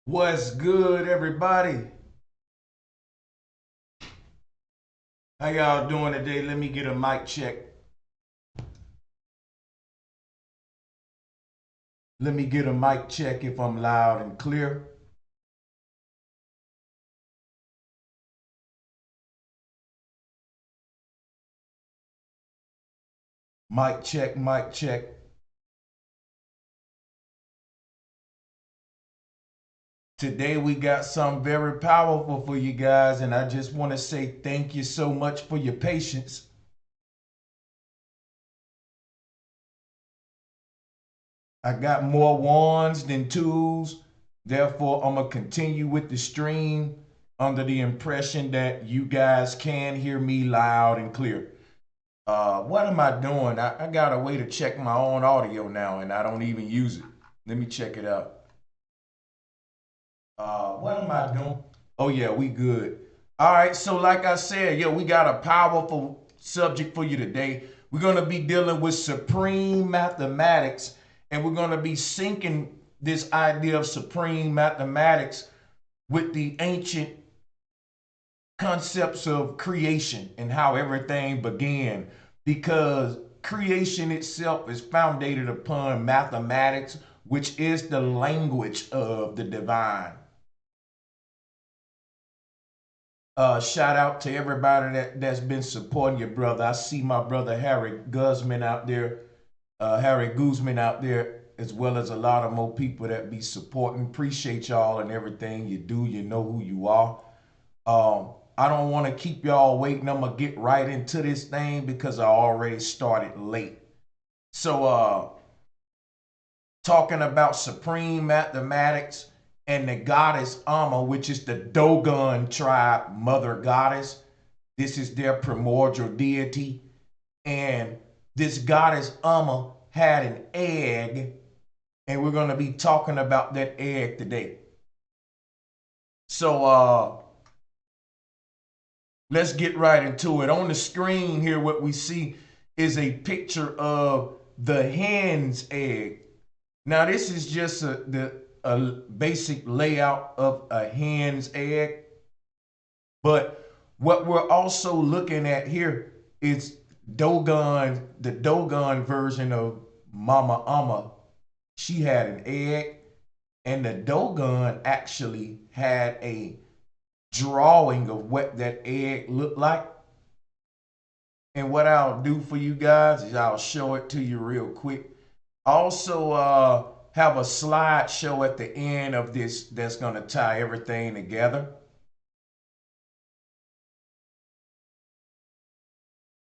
What's good, everybody? How y'all doing today? Let me get a mic check. Let me get a mic check if I'm loud and clear. Mic check, mic check. Today we got something very powerful for you guys, and I just want to say thank you so much for your patience. I got more ones than twos. Therefore, I'm going to continue with the stream under the impression that you guys can hear me loud and clear. What am I doing? I got a way to check my own audio now, and I don't even use it. Let me check it out. What am I doing? Oh yeah, we good. All right, so like I said, we got a powerful subject for you today. We're gonna be dealing with supreme mathematics, and we're gonna be syncing this idea of supreme mathematics with the ancient concepts of creation and how everything began, because creation itself is founded upon mathematics, which is the language of the divine. Shout out to everybody that's been supporting your brother. I see my brother Harry Guzman out there, Harry Guzman out there, as well as a lot of more people that be supporting. Appreciate y'all and everything you do. You know who you are. I don't want to keep y'all waiting. I'm gonna get right into this thing because I already started late. So, talking about supreme mathematics and the goddess Amma, which is the Dogon tribe mother goddess. This is their primordial deity. And this goddess Amma had an egg, and we're going to be talking about that egg today. So, let's get right into it. On the screen here, what we see is a picture of the hen's egg. Now, this is just a basic layout of a hen's egg. But what we're also looking at here is Dogon, the Dogon version of Mama Amma. She had an egg, and the Dogon actually had a drawing of what that egg looked like. And what I'll do for you guys is I'll show it to you real quick. Also, have a slideshow at the end of this that's going to tie everything together.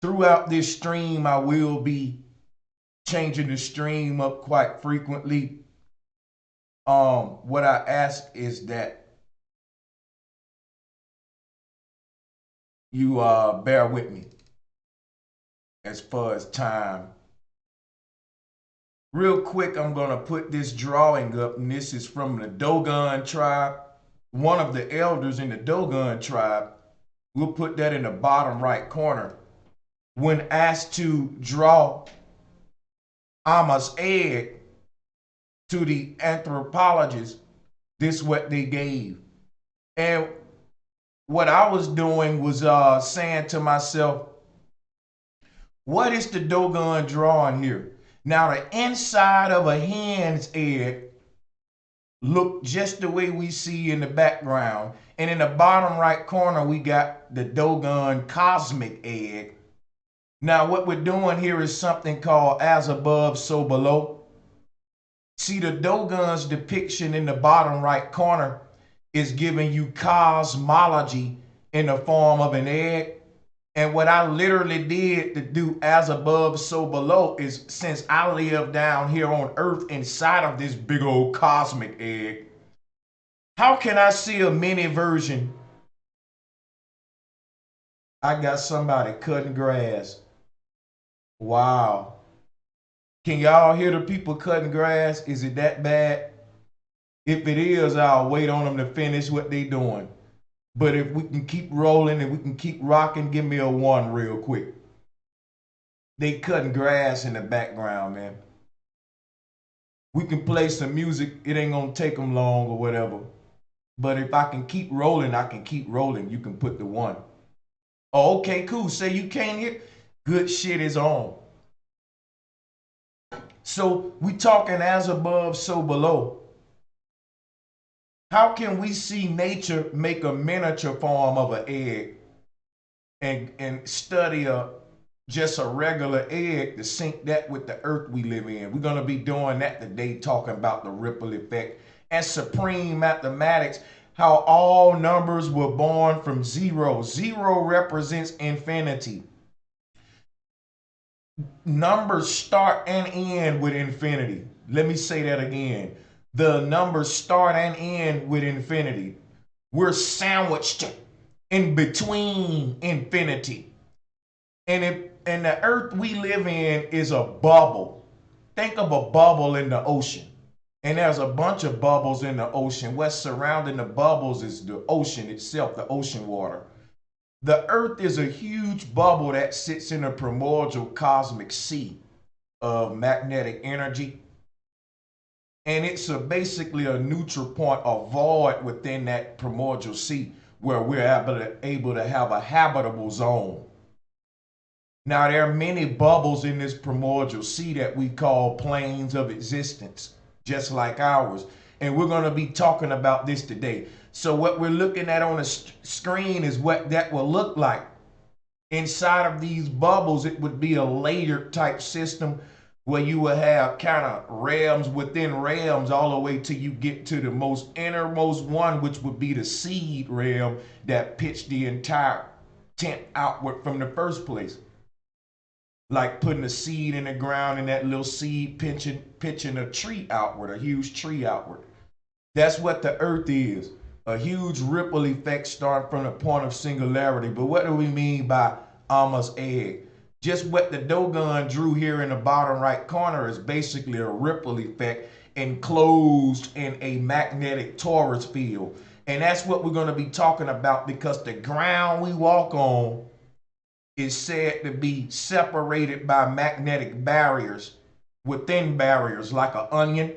Throughout this stream, I will be changing the stream up quite frequently. What I ask is that you bear with me as far as time. Real quick, I'm gonna put this drawing up, and this is from the Dogon tribe, one of the elders in the Dogon tribe. We'll put that in the bottom right corner. When asked to draw Amma's egg to the anthropologists, this is what they gave. And what I was doing was saying to myself, what is the Dogon drawing here? Now, the inside of a hen's egg look just the way we see in the background. And in the bottom right corner, we got the Dogon cosmic egg. Now, what we're doing here is something called as above, so below. See, the Dogon's depiction in the bottom right corner is giving you cosmology in the form of an egg. And what I literally did to do as above, so below is, since I live down here on earth inside of this big old cosmic egg, how can I see a mini version? I got somebody cutting grass. Wow. Can y'all hear the people cutting grass? Is it that bad? If it is, I'll wait on them to finish what they doing. But if we can keep rolling and we can keep rocking, give me a one real quick. They cutting grass in the background, man. We can play some music. It ain't gonna take them long or whatever. But if I can keep rolling, I can keep rolling. You can put the 1. Oh, okay, cool. Say you can't hear. Good shit is on. So we talking as above, so below. How can we see nature make a miniature form of an egg and study just a regular egg to sync that with the earth we live in? We're going to be doing that today, talking about the ripple effect and supreme mathematics, how all numbers were born from zero. Zero represents infinity. Numbers start and end with infinity. Let me say that again. The numbers start and end with infinity. We're sandwiched in between infinity. And the earth we live in is a bubble. Think of a bubble in the ocean. And there's a bunch of bubbles in the ocean. What's surrounding the bubbles is the ocean itself, the ocean water. The earth is a huge bubble that sits in a primordial cosmic sea of magnetic energy. And it's basically a neutral point, a void within that primordial sea where we're able to have a habitable zone. Now, there are many bubbles in this primordial sea that we call planes of existence, just like ours. And we're going to be talking about this today. So what we're looking at on the screen is what that will look like. Inside of these bubbles, it would be a layered type system where you will have kind of realms within realms all the way till you get to the most innermost one, which would be the seed realm that pitched the entire tent outward from the first place. Like putting a seed in the ground and that little seed pitching a tree outward, a huge tree outward. That's what the earth is. A huge ripple effect starting from the point of singularity. But what do we mean by Amma's egg? Just what the Dogon drew here in the bottom right corner is basically a ripple effect enclosed in a magnetic torus field. And that's what we're going to be talking about, because the ground we walk on is said to be separated by magnetic barriers within barriers, like an onion.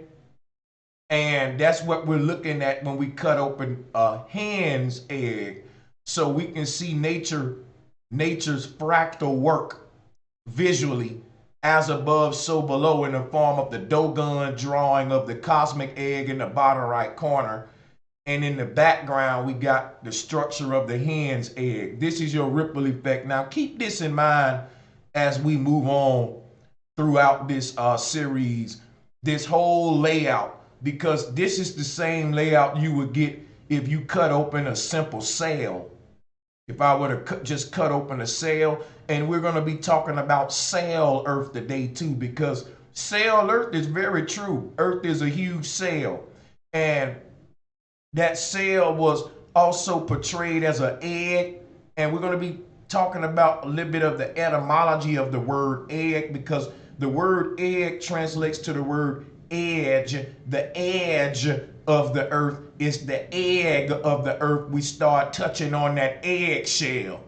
And that's what we're looking at when we cut open a hen's egg, so we can see nature's fractal work visually, as above, so below, in the form of the Dogon drawing of the cosmic egg in the bottom right corner. And in the background, we got the structure of the hen's egg. This is your ripple effect. Now, keep this in mind as we move on throughout this series, this whole layout, because this is the same layout you would get if you cut open a simple cell. If I were to just cut open a cell, and we're going to be talking about cell Earth today too, because cell Earth is very true. Earth is a huge cell. And that cell was also portrayed as an egg, and we're going to be talking about a little bit of the etymology of the word egg, because the word egg translates to the word edge. The edge of the earth is the egg of the earth. We start touching on that egg shell.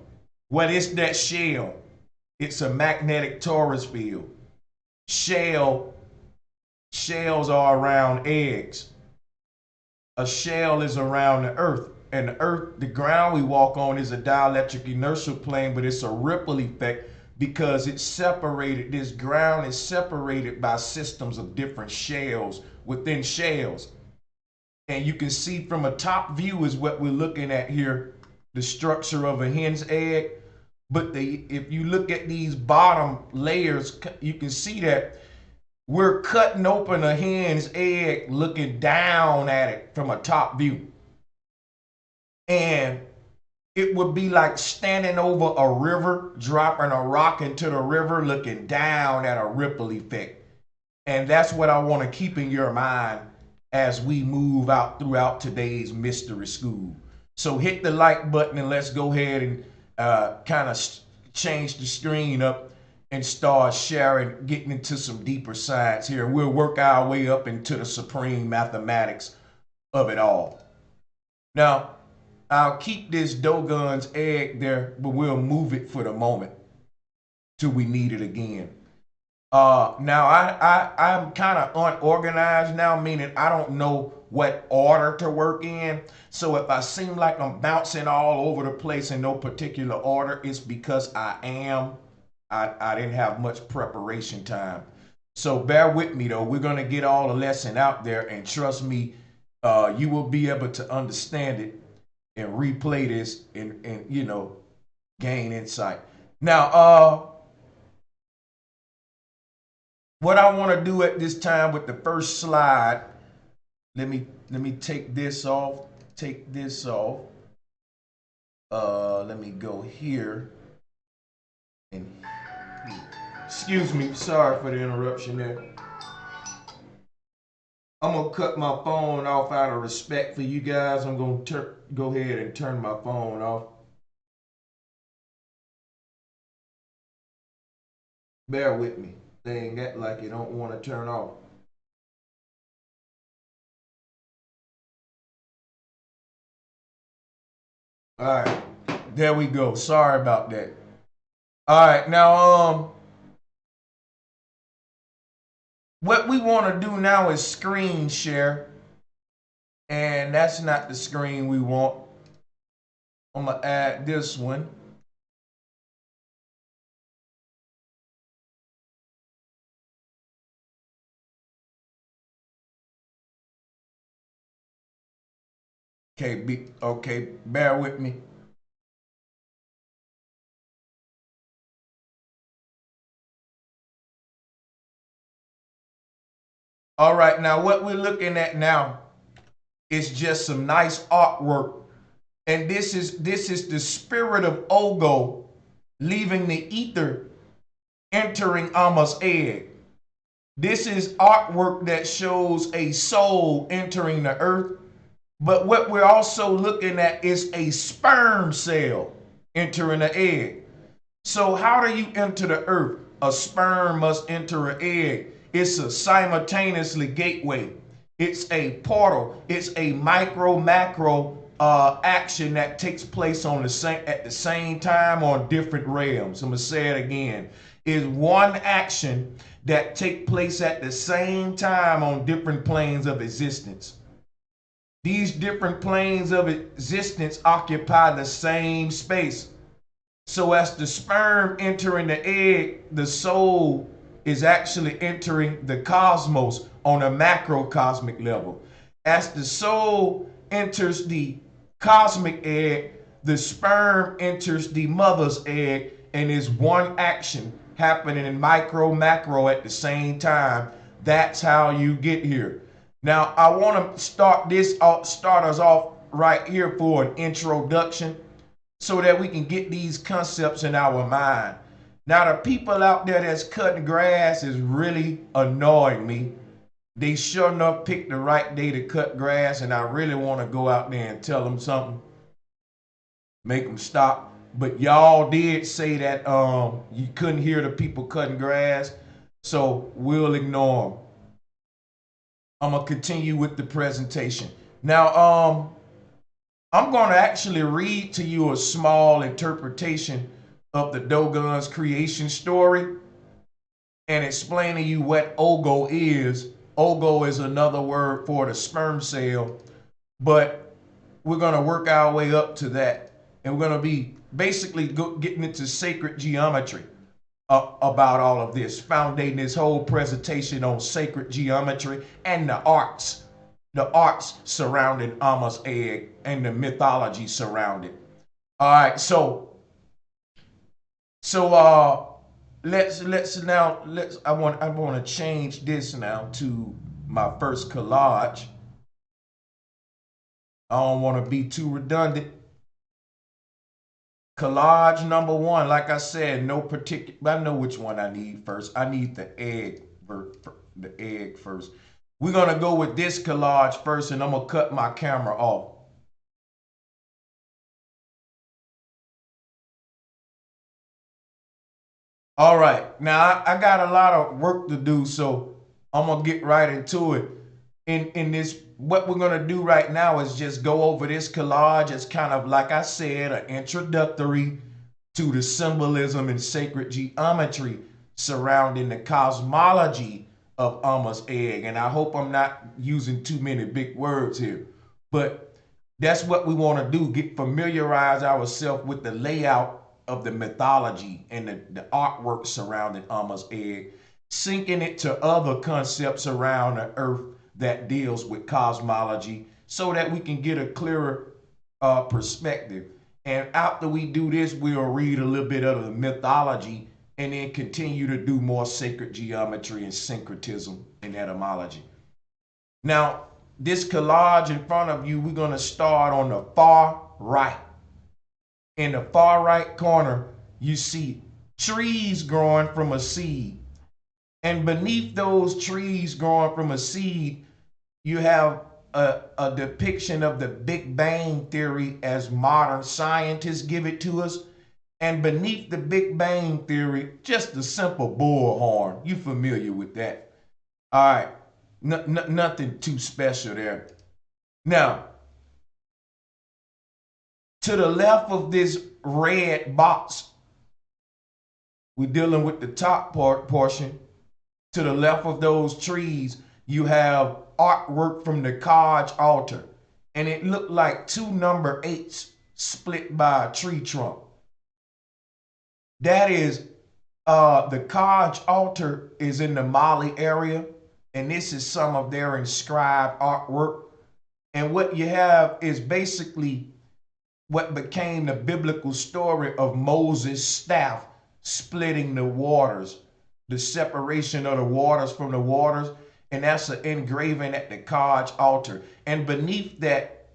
What is that shell? It's a magnetic torus field. Shells are around eggs. A shell is around the earth, and the earth, the ground we walk on, is a dielectric inertial plane, but it's a ripple effect because it's separated. This ground is separated by systems of different shells within shells. And you can see from a top view is what we're looking at here, the structure of a hen's egg. But if you look at these bottom layers, you can see that we're cutting open a hen's egg, looking down at it from a top view. And it would be like standing over a river, dropping a rock into the river, looking down at a ripple effect. And that's what I want to keep in your mind as we move out throughout today's mystery school. So hit the like button and let's go ahead and kind of change the screen up and start sharing, getting into some deeper science here. We'll work our way up into the supreme mathematics of it all. Now, I'll keep this Dogon's egg there, but we'll move it for the moment till we need it again. Now I'm kind of unorganized now, meaning I don't know what order to work in. So if I seem like I'm bouncing all over the place in no particular order, it's because I am. I didn't have much preparation time. So bear with me though. We're gonna get all the lesson out there, and trust me, you will be able to understand it and replay this and gain insight. Now, what I want to do at this time with the first slide, let me take this off. Take this off. Let me go here and excuse me, sorry for the interruption there. I'm gonna cut my phone off out of respect for you guys. I'm gonna go ahead and turn my phone off. Bear with me. They ain't got like you don't want to turn off. All right, there we go. Sorry about that. All right, now what we want to do now is screen share, and that's not the screen we want. I'm gonna add this one. Okay, bear with me. All right, now what we're looking at now is just some nice artwork. And this is the spirit of Ogo leaving the ether, entering Amma's egg. This is artwork that shows a soul entering the earth. But what we're also looking at is a sperm cell entering the egg. So how do you enter the earth? A sperm must enter an egg. It's a simultaneously gateway. It's a portal. It's a micro macro action that takes place on at the same time on different realms. I'm gonna say it again. Is one action that take place at the same time on different planes of existence. These different planes of existence occupy the same space. So as the sperm entering the egg, the soul is actually entering the cosmos on a macrocosmic level. As the soul enters the cosmic egg, the sperm enters the mother's egg, and is one action happening in micro macro at the same time. That's how you get here. Now I want to start us off right here for an introduction, so that we can get these concepts in our mind. Now, the people out there that's cutting grass is really annoying me. They sure enough picked the right day to cut grass, and I really want to go out there and tell them something, make them stop. But y'all did say that you couldn't hear the people cutting grass, so we'll ignore them. I'm gonna continue with the presentation. Now, I'm going to actually read to you a small interpretation of the Dogon's creation story and explain to you what Ogo is. Ogo is another word for the sperm cell, but we're going to work our way up to that. And we're going to be basically getting into sacred geometry about all of this, foundating this whole presentation on sacred geometry and the arts surrounding Amma's egg and the mythology surrounding. All right, so I want to change this now to my first collage. I don't want to be too redundant. Collage number one, like I said, no particular. I know which one I need first. I need the egg first. We're gonna go with this collage first, and I'm gonna cut my camera off. All right, now I got a lot of work to do, so I'm gonna get right into it. In this, what we're gonna do right now is just go over this collage as kind of, like I said, an introductory to the symbolism and sacred geometry surrounding the cosmology of Amma's egg. And I hope I'm not using too many big words here, but that's what we want to do, get familiarize ourselves with the layout of the mythology and the artwork surrounding Amma's egg, syncing it to other concepts around the earth that deals with cosmology so that we can get a clearer perspective. And after we do this, we'll read a little bit of the mythology and then continue to do more sacred geometry and syncretism and etymology. Now, this collage in front of you, we're going to start on the far right. In the far right corner, you see trees growing from a seed. And beneath those trees growing from a seed, you have a depiction of the Big Bang Theory as modern scientists give it to us. And beneath the Big Bang Theory, just a simple bullhorn. You familiar with that? All right. Nothing too special there. Now, to the left of this red box, we're dealing with the top portion. To the left of those trees, you have artwork from the Kaj altar. And it looked like two number 8s split by a tree trunk. That is, the Kaj altar is in the Mali area. And this is some of their inscribed artwork. And what you have is basically what became the biblical story of Moses' staff splitting the waters, the separation of the waters from the waters. And that's an engraving at the Kaj altar. And beneath that,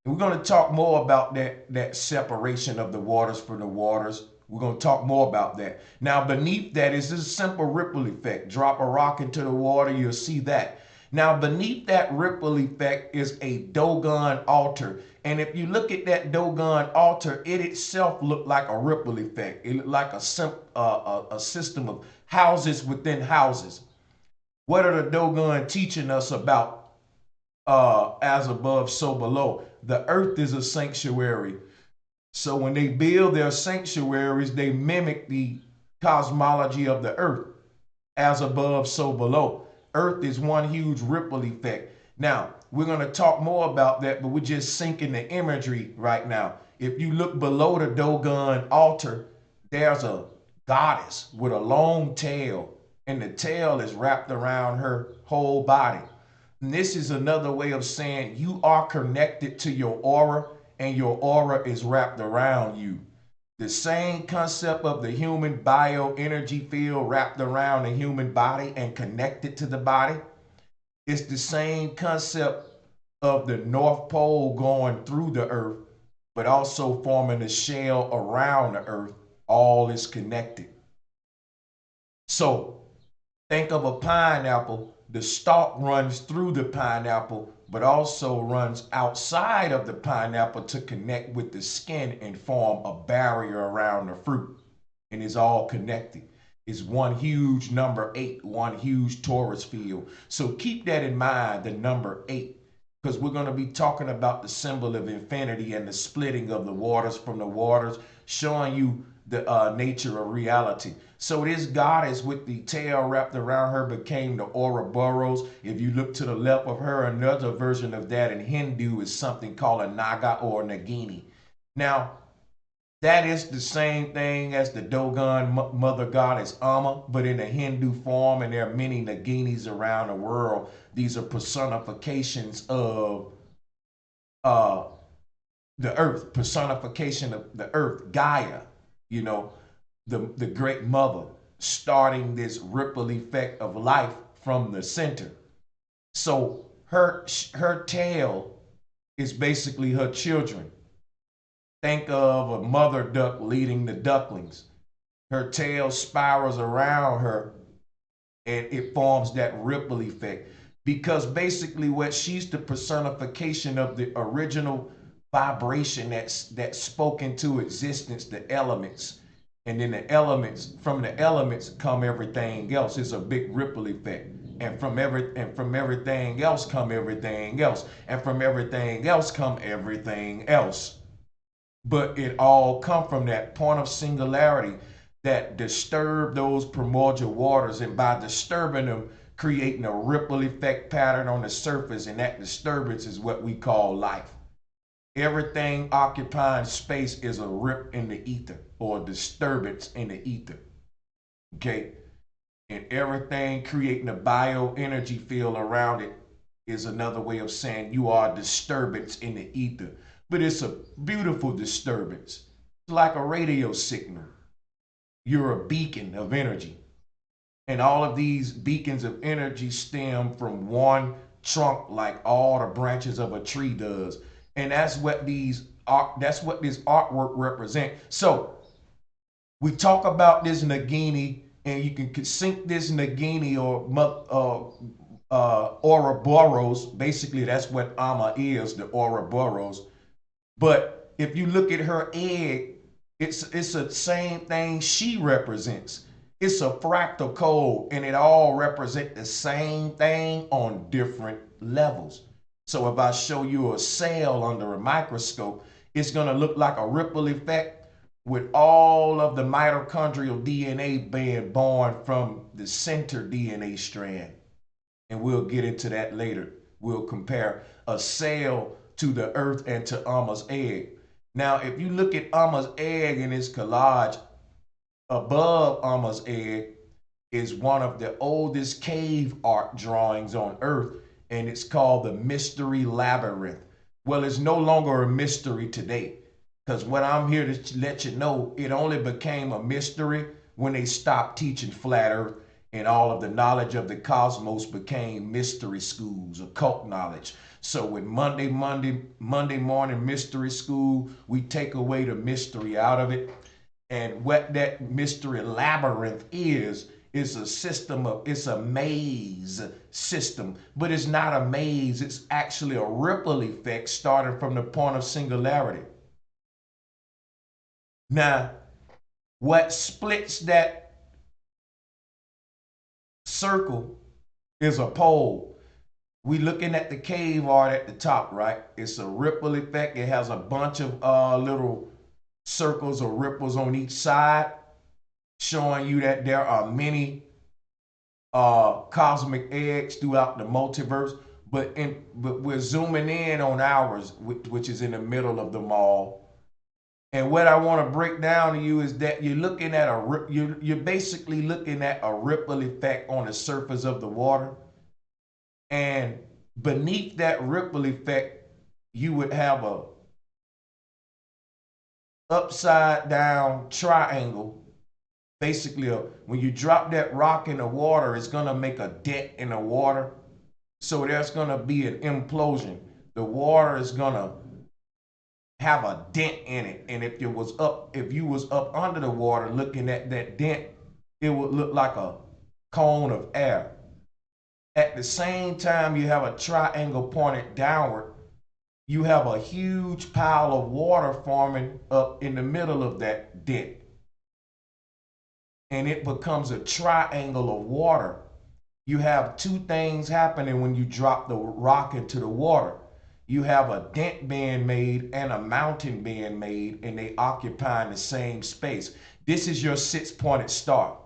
we're going to talk more about that separation of the waters from the waters. We're going to talk more about that. Now, beneath that is this simple ripple effect. Drop a rock into the water, you'll see that. Now, beneath that ripple effect is a Dogon altar. And if you look at that Dogon altar, it itself looked like a ripple effect. It looked like a system of houses within houses. What are the Dogon teaching us about as above, so below? The earth is a sanctuary. So when they build their sanctuaries, they mimic the cosmology of the earth. As above, so below. Earth is one huge ripple effect. Now, we're going to talk more about that, but we're just syncing the imagery right now. If you look below the Dogon altar, there's a goddess with a long tail, and the tail is wrapped around her whole body. And this is another way of saying you are connected to your aura, and your aura is wrapped around you. The same concept of the human bioenergy field wrapped around the human body and connected to the body. It's the same concept of the North Pole going through the earth, but also forming a shell around the earth. All is connected. So think of a pineapple. The stalk runs through the pineapple, but also runs outside of the pineapple to connect with the skin and form a barrier around the fruit. And it's all connected. It's one huge number 8, one huge torus field. So keep that in mind, the number 8, because we're going to be talking about the symbol of infinity and the splitting of the waters from the waters, showing you the nature of reality. So this goddess with the tail wrapped around her became the Ouroboros. If you look to the left of her, another version of that in Hindu is something called a Naga or Nagini. Now, that is the same thing as the Dogon mother goddess Amma, but in a Hindu form, and there are many Naginis around the world. These are personifications of the earth, personification of the earth, Gaia, you know, the great mother, starting this ripple effect of life from the center. So her tail is basically her children. Think of a mother duck leading the ducklings. Her tail spirals around her and it forms that ripple effect, because basically what she's the personification of the original vibration that spoke into existence, the elements. And then the elements, from the elements come everything else. It's a big ripple effect. And from everything else come everything else. And from everything else come everything else. But it all come from that point of singularity. that disturb those primordial waters, and by disturbing them, creating a ripple effect pattern on the surface, and that disturbance is what we call life. Everything occupying space is a rip in the ether or a disturbance in the ether. Okay? And everything creating a bioenergy field around it is another way of saying you are a disturbance in the ether. But it's a beautiful disturbance. It's like a radio signal. You're a beacon of energy. And all of these beacons of energy stem from one trunk, like all the branches of a tree does. And that's what this artwork represents. So we talk about this Nagini, and you can sync this Nagini or Ouroboros. Basically, that's what Amma is, the Ouroboros. But if you look at her egg, it's the same thing she represents. It's a fractal code, and it all represents the same thing on different levels. So if I show you a cell under a microscope, it's going to look like a ripple effect with all of the mitochondrial DNA being born from the center DNA strand. And we'll get into that later. We'll compare a cell to the earth and to Amma's egg. Now, if you look at Amma's egg in this collage, above Amma's egg is one of the oldest cave art drawings on earth, and it's called the Mystery Labyrinth. Well, it's no longer a mystery today, because what I'm here to let you know, it only became a mystery when they stopped teaching flat earth, and all of the knowledge of the cosmos became mystery schools, occult knowledge. So with Monday morning mystery school, we take away the mystery out of it. And what that mystery labyrinth is a system of, it's a maze system, but it's not a maze. It's actually a ripple effect starting from the point of singularity. Now, what splits that circle is a pole. We looking at the cave art at the top, right? It's a ripple effect. It has a bunch of little circles or ripples on each side, showing you that there are many cosmic eggs throughout the multiverse. But we're zooming in on ours, which is in the middle of them all. And what I want to break down to you is that you're looking at you're basically looking at a ripple effect on the surface of the water. And beneath that ripple effect, you would have a upside down triangle. Basically, when you drop that rock in the water, it's going to make a dent in the water. So there's going to be an implosion. The water is going to have a dent in it. And if you was up under the water looking at that dent, it would look like a cone of air. At the same time, you have a triangle pointed downward. You have a huge pile of water forming up in the middle of that dent. And it becomes a triangle of water. You have two things happening when you drop the rock into the water. You have a dent being made and a mountain being made, and they occupy the same space. This is your 6-pointed star.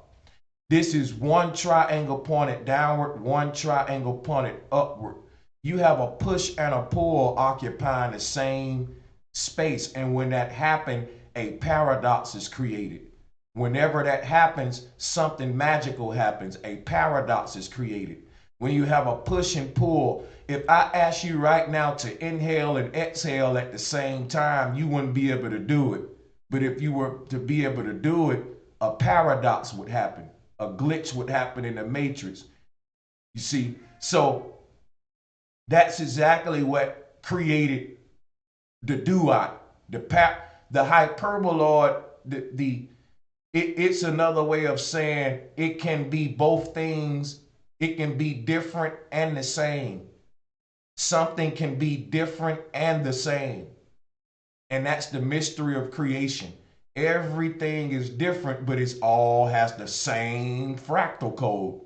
This is one triangle pointed downward, one triangle pointed upward. You have a push and a pull occupying the same space. And when that happens, a paradox is created. Whenever that happens, something magical happens. A paradox is created. When you have a push and pull, if I ask you right now to inhale and exhale at the same time, you wouldn't be able to do it. But if you were to be able to do it, a paradox would happen. A glitch would happen in the matrix. You see, so that's exactly what created the duat, the hyperboloid. It's another way of saying it can be both things. It can be different and the same. Something can be different and the same, and that's the mystery of creation. Everything is different, but it all has the same fractal code.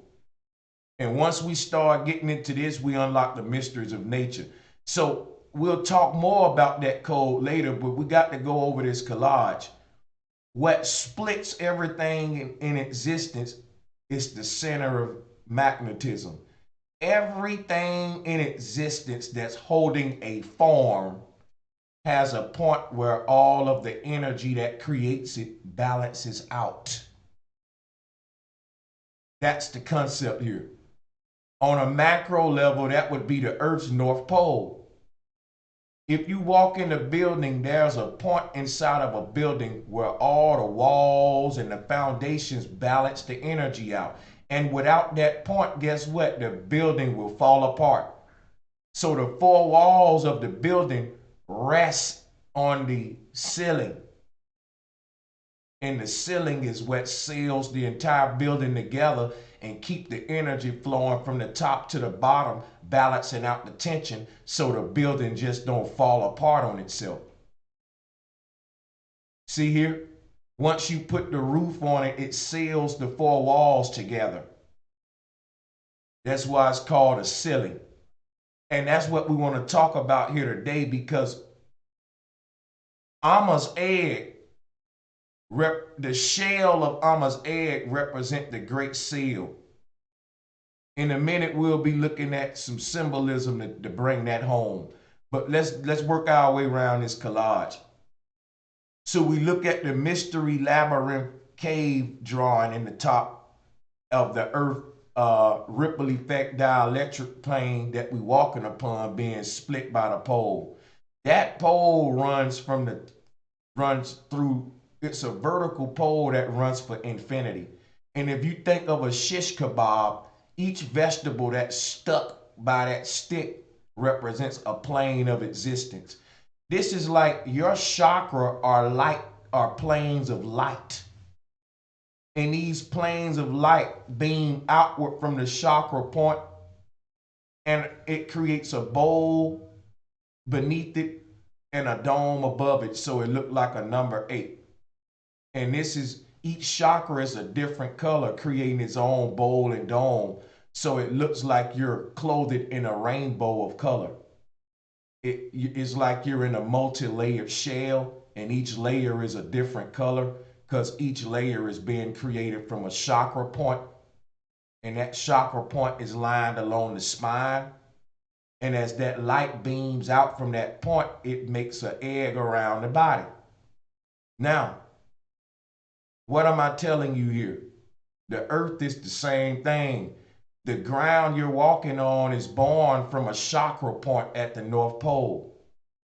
And once we start getting into this, we unlock the mysteries of nature. So we'll talk more about that code later, but we got to go over this collage. What splits everything in existence is the center of magnetism. Everything in existence that's holding a form has a point where all of the energy that creates it balances out. That's the concept here. On a macro level, that would be the Earth's North Pole. If you walk in a building, there's a point inside of a building where all the walls and the foundations balance the energy out. And without that point, guess what? The building will fall apart. So the four walls of the building rest on the ceiling. And the ceiling is what seals the entire building together and keep the energy flowing from the top to the bottom, balancing out the tension so the building just don't fall apart on itself. See here? Once you put the roof on it, it seals the four walls together. That's why it's called a ceiling. And that's what we want to talk about here today, because Amma's egg, the shell of Amma's egg represent the great seal. In a minute, we'll be looking at some symbolism to bring that home. But let's work our way around this collage. So we look at the mystery labyrinth cave drawing in the top of the Earth ripple effect dielectric plane that we're walking upon being split by the pole. That pole runs through, it's a vertical pole that runs for infinity. And if you think of a shish kebab, each vegetable that's stuck by that stick represents a plane of existence. This is like your chakra are planes of light. And these planes of light beam outward from the chakra point, and it creates a bowl beneath it and a dome above it, so it looked like a number 8. And each chakra is a different color, creating its own bowl and dome, so it looks like you're clothed in a rainbow of color. It's like you're in a multi-layered shell, and each layer is a different color because each layer is being created from a chakra point, and that chakra point is lined along the spine. And as that light beams out from that point, it makes an egg around the body. Now, what am I telling you here? The earth is the same thing. The ground you're walking on is born from a chakra point at the North Pole.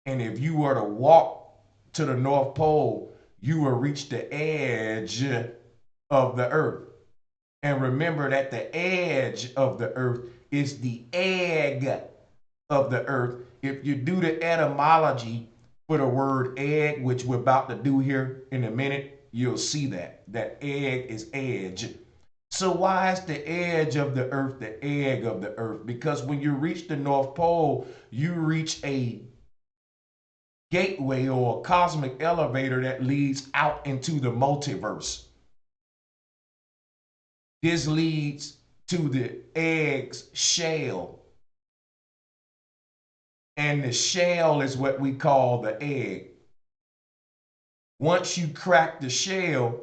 And if you were to walk to the North Pole, you will reach the edge of the earth. And remember that the edge of the earth is the egg of the earth. If you do the etymology for the word egg, which we're about to do here in a minute, you'll see that egg is edge. So why is the edge of the earth the egg of the earth? Because when you reach the North Pole, you reach a gateway or a cosmic elevator that leads out into the multiverse. This leads to the egg's shell. And the shell is what we call the egg. Once you crack the shell,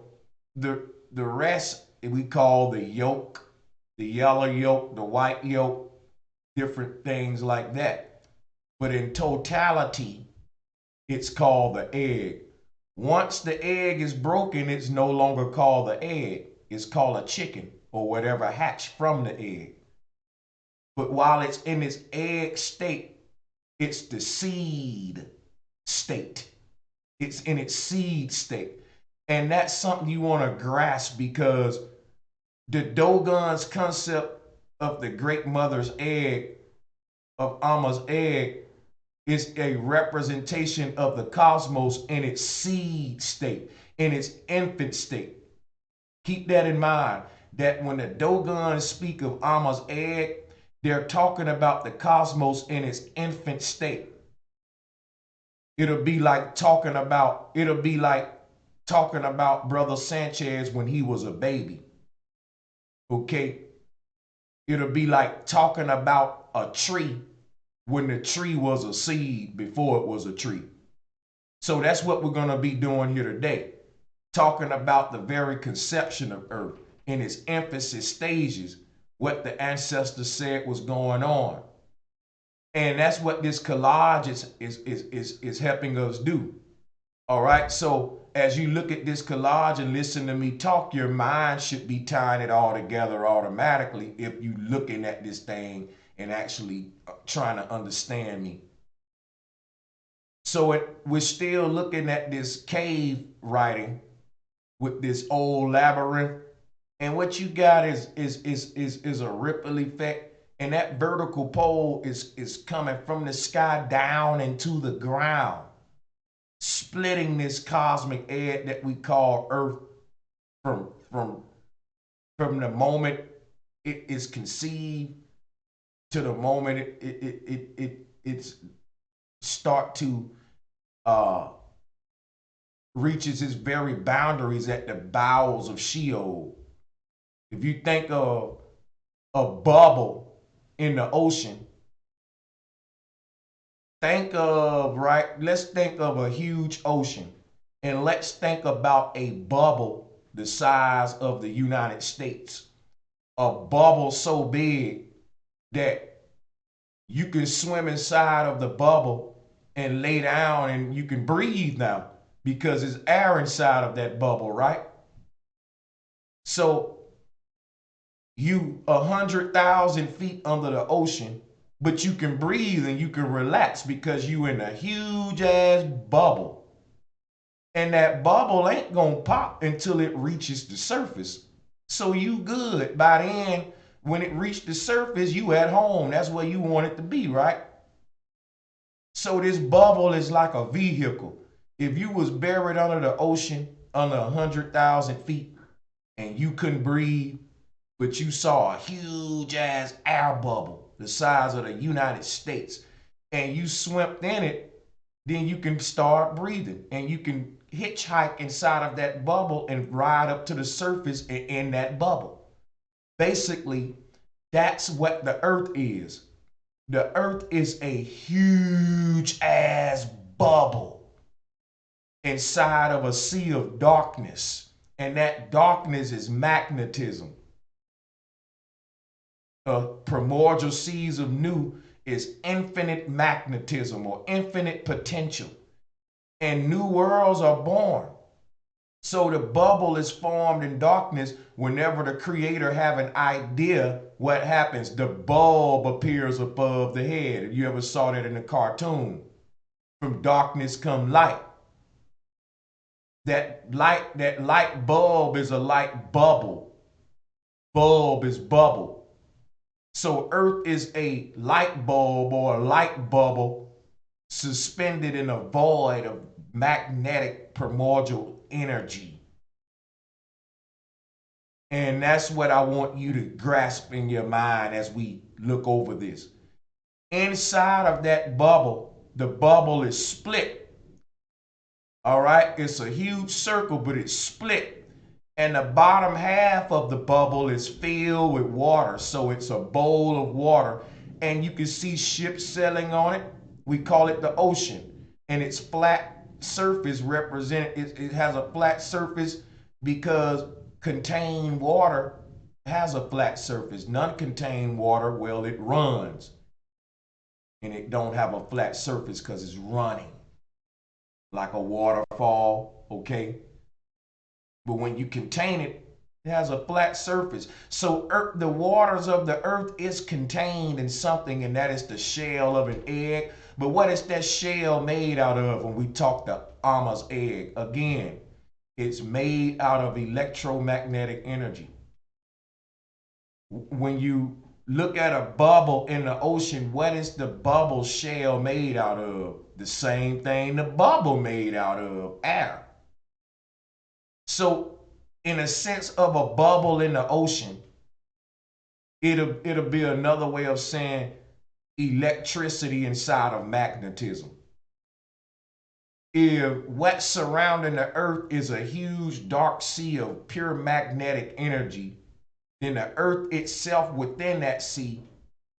the rest we call the yolk, the yellow yolk, the white yolk, different things like that. But in totality, it's called the egg. Once the egg is broken, it's no longer called the egg. It's called a chicken or whatever hatched from the egg. But while it's in its egg state, it's the seed state. It's in its seed state. And that's something you want to grasp, because the Dogon's concept of the great mother's egg, of Amma's egg, is a representation of the cosmos in its seed state, in its infant state. Keep that in mind, that when the Dogons speak of Amma's egg, they're talking about the cosmos in its infant state. It'll be like talking about Brother Sanchez when he was a baby. Okay? It'll be like talking about a tree when the tree was a seed before it was a tree. So that's what we're going to be doing here today. talking about the very conception of Earth in its emphasis stages, what the ancestors said was going on. And that's what this collage is helping us do. All right. So as you look at this collage and listen to me talk, your mind should be tying it all together automatically if you looking at this thing and actually trying to understand me. So we're still looking at this cave writing with this old labyrinth. And what you got is a ripple effect. And that vertical pole is coming from the sky down into the ground, splitting this cosmic edge that we call Earth from from the moment it is conceived to the moment it's start to reaches its very boundaries at the bowels of Sheol. If you think of a bubble in the ocean, let's think of a huge ocean, and let's think about a bubble the size of the United States. A bubble so big that you can swim inside of the bubble and lay down and you can breathe now because there's air inside of that bubble, right? So you 100,000 feet under the ocean, but you can breathe and you can relax because you in a huge ass bubble. And that bubble ain't gonna pop until it reaches the surface. So you good. By then, when it reached the surface, you at home. That's where you want it to be, right? So this bubble is like a vehicle. If you was buried under the ocean, under 100,000 feet, and you couldn't breathe, but you saw a huge ass air bubble the size of the United States, and you swam in it, then you can start breathing and you can hitchhike inside of that bubble and ride up to the surface in that bubble. Basically, that's what the earth is. The earth is a huge ass bubble inside of a sea of darkness, and that darkness is magnetism. Primordial seeds of new is infinite magnetism or infinite potential, and new worlds are born. So the bubble is formed in darkness. Whenever the creator have an idea, what happens? The bulb appears above the head. You ever saw that in a cartoon? From darkness come light. That light bulb is a light bubble. Bulb is bubble. So Earth is a light bulb or a light bubble suspended in a void of magnetic primordial energy. And that's what I want you to grasp in your mind as we look over this. Inside of that bubble, the bubble is split. All right, it's a huge circle, but it's split. And the bottom half of the bubble is filled with water. So it's a bowl of water. And you can see ships sailing on it. We call it the ocean. And its flat surface it has a flat surface because contained water has a flat surface. Non-contained water, well, it runs. And it don't have a flat surface because it's running like a waterfall, okay? But when you contain it, it has a flat surface. So the waters of the earth is contained in something, and that is the shell of an egg. But what is that shell made out of when we talk the Amma's egg? Again, it's made out of electromagnetic energy. When you look at a bubble in the ocean, what is the bubble shell made out of? The same thing the bubble made out of, air. So in a sense of a bubble in the ocean, it'll be another way of saying electricity inside of magnetism. If what's surrounding the earth is a huge dark sea of pure magnetic energy, then the earth itself within that sea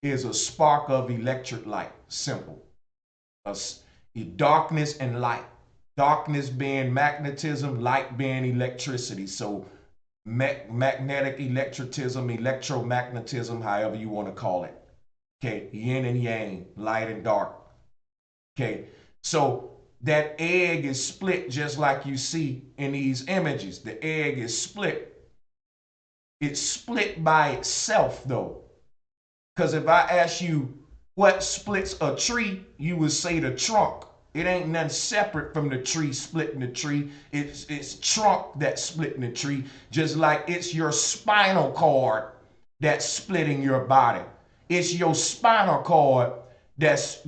is a spark of electric light. Simple. Darkness and light. Darkness being magnetism, light being electricity. So magnetic electricism, electromagnetism, however you want to call it. Okay, yin and yang, light and dark. Okay, so that egg is split just like you see in these images. The egg is split. It's split by itself though. Because if I ask you what splits a tree, you would say the trunk. It ain't nothing separate from the tree splitting the tree. It's trunk that's splitting the tree, just like it's your spinal cord that's splitting your body. It's your spinal cord that's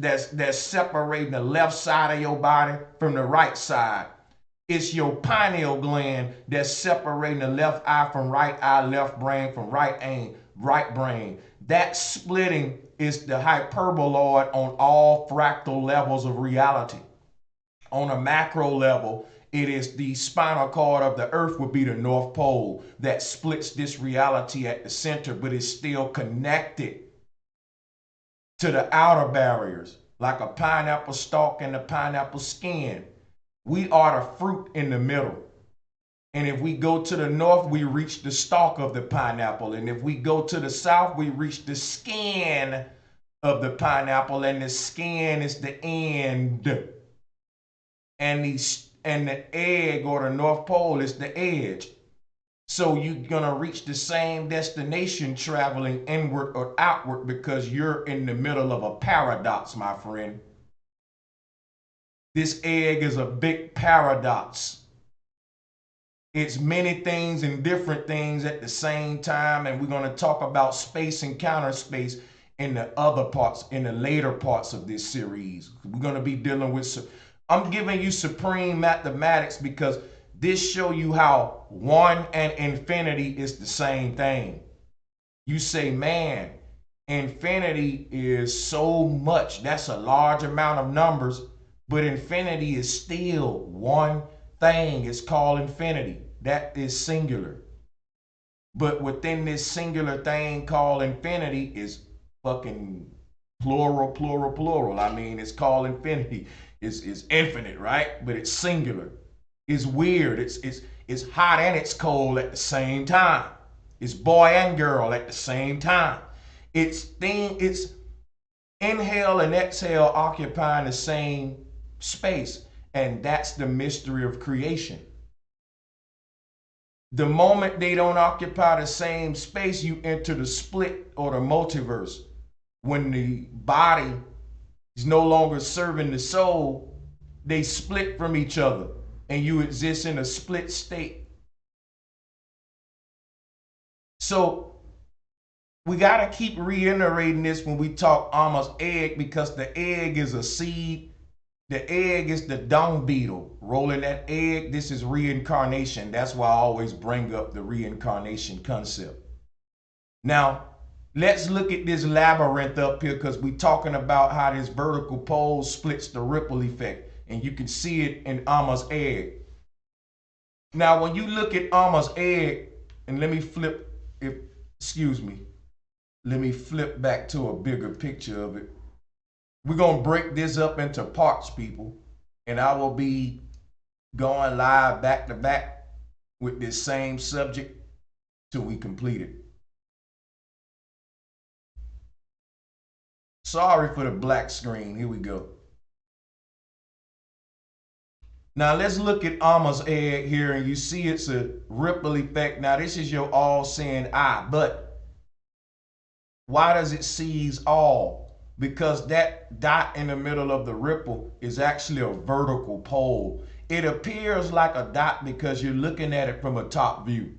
separating the left side of your body from the right side. It's your pineal gland that's separating the left eye from right eye, left brain from right brain. That splitting is the hyperboloid on all fractal levels of reality. On a macro level, it is the spinal cord of the earth would be the North Pole that splits this reality at the center, but is still connected to the outer barriers, like a pineapple stalk and the pineapple skin. We are the fruit in the middle. And if we go to the north, we reach the stalk of the pineapple. And if we go to the south, we reach the skin of the pineapple. And the skin is the end. And the egg or the North Pole is the edge. So you're going to reach the same destination traveling inward or outward because you're in the middle of a paradox, my friend. This egg is a big paradox. It's many things and different things at the same time, and we're going to talk about space and counter space in the other parts, in the later parts of this series. We're going to be dealing with, I'm giving you supreme mathematics because this show you how one and infinity is the same thing. You say, man, infinity is so much. That's a large amount of numbers, but infinity is still one thing. It's called infinity. That is singular. But within this singular thing called infinity is fucking plural, plural, plural. I mean, it's called infinity. It's infinite, right? But it's singular. It's weird. It's hot and it's cold at the same time. It's boy and girl at the same time. It's inhale and exhale occupying the same space. And that's the mystery of creation. The moment they don't occupy the same space, you enter the split or the multiverse. When the body is no longer serving the soul, they split from each other and you exist in a split state. So we got to keep reiterating this when we talk Amma's egg, because the egg is a seed. The egg is the dung beetle rolling that egg. This is reincarnation. That's why I always bring up the reincarnation concept. Now, let's look at this labyrinth up here, because we're talking about how this vertical pole splits the ripple effect. And you can see it in Amma's egg. Now, when you look at Amma's egg, and let me flip back to a bigger picture of it. We're going to break this up into parts, people. And I will be going live back to back with this same subject till we complete it. Sorry for the black screen. Here we go. Now let's look at Amma's egg here, and you see it's a ripple effect. Now this is your all-seeing eye, but why does it seize all? Because that dot in the middle of the ripple is actually a vertical pole. It appears like a dot because you're looking at it from a top view.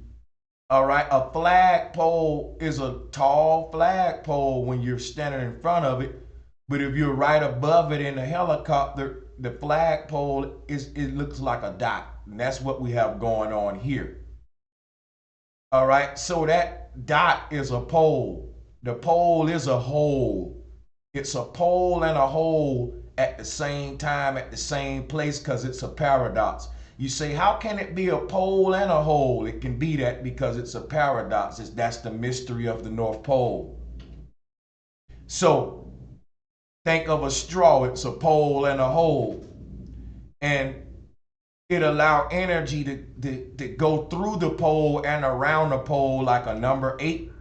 All right, a flagpole is a tall flagpole when you're standing in front of it, but if you're right above it in a helicopter, the flagpole it looks like a dot, and that's what we have going on here. All right, so that dot is a pole. The pole is a hole. It's a pole and a hole at the same time, at the same place, because it's a paradox. You say, how can it be a pole and a hole? It can be that because it's a paradox. That's the mystery of the North Pole. So think of a straw. It's a pole and a hole. And It allows energy to go through the pole and around the pole like a number 8.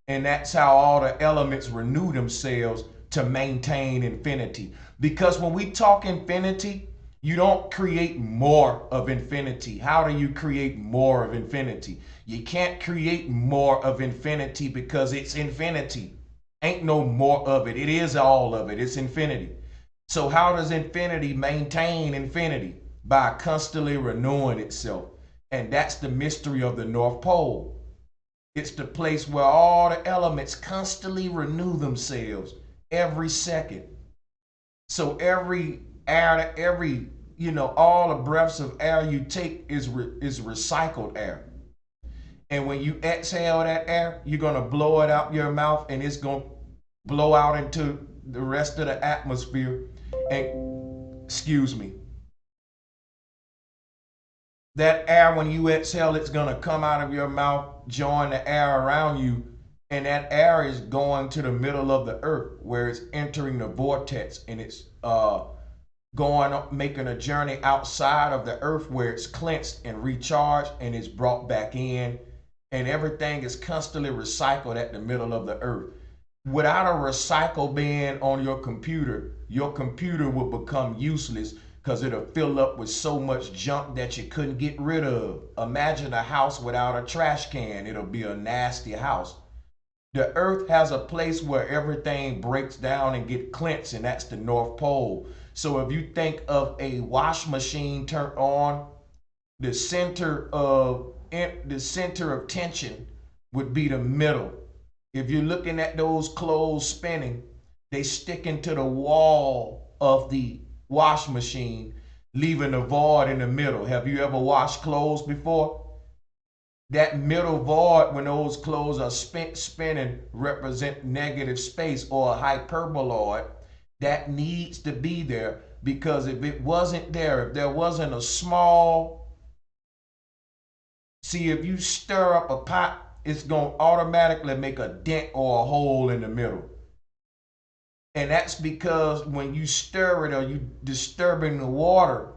And that's how all the elements renew themselves to maintain infinity. Because when we talk infinity, you don't create more of infinity. How do you create more of infinity? You can't create more of infinity because it's infinity. Ain't no more of it. It is all of it. It's infinity. So how does infinity maintain infinity? By constantly renewing itself. And that's the mystery of the North Pole. It's the place where all the elements constantly renew themselves every second. So every air, every, all the breaths of air you take is recycled air. And when you exhale that air, you're going to blow it out your mouth and it's going to blow out into the rest of the atmosphere. And, excuse me, that air, when you exhale, it's going to come out of your mouth, join the air around you, and that air is going to the middle of the earth where it's entering the vortex, and it's making a journey outside of the earth where it's cleansed and recharged, and it's brought back in, and everything is constantly recycled at the middle of the earth. Without a recycle bin on your computer will become useless because it'll fill up with so much junk that you couldn't get rid of. Imagine a house without a trash can. It'll be a nasty house. The earth has a place where everything breaks down and get cleansed, and that's the North Pole. So if you think of a wash machine turned on, the center of tension would be the middle. If you're looking at those clothes spinning, they stick into the wall of the wash machine, leaving a void in the middle. Have you ever washed clothes before? That middle void, when those clothes are spinning, represent negative space or a hyperboloid that needs to be there, because if it wasn't there, if there wasn't a small, see, if you stir up a pot, it's going to automatically make a dent or a hole in the middle. And that's because when you stir it or you disturbing the water,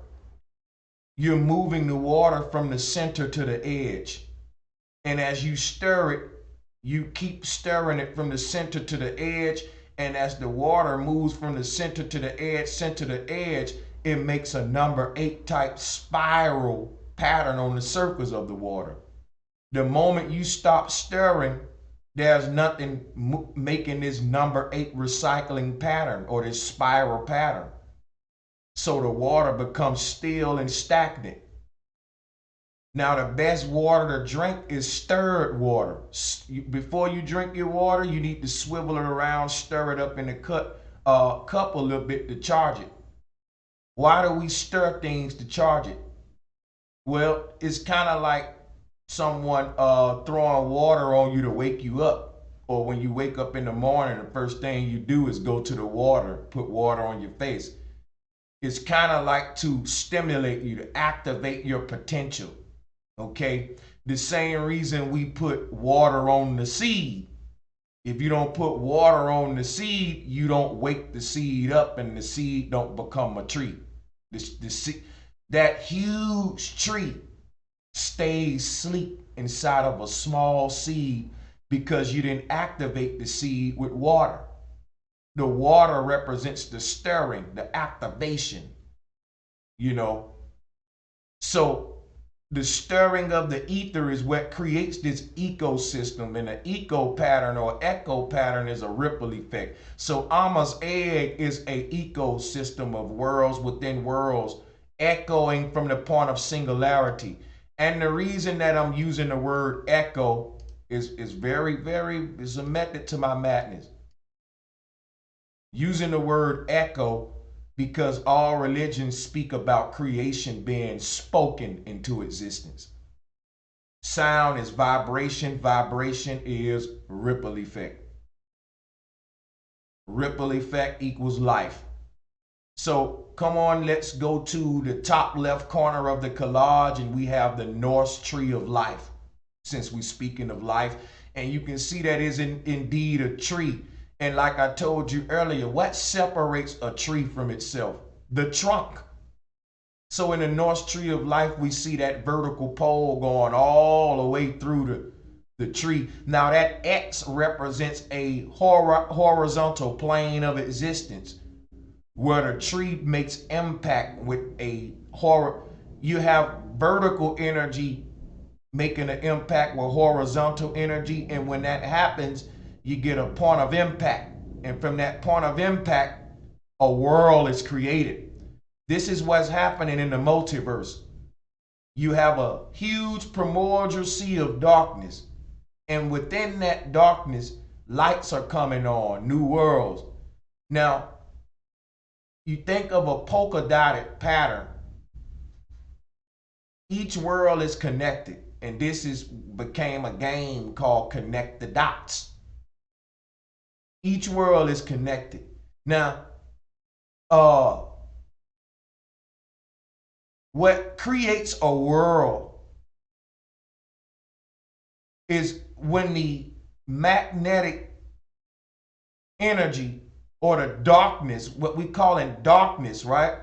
you're moving the water from the center to the edge. And as you stir it, you keep stirring it from the center to the edge. And as the water moves from the center to the edge, it makes a number 8 type spiral pattern on the surface of the water. The moment you stop stirring, there's nothing making this number 8 recycling pattern or this spiral pattern. So the water becomes still and stagnant. Now the best water to drink is stirred water. Before you drink your water, you need to swivel it around, stir it up in the cup a little bit to charge it. Why do we stir things to charge it? Well, it's kind of like someone throwing water on you to wake you up. Or when you wake up in the morning, the first thing you do is go to the water, put water on your face. It's kind of like to stimulate you, to activate your potential. Okay, the same reason we put water on the seed. If you don't put water on the seed, you don't wake the seed up, and the seed don't become a tree. That huge tree stays asleep inside of a small seed because you didn't activate the seed with water. The water represents the stirring, the activation, So the stirring of the ether is what creates this ecosystem, and an echo pattern or echo pattern is a ripple effect. So Amma's egg is a ecosystem of worlds within worlds, echoing from the point of singularity. And the reason that I'm using the word echo is very, very, is a method to my madness. Using the word echo because all religions speak about creation being spoken into existence. Sound is vibration. Vibration is ripple effect. Ripple effect equals life. So come on, let's go to the top left corner of the collage, and we have the Norse tree of life, since we're speaking of life. And you can see that is indeed a tree. And like I told you earlier, what separates a tree from itself? The trunk. So in the North Tree of Life, we see that vertical pole going all the way through the tree. Now that X represents a horizontal plane of existence where the tree makes impact with you have vertical energy making an impact with horizontal energy, and when that happens, you get a point of impact, and from that point of impact, a world is created. This is what's happening in the multiverse. You have a huge primordial sea of darkness, and within that darkness, lights are coming on, new worlds. Now, you think of a polka dotted pattern. Each world is connected, and this became a game called Connect the Dots. Each world is connected. Now, what creates a world is when the magnetic energy or the darkness, what we call in darkness, right,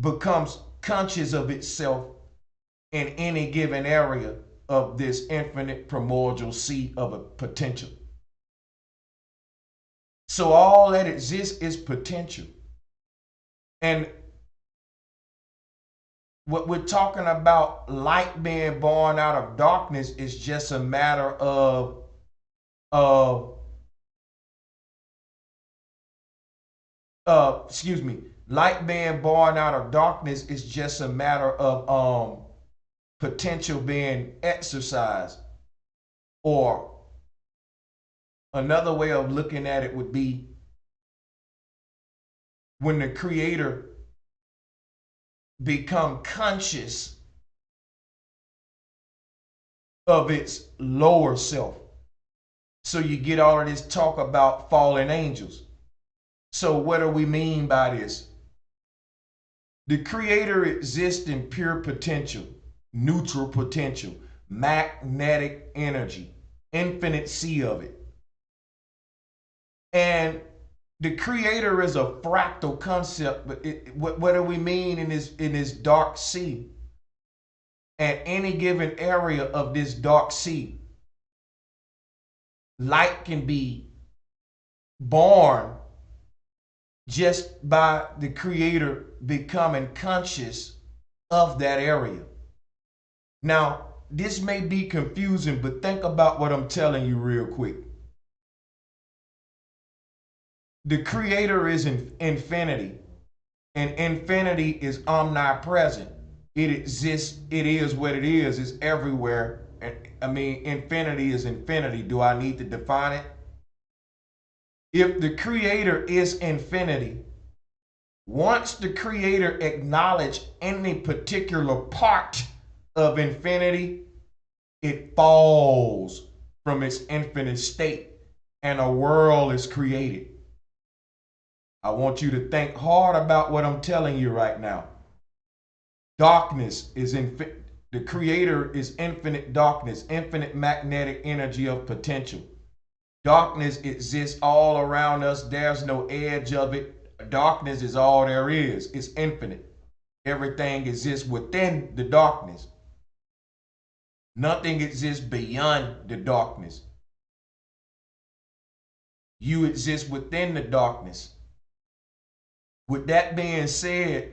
becomes conscious of itself in any given area of this infinite primordial sea of a potential. So all that exists is potential. And what we're talking about, light being born out of darkness, is just a matter of light being born out of darkness is just a matter of potential being exercised. Or another way of looking at it would be when the creator become conscious of its lower self. So you get all of this talk about fallen angels. So what do we mean by this? The creator exists in pure potential, neutral potential, magnetic energy, infinite sea of it. And the creator is a fractal concept, but what do we mean in this dark sea? At any given area of this dark sea, light can be born just by the creator becoming conscious of that area. Now, this may be confusing, but think about what I'm telling you real quick. The creator is infinity, and infinity is omnipresent. It exists, it is what it is, it's everywhere. I mean, infinity is infinity. Do I need to define it? If the creator is infinity, once the creator acknowledges any particular part of infinity, it falls from its infinite state and a world is created. I want you to think hard about what I'm telling you right now. Darkness is the creator is infinite darkness, infinite magnetic energy of potential. Darkness exists all around us. There's no edge of it. Darkness is all there is. It's infinite. Everything exists within the darkness. Nothing exists beyond the darkness. You exist within the darkness. With that being said,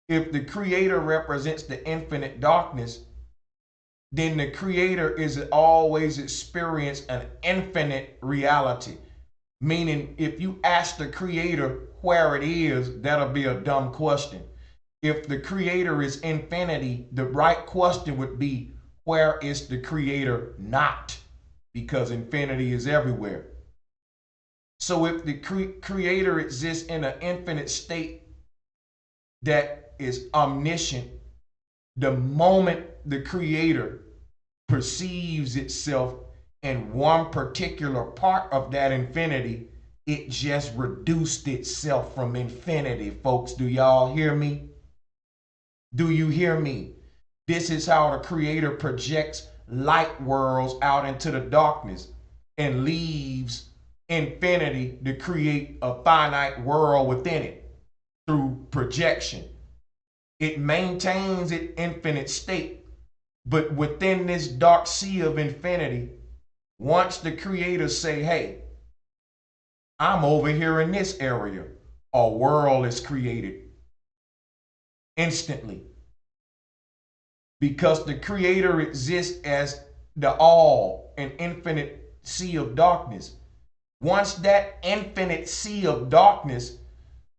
if the creator represents the infinite darkness, then the creator is always experience an infinite reality. Meaning, if you ask the creator where it is, that'll be a dumb question. If the creator is infinity, the right question would be, where is the creator not? Because infinity is everywhere. So if the creator exists in an infinite state that is omniscient, the moment the creator perceives itself in one particular part of that infinity, it just reduced itself from infinity, folks. Do y'all hear me? Do you hear me? This is how the creator projects light worlds out into the darkness and leaves infinity to create a finite world within it. through projection. It maintains its infinite state, but within this dark sea of infinity, once the creator say, hey, I'm over here in this area, a world is created instantly. Because the creator exists as the all, an infinite sea of darkness. Once that infinite sea of darkness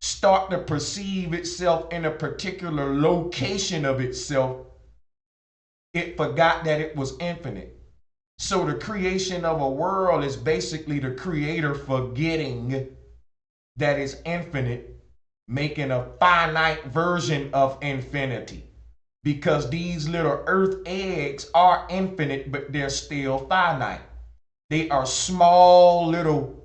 start to perceive itself in a particular location of itself, it forgot that it was infinite. So the creation of a world is basically the creator forgetting that it's infinite, making a finite version of infinity. Because these little earth eggs are infinite, but they're still finite. They are small little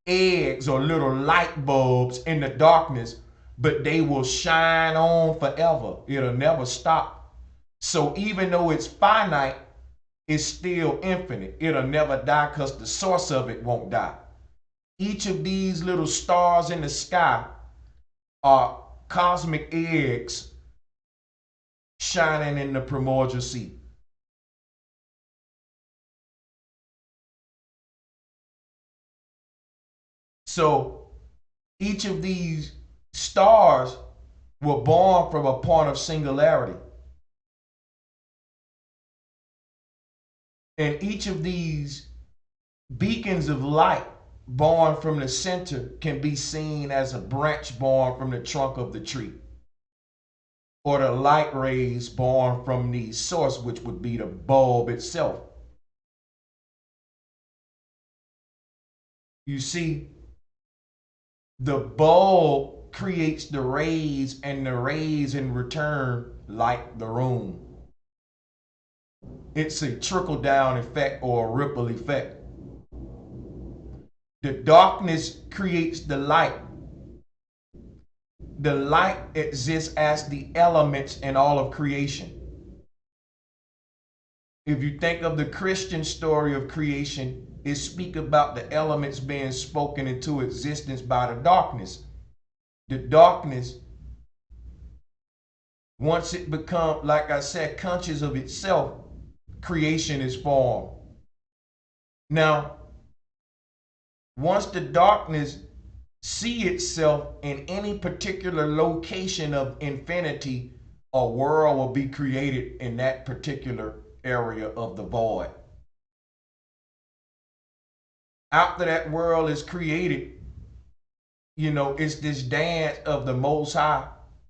eggs or little light bulbs in the darkness, but they will shine on forever. It'll never stop. So even though it's finite, it's still infinite. It'll never die because the source of it won't die. Each of these little stars in the sky are cosmic eggs shining in the primordial sea. So each of these stars were born from a point of singularity. And each of these beacons of light born from the center can be seen as a branch born from the trunk of the tree, or the light rays born from the source, which would be the bulb itself. You see, the bulb creates the rays, and the rays in return light the room. It's a trickle down effect or a ripple effect. The darkness creates the light. The light exists as the elements in all of creation. If you think of the Christian story of creation, it speaks about the elements being spoken into existence by the darkness. The darkness, once it becomes, like I said, conscious of itself, creation is formed. Now, once the darkness see itself in any particular location of infinity, a world will be created in that particular area of the void. After that world is created, it's this dance of the Most High,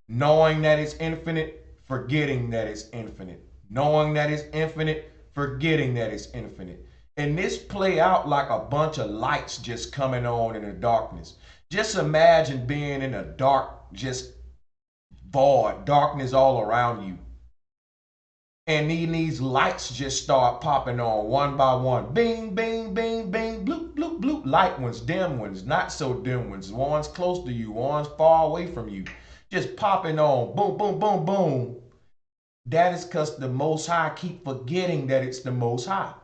knowing that it's infinite, forgetting that it's infinite. Knowing that it's infinite, forgetting that it's infinite. And this play out like a bunch of lights just coming on in the darkness. Just imagine being in a dark, just void, darkness all around you. And then these lights just start popping on one by one. Bing, bing, bing, bing, bloop, bloop, bloop. Light ones, dim ones, not so dim ones. Ones close to you, ones far away from you. Just popping on, boom, boom, boom, boom. That is because the Most High keep forgetting that it's the Most High.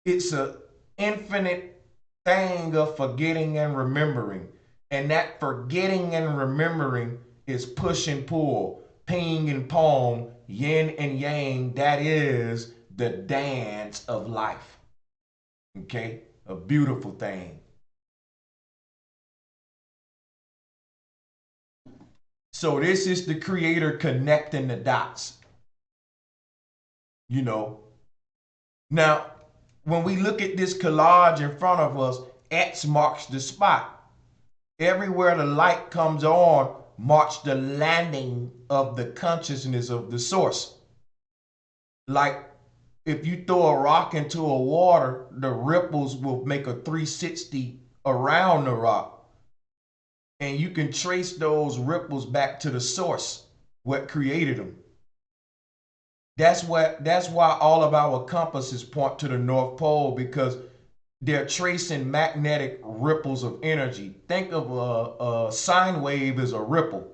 It's an infinite thing of forgetting and remembering. And that forgetting and remembering is push and pull, ping and pong, yin and yang. That is the dance of life. Okay? A beautiful thing. So this is the creator connecting the dots. Now, when we look at this collage in front of us, X marks the spot. Everywhere the light comes on marks the landing of the consciousness of the source. Like if you throw a rock into a water, the ripples will make a 360 around the rock. And you can trace those ripples back to the source, what created them. That's why all of our compasses point to the North Pole, because they're tracing magnetic ripples of energy. Think of a sine wave as a ripple.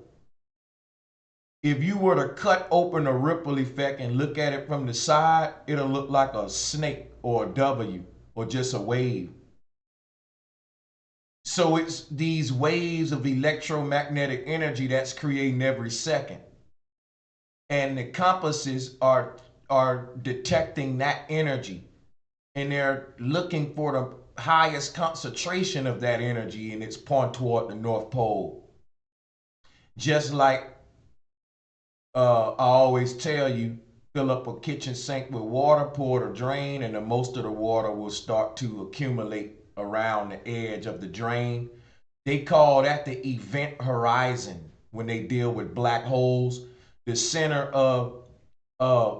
If you were to cut open a ripple effect and look at it from the side, it'll look like a snake or a W or just a wave. So it's these waves of electromagnetic energy that's creating every second. And the compasses are detecting that energy, and they're looking for the highest concentration of that energy, and it's pointing toward the North Pole. Just like I always tell you, fill up a kitchen sink with water, pour it a drain, and the most of the water will start to accumulate around the edge of the drain. They call that the event horizon when they deal with black holes. The center of uh,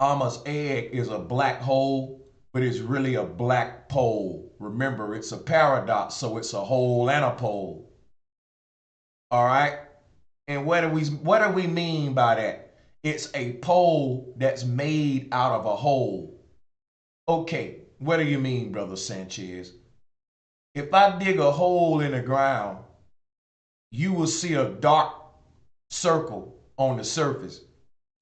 Amma's egg is a black hole, but it's really a black pole. Remember, it's a paradox, so it's a hole and a pole. All right? And what do we mean by that? It's a pole that's made out of a hole. Okay, what do you mean, Brother Sanchez? If I dig a hole in the ground, you will see a dark circle on the surface.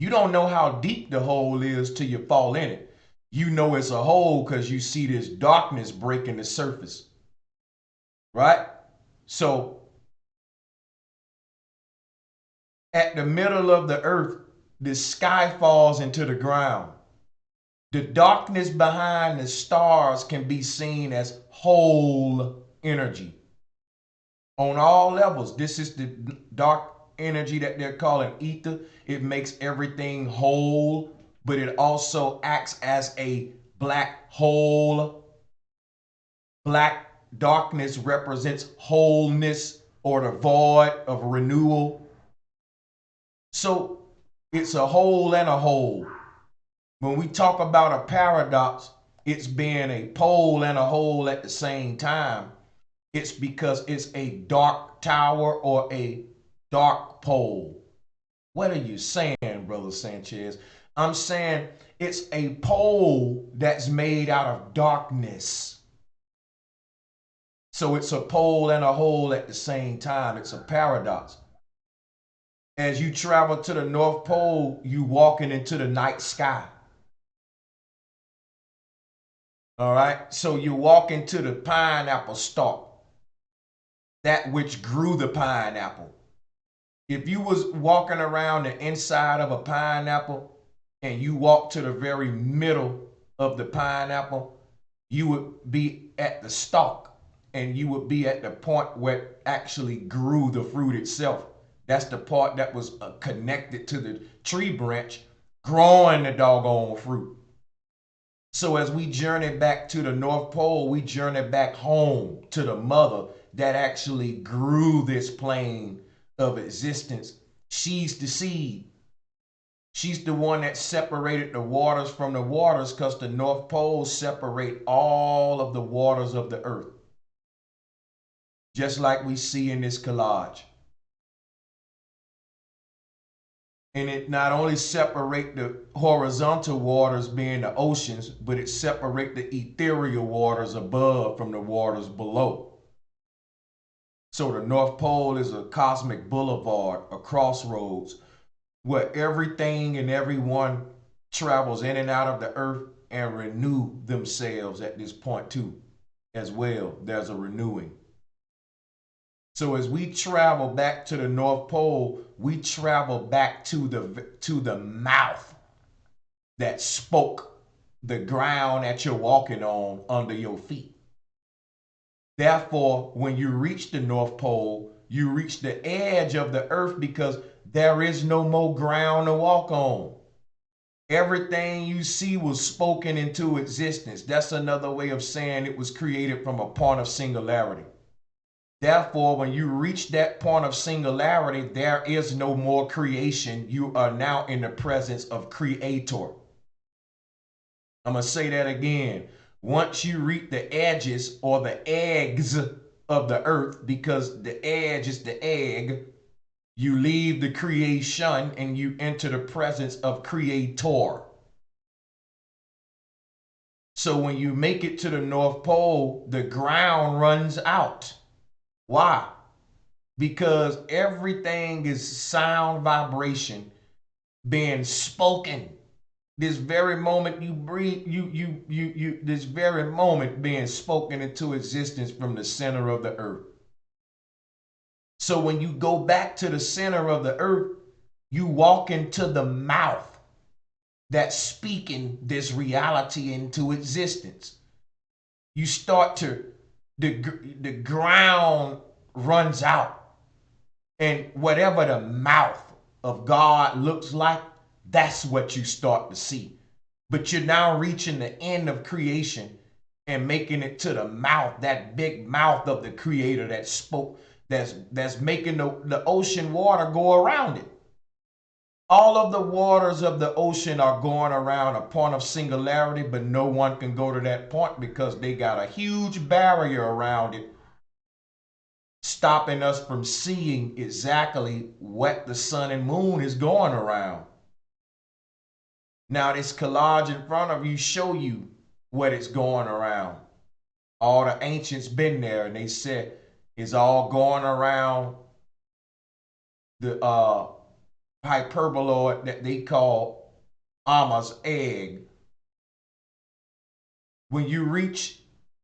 You don't know how deep the hole is till you fall in it. You know it's a hole because you see this darkness breaking the surface, right? So at the middle of the earth, the sky falls into the ground. The darkness behind the stars can be seen as whole energy on all levels. This is the dark energy that they're calling ether. It makes everything whole, but it also acts as a black hole. Black darkness represents wholeness or the void of renewal. So it's a whole and a whole. When we talk about a paradox, it's being a pole and a hole at the same time. It's because it's a dark tower or a dark pole. What are you saying, Brother Sanchez? I'm saying it's a pole that's made out of darkness. So it's a pole and a hole at the same time. It's a paradox. As you travel to the North Pole, you walking into the night sky. All right. So you walk into the pineapple stalk, that which grew the pineapple. If you was walking around the inside of a pineapple and you walk to the very middle of the pineapple, you would be at the stalk and you would be at the point where it actually grew the fruit itself. That's the part that was connected to the tree branch, growing the doggone fruit. So as we journey back to the North Pole, we journey back home to the mother that actually grew this plane of existence. She's the seed. She's the one that separated the waters from the waters because the North Pole separate all of the waters of the earth. Just like we see in this collage. And it not only separate the horizontal waters being the oceans, but it separate the ethereal waters above from the waters below. So the North Pole is a cosmic boulevard, a crossroads, where everything and everyone travels in and out of the earth and renew themselves at this point too, as well. There's a renewing. So as we travel back to the North Pole, we travel back to the mouth that spoke the ground that you're walking on under your feet. Therefore, when you reach the North Pole, you reach the edge of the earth because there is no more ground to walk on. Everything you see was spoken into existence. That's another way of saying it was created from a point of singularity. Therefore, when you reach that point of singularity, there is no more creation. You are now in the presence of Creator. I'm going to say that again. Once you reach the edges or the eggs of the earth, because the edge is the egg, you leave the creation and you enter the presence of Creator. So when you make it to the North Pole, the ground runs out. Why? Because everything is sound vibration being spoken This very moment you breathe, this very moment being spoken into existence from the center of the earth. So when you go back to the center of the earth, you walk into the mouth that's speaking this reality into existence. You start to, the ground runs out, and whatever the mouth of God looks like, that's what you start to see. But you're now reaching the end of creation and making it to the mouth, that big mouth of the creator that spoke, that's making the ocean water go around it. All of the waters of the ocean are going around a point of singularity, but no one can go to that point because they got a huge barrier around it, stopping us from seeing exactly what the sun and moon is going around. Now, this collage in front of you show you what it's going around. All the ancients been there, and they said it's all going around the hyperboloid that they call Amma's egg. When you reach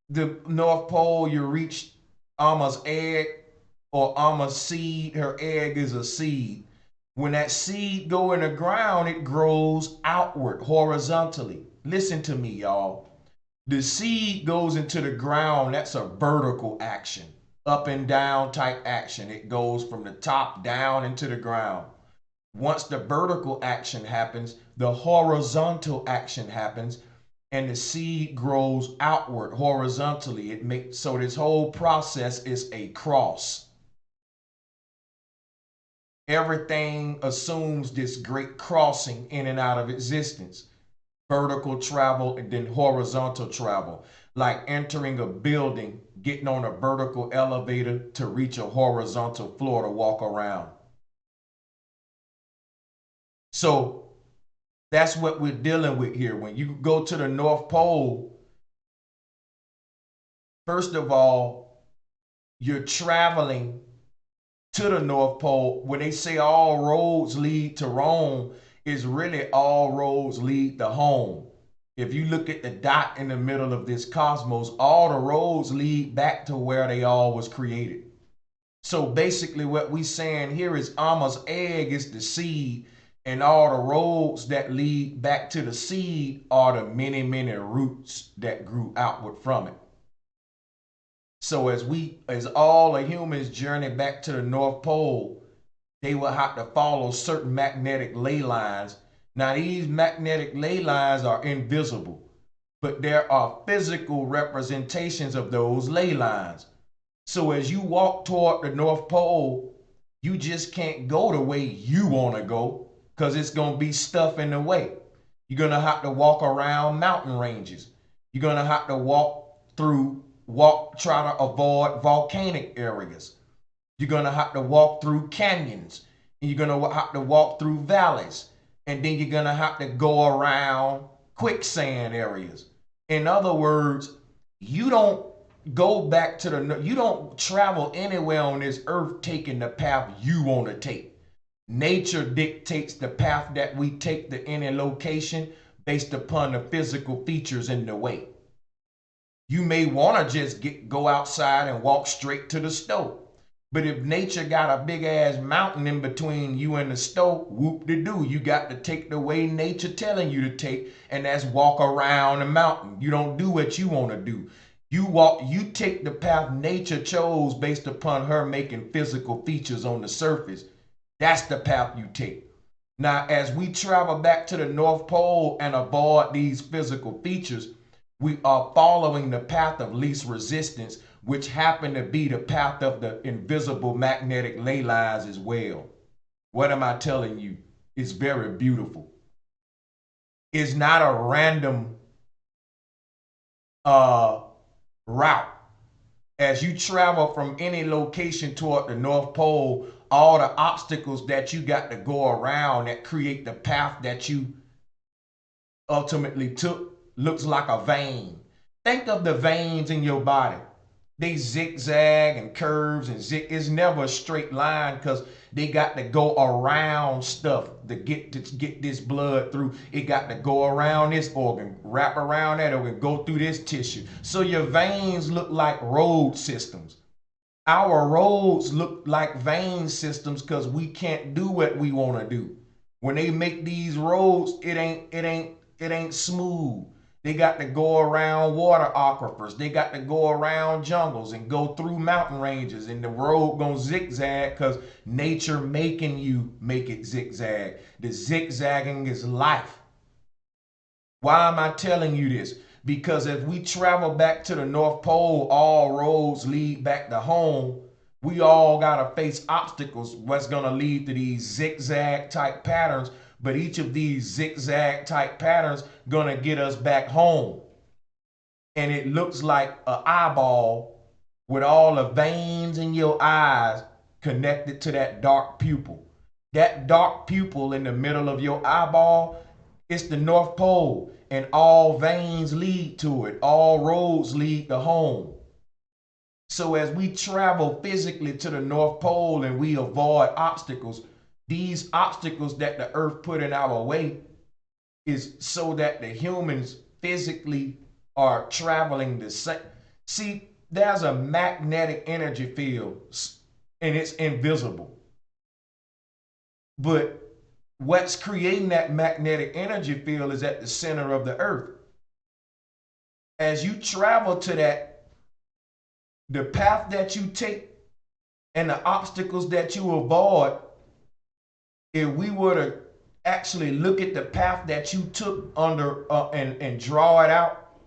the North Pole, you reach Amma's egg or Amma's seed. Her egg is a seed. When that seed go in the ground, it grows outward horizontally. Listen to me, y'all. The seed goes into the ground. That's a vertical action, up and down type action. It goes from the top down into the ground. Once the vertical action happens, the horizontal action happens, and the seed grows outward horizontally. It makes so this whole process is a cross. Everything assumes this great crossing in and out of existence. Vertical travel and then horizontal travel, like entering a building, getting on a vertical elevator to reach a horizontal floor to walk around. So that's what we're dealing with here. When you go to the North Pole, first of all, you're traveling to the North Pole. When they say all roads lead to Rome, is really all roads lead to home. If you look at the dot in the middle of this cosmos, all the roads lead back to where they all was created. So basically what we saying here is Amma's egg is the seed, and all the roads that lead back to the seed are the many, many roots that grew outward from it. So as all the humans journey back to the North Pole, they will have to follow certain magnetic ley lines. Now these magnetic ley lines are invisible, but there are physical representations of those ley lines. So as you walk toward the North Pole, you just can't go the way you want to go because it's going to be stuff in the way. You're going to have to walk around mountain ranges. You're going to have to try to avoid volcanic areas. You're going to have to walk through canyons. And you're going to have to walk through valleys. And then you're going to have to go around quicksand areas. In other words, you don't you don't travel anywhere on this earth taking the path you want to take. Nature dictates the path that we take to any location based upon the physical features in the way. You may want to just go outside and walk straight to the stove. But if nature got a big ass mountain in between you and the stove, whoop-de-doo, you got to take the way nature telling you to take, and that's walk around the mountain. You don't do what you want to do. You take the path nature chose based upon her making physical features on the surface. That's the path you take. Now, as we travel back to the North Pole and avoid these physical features, we are following the path of least resistance, which happen to be the path of the invisible magnetic ley lines as well. What am I telling you? It's very beautiful. It's not a random route. As you travel from any location toward the North Pole, all the obstacles that you got to go around that create the path that you ultimately took looks like a vein. Think of the veins in your body. They zigzag and curves and it's never a straight line because they got to go around stuff to get this blood through. It got to go around this organ, wrap around that organ, go through this tissue. So your veins look like road systems. Our roads look like vein systems because we can't do what we want to do. When they make these roads, it ain't smooth. They got to go around water aquifers. They got to go around jungles and go through mountain ranges. And the road gonna zigzag because nature making you make it zigzag. The zigzagging is life. Why am I telling you this? Because if we travel back to the North Pole, all roads lead back to home. We all gotta face obstacles. What's gonna lead to these zigzag type patterns? But each of these zigzag type patterns gonna get us back home. And it looks like an eyeball with all the veins in your eyes connected to that dark pupil. That dark pupil in the middle of your eyeball, it's the North Pole, and all veins lead to it. All roads lead to home. So as we travel physically to the North Pole and we avoid obstacles, these obstacles that the earth put in our way is so that the humans physically are traveling the same. See, there's a magnetic energy field and it's invisible. But what's creating that magnetic energy field is at the center of the earth. As you travel to that, the path that you take and the obstacles that you avoid, if we were to actually look at the path that you took under and draw it out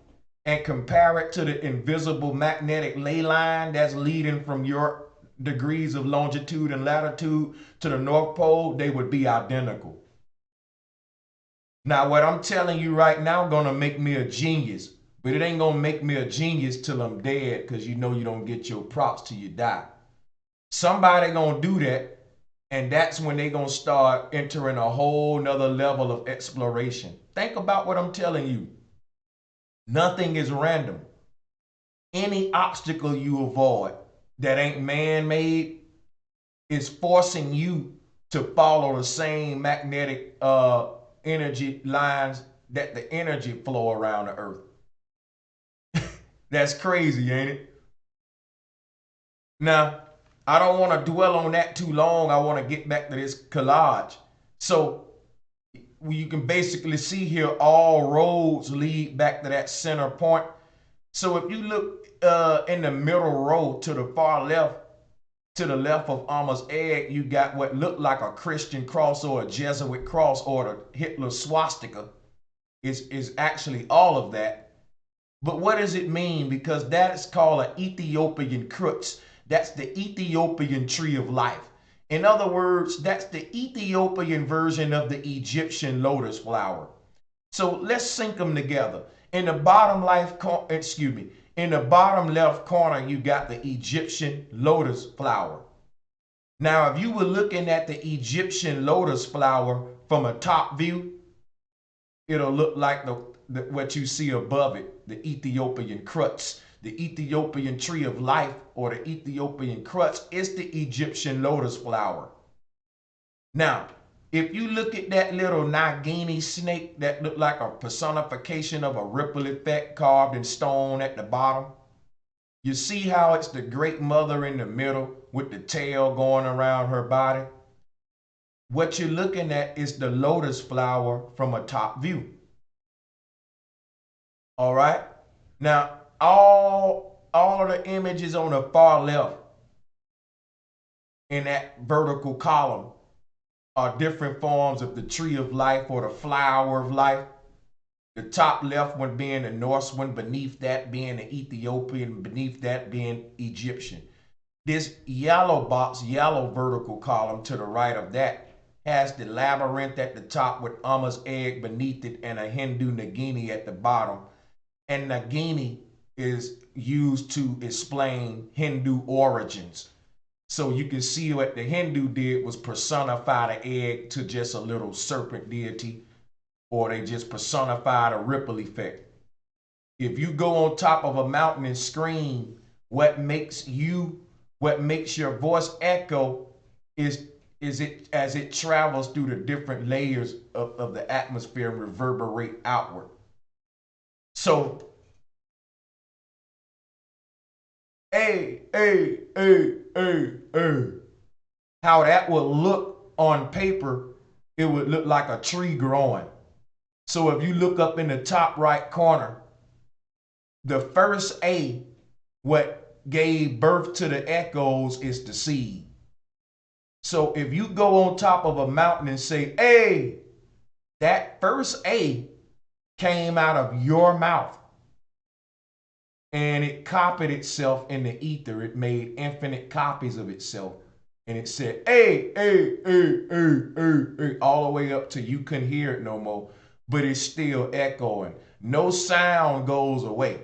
and compare it to the invisible magnetic ley line that's leading from your degrees of longitude and latitude to the North Pole, they would be identical. Now, what I'm telling you right now gonna make me a genius, but it ain't gonna make me a genius till I'm dead, because you know you don't get your props till you die. Somebody gonna do that, and that's when they gonna start entering a whole nother level of exploration. Think about what I'm telling you. Nothing is random. Any obstacle you avoid that ain't man-made is forcing you to follow the same magnetic energy lines that the energy flow around the earth. That's crazy, ain't it? Now, I don't want to dwell on that too long. I want to get back to this collage. So you can basically see here all roads lead back to that center point. So if you look in the middle row to the far left, to the left of Amma's egg, you got what looked like a Christian cross or a Jesuit cross or the Hitler swastika. Is actually all of that. But what does it mean? Because that is called an Ethiopian crux. That's the Ethiopian tree of life. In other words, that's the Ethiopian version of the Egyptian lotus flower. So let's sync them together. In the bottom left corner, you got the Egyptian lotus flower. Now, if you were looking at the Egyptian lotus flower from a top view, it'll look like what you see above it, the Ethiopian crux. The Ethiopian tree of life, or the Ethiopian crux, is the Egyptian lotus flower. Now, if you look at that little Nagini snake that looked like a personification of a ripple effect carved in stone at the bottom, you see how it's the great mother in the middle with the tail going around her body? What you're looking at is the lotus flower from a top view. All right? Now, all of the images on the far left in that vertical column are different forms of the tree of life or the flower of life. The top left one being the Norse one, beneath that being the Ethiopian, beneath that being Egyptian. This yellow box, yellow vertical column to the right of that has the labyrinth at the top with Amma's egg beneath it and a Hindu Nagini at the bottom. And Nagini is used to explain Hindu origins. So you can see what the Hindu did was personify the egg to just a little serpent deity, or they just personified a ripple effect. If you go on top of a mountain and scream, What makes your voice echo is it as it travels through the different layers of the atmosphere and reverberate outward. So, how that would look on paper, it would look like a tree growing. So if you look up in the top right corner, the first A, what gave birth to the echoes, is the seed. So if you go on top of a mountain and say, hey, that first A came out of your mouth and it copied itself in the ether. It made infinite copies of itself. And it said, hey, all the way up to you couldn't hear it no more, but it's still echoing. No sound goes away.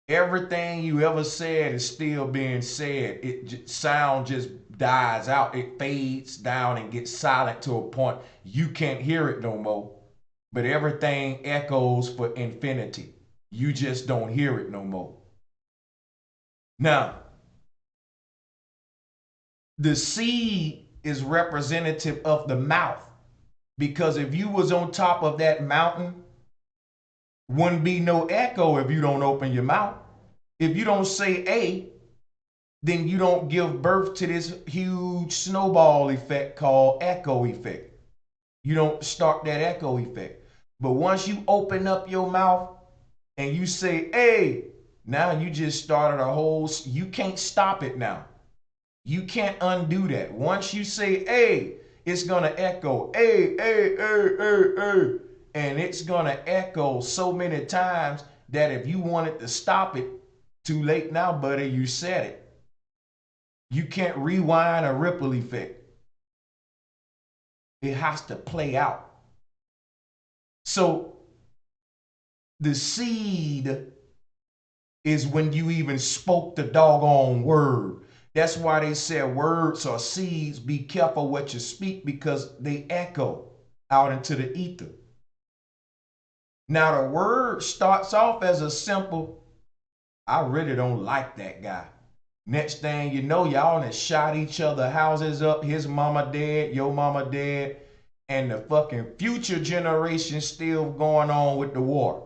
Everything you ever said is still being said. Sound just dies out. It fades down and gets silent to a point you can't hear it no more. But everything echoes for infinity. You just don't hear it no more. Now, the seed is representative of the mouth, because if you was on top of that mountain, wouldn't be no echo if you don't open your mouth. If you don't say A, then you don't give birth to this huge snowball effect called echo effect. You don't start that echo effect. But once you open up your mouth and you say A, now you just started a whole, you can't stop it now. You can't undo that. Once you say A, it's gonna echo A, and it's gonna echo so many times that if you wanted to stop it, too late now, buddy, you said it. You can't rewind a ripple effect. It has to play out. So the seed is when you even spoke the doggone word. That's why they said words or seeds, be careful what you speak, because they echo out into the ether. Now the word starts off as a simple, I really don't like that guy. Next thing you know, y'all done shot each other houses up. His mama dead, your mama dead, and the fucking future generation still going on with the war.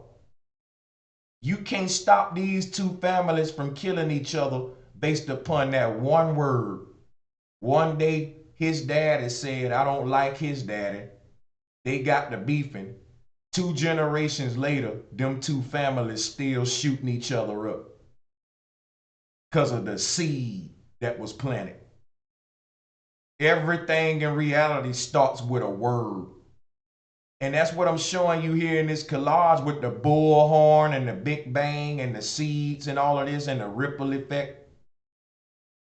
You can't stop these two families from killing each other based upon that one word. One day, his daddy said, I don't like his daddy. They got to beefing. 2 generations later, them two families still shooting each other up because of the seed that was planted. Everything in reality starts with a word. And that's what I'm showing you here in this collage with the bullhorn and the Big Bang and the seeds and all of this and the ripple effect.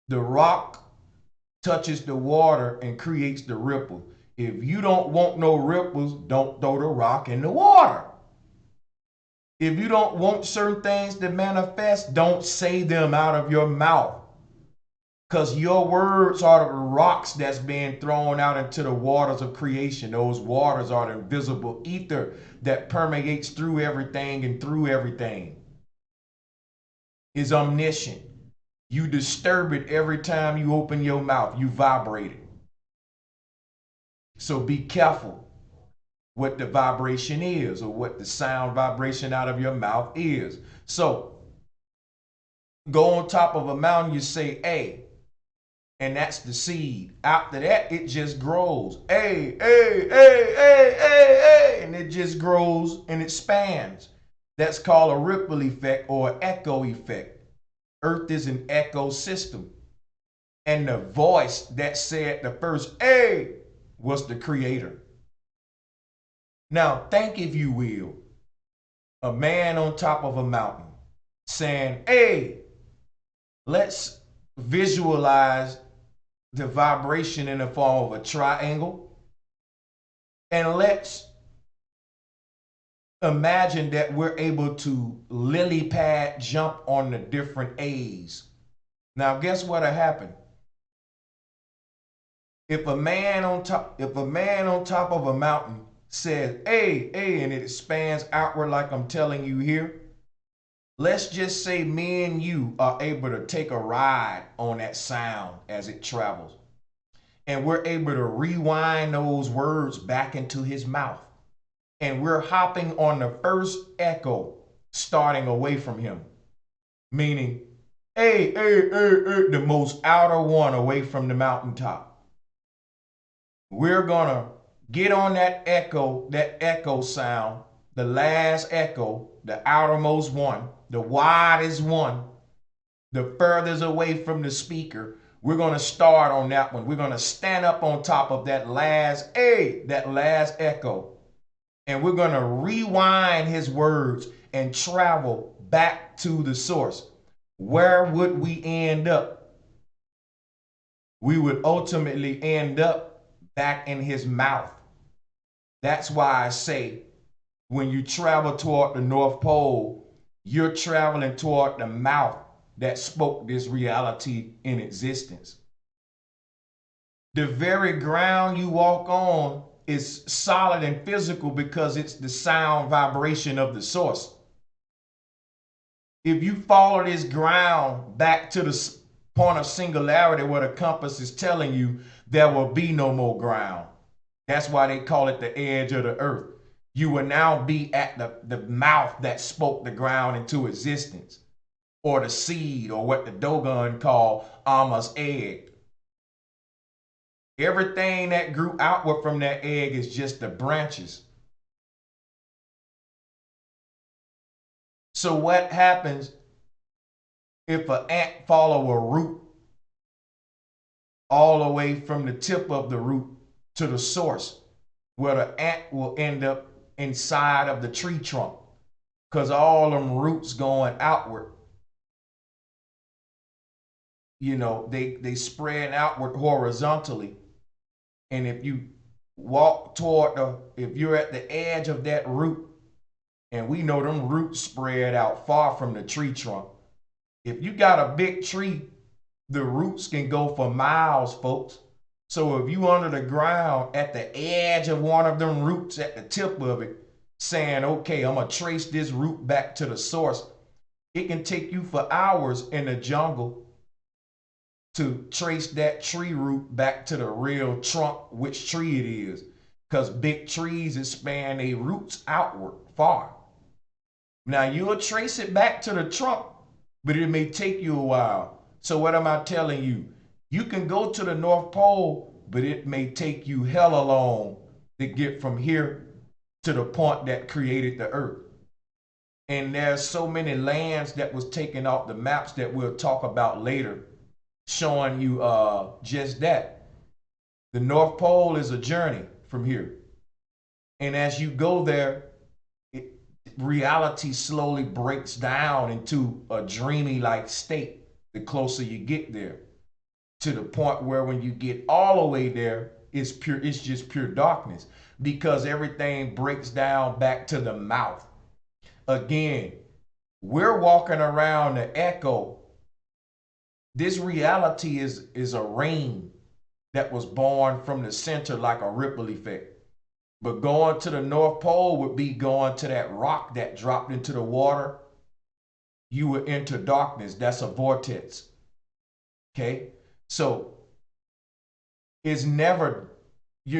The rock touches the water and creates the ripple. If you don't want no ripples, don't throw the rock in the water. If you don't want certain things to manifest, don't say them out of your mouth. Because your words are the rocks that's being thrown out into the waters of creation. Those waters are the invisible ether that permeates through everything and through everything. Is omniscient. You disturb it every time you open your mouth. You vibrate it. So be careful what the vibration is, or what the sound vibration out of your mouth is. So go on top of a mountain, you say A. And that's the seed. After that, it just grows. And it just grows and expands. That's called a ripple effect or echo effect. Earth is an echo system. And the voice that said the first A was the creator. Now, think, if you will, a man on top of a mountain saying, hey, let's visualize the vibration in the form of a triangle. And let's imagine that we're able to lily pad jump on the different A's. Now, guess what'll happen? If a man on top of a mountain says, hey, and it expands outward like I'm telling you here, Let's just say me and you are able to take a ride on that sound as it travels. And we're able to rewind those words back into his mouth. And we're hopping on the first echo, starting away from him. Meaning, hey, the most outer one away from the mountaintop. We're gonna get on that echo sound, the last echo, the outermost one, the widest one, the furthest away from the speaker. We're gonna start on that one. We're gonna stand up on top of that last echo, and we're gonna rewind his words and travel back to the source. Where would we end up? We would ultimately end up back in his mouth. That's why I say when you travel toward the North Pole, you're traveling toward the mouth that spoke this reality in existence. The very ground you walk on is solid and physical because it's the sound vibration of the source. If you follow this ground back to the point of singularity where the compass is telling you there will be no more ground. That's why they call it the edge of the earth. You will now be at the mouth that spoke the ground into existence, or the seed, or what the Dogon call Amma's egg. Everything that grew outward from that egg is just the branches. So what happens if an ant follow a root all the way from the tip of the root to the source, where the ant will end up inside of the tree trunk, because all them roots going outward, you know, they spread outward horizontally. And if you walk toward if you're at the edge of that root, and we know them roots spread out far from the tree trunk. If you got a big tree, the roots can go for miles, folks. So if you under the ground at the edge of one of them roots at the tip of it, saying, okay, I'm gonna trace this root back to the source, it can take you for hours in the jungle to trace that tree root back to the real trunk, which tree it is. Because big trees expand their roots outward far. Now you'll trace it back to the trunk, but it may take you a while. So what am I telling you? You can go to the North Pole, but it may take you hella long to get from here to the point that created the earth. And there's so many lands that was taken off the maps that we'll talk about later, showing you just that. The North Pole is a journey from here. And as you go there, reality slowly breaks down into a dreamy like state the closer you get there, to the point where when you get all the way there, it's just pure darkness, because everything breaks down back to the mouth. Again, we're walking around the echo. This reality is a rain that was born from the center like a ripple effect. But going to the North Pole would be going to that rock that dropped into the water. You would enter darkness. That's a vortex. Okay? So you're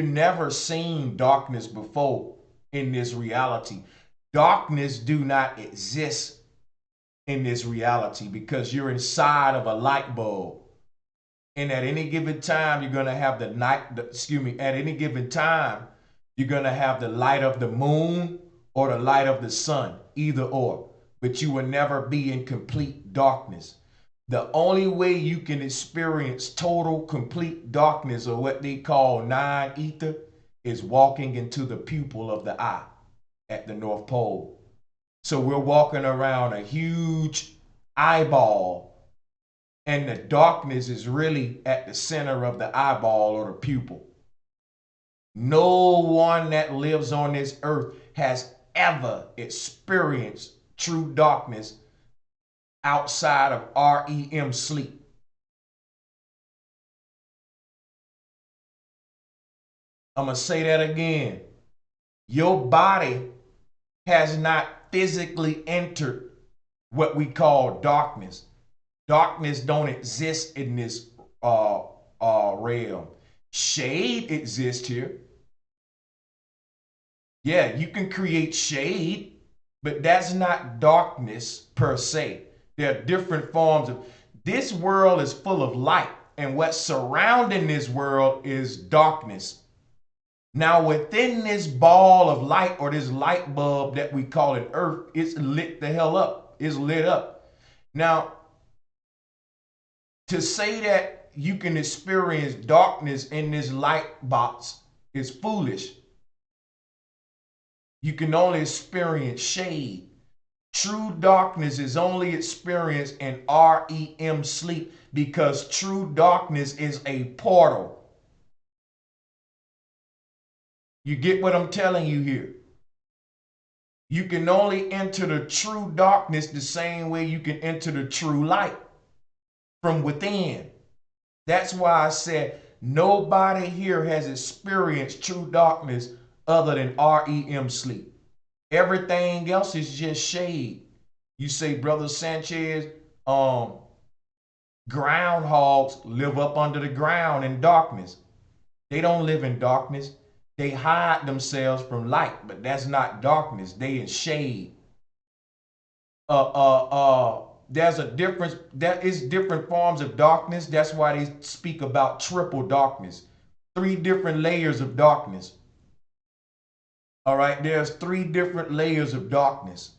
never seen darkness before in this reality. Darkness do not exist in this reality because you're inside of a light bulb. And at any given time, you're going to have at any given time, you're going to have the light of the moon or the light of the sun, either or. But you will never be in complete darkness. The only way you can experience total, complete darkness, or what they call non-ether, is walking into the pupil of the eye at the North Pole. So we're walking around a huge eyeball, and the darkness is really at the center of the eyeball or the pupil. No one that lives on this earth has ever experienced true darkness outside of REM sleep. I'm going to say that again. Your body has not physically entered what we call darkness. Darkness don't exist in this realm. Shade exists here. Yeah, you can create shade, but that's not darkness per se. There are different forms of this world is full of light, and what's surrounding this world is darkness. Now, within this ball of light or this light bulb that we call it Earth, it's lit the hell up. It's lit up. Now, to say that you can experience darkness in this light box is foolish. You can only experience shade. True darkness is only experienced in REM sleep because true darkness is a portal. You get what I'm telling you here? You can only enter the true darkness the same way you can enter the true light, from within. That's why I said nobody here has experienced true darkness other than REM sleep. Everything else is just shade. You say, Brother Sanchez, groundhogs live up under the ground in darkness. They don't live in darkness. They hide themselves from light, but that's not darkness. They in shade. There's a difference. There is different forms of darkness. That's why they speak about triple darkness. 3 different layers of darkness. All right, there's 3 different layers of darkness.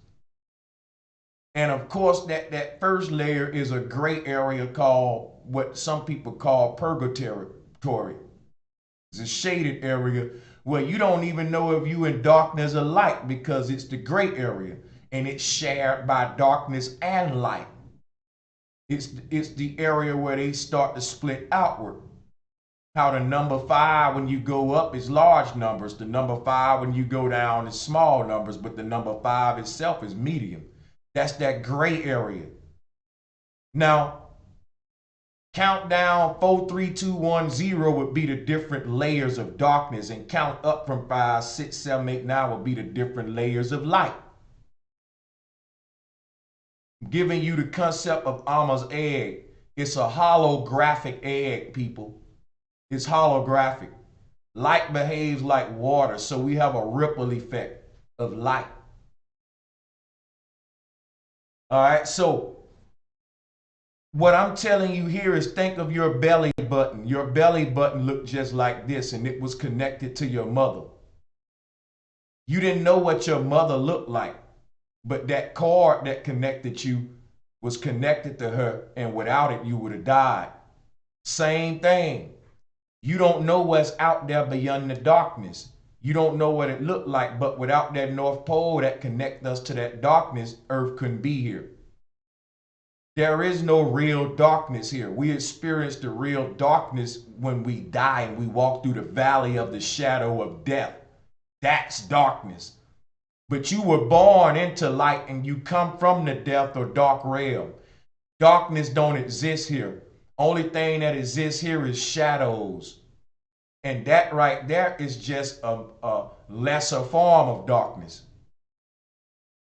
And of course, that first layer is a gray area called what some people call purgatory. It's a shaded area where you don't even know if you in darkness or light because it's the gray area and it's shared by darkness and light. It's the area where they start to split outward. How the number 5 when you go up is large numbers. The number 5 when you go down is small numbers, but the number 5 itself is medium. That's that gray area. Now, countdown 4, 3, 2, 1, 0 would be the different layers of darkness, and count up from 5, 6, 7, 8, 9 would be the different layers of light. I'm giving you the concept of Amma's egg. It's a holographic egg, people. It's holographic. Light behaves like water, so we have a ripple effect of light. All right, so what I'm telling you here is think of your belly button. Your belly button looked just like this, and it was connected to your mother. You didn't know what your mother looked like, but that cord that connected you was connected to her, and without it, you would have died. Same thing. You don't know what's out there beyond the darkness. You don't know what it looked like, but without that North Pole that connects us to that darkness, Earth couldn't be here. There is no real darkness here. We experience the real darkness when we die and we walk through the valley of the shadow of death. That's darkness. But you were born into light and you come from the death or dark realm. Darkness don't exist here. Only thing that exists here is shadows. And that right there is just a lesser form of darkness.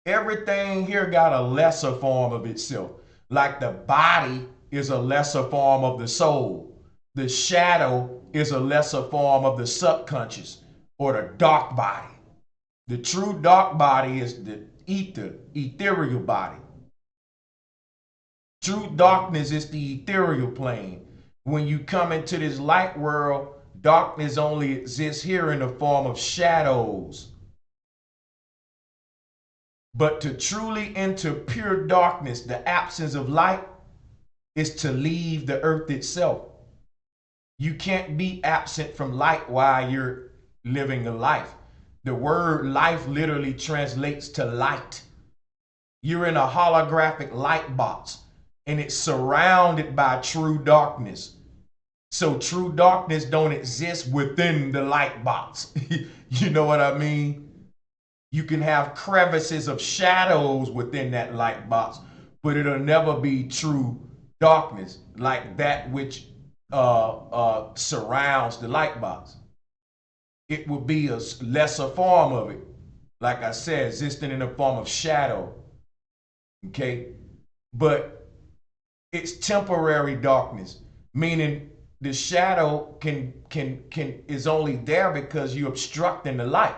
Everything here got a lesser form of itself. Like the body is a lesser form of the soul. The shadow is a lesser form of the subconscious or the dark body. The true dark body is the ethereal body. True darkness is the ethereal plane. When you come into this light world, darkness only exists here in the form of shadows. But to truly enter pure darkness, the absence of light, is to leave the earth itself. You can't be absent from light while you're living a life. The word life literally translates to light. You're in a holographic light box and it's surrounded by true darkness. So true darkness don't exist within the light box. You know what I mean? You can have crevices of shadows within that light box, but it'll never be true darkness like that which surrounds the light box. It will be a lesser form of it. Like I said, existing in the form of shadow. Okay? but it's temporary darkness, meaning the shadow can is only there because you're obstructing the light.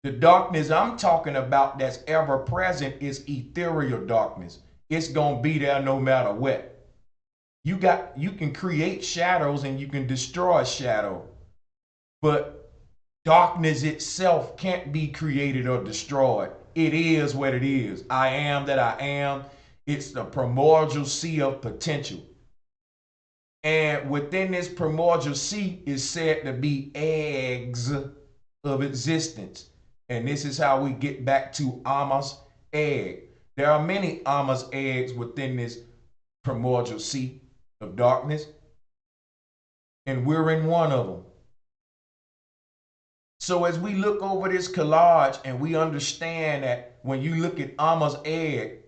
The darkness I'm talking about that's ever present is ethereal darkness. It's gonna be there no matter what. You can create shadows and you can destroy a shadow, but darkness itself can't be created or destroyed. It is what it is. I am that I am. It's the primordial sea of potential. And within this primordial sea is said to be eggs of existence. And this is how we get back to Amma's egg. There are many Amma's eggs within this primordial sea of darkness, and we're in one of them. So as we look over this collage and we understand that when you look at Amma's egg,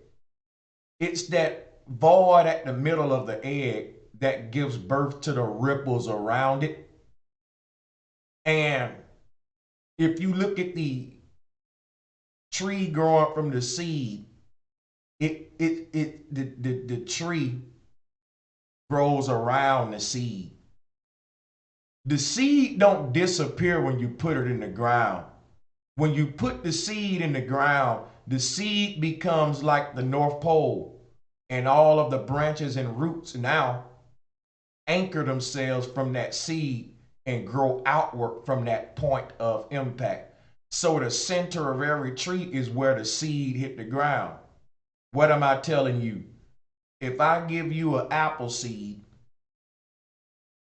it's that void at the middle of the egg that gives birth to the ripples around it. And if you look at the tree growing from the seed, the tree grows around the seed. The seed don't disappear when you put it in the ground. When you put the seed in the ground, the seed becomes like the North Pole, and all of the branches and roots now anchor themselves from that seed and grow outward from that point of impact. So the center of every tree is where the seed hit the ground. What am I telling you? If I give you an apple seed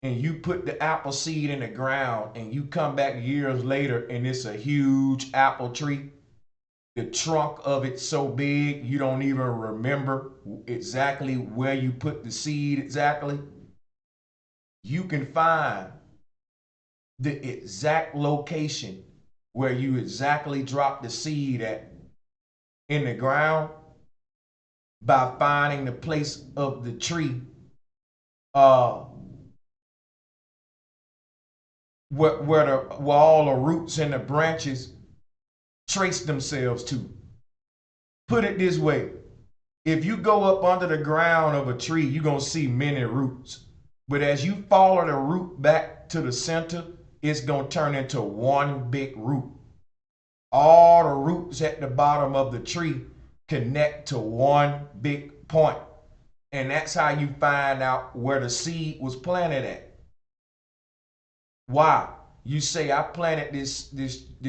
and you put the apple seed in the ground and you come back years later and it's a huge apple tree, the trunk of it so big you don't even remember exactly where you put the seed exactly, you can find the exact location where you exactly drop the seed at in the ground by finding the place of the tree where all the roots and the branches trace themselves to. Put it this way, if you go up under the ground of a tree, you're going to see many roots. But as you follow the root back to the center, it's going to turn into one big root. All the roots at the bottom of the tree connect to one big point. And that's how you find out where the seed was planted at. Why? You say, I planted this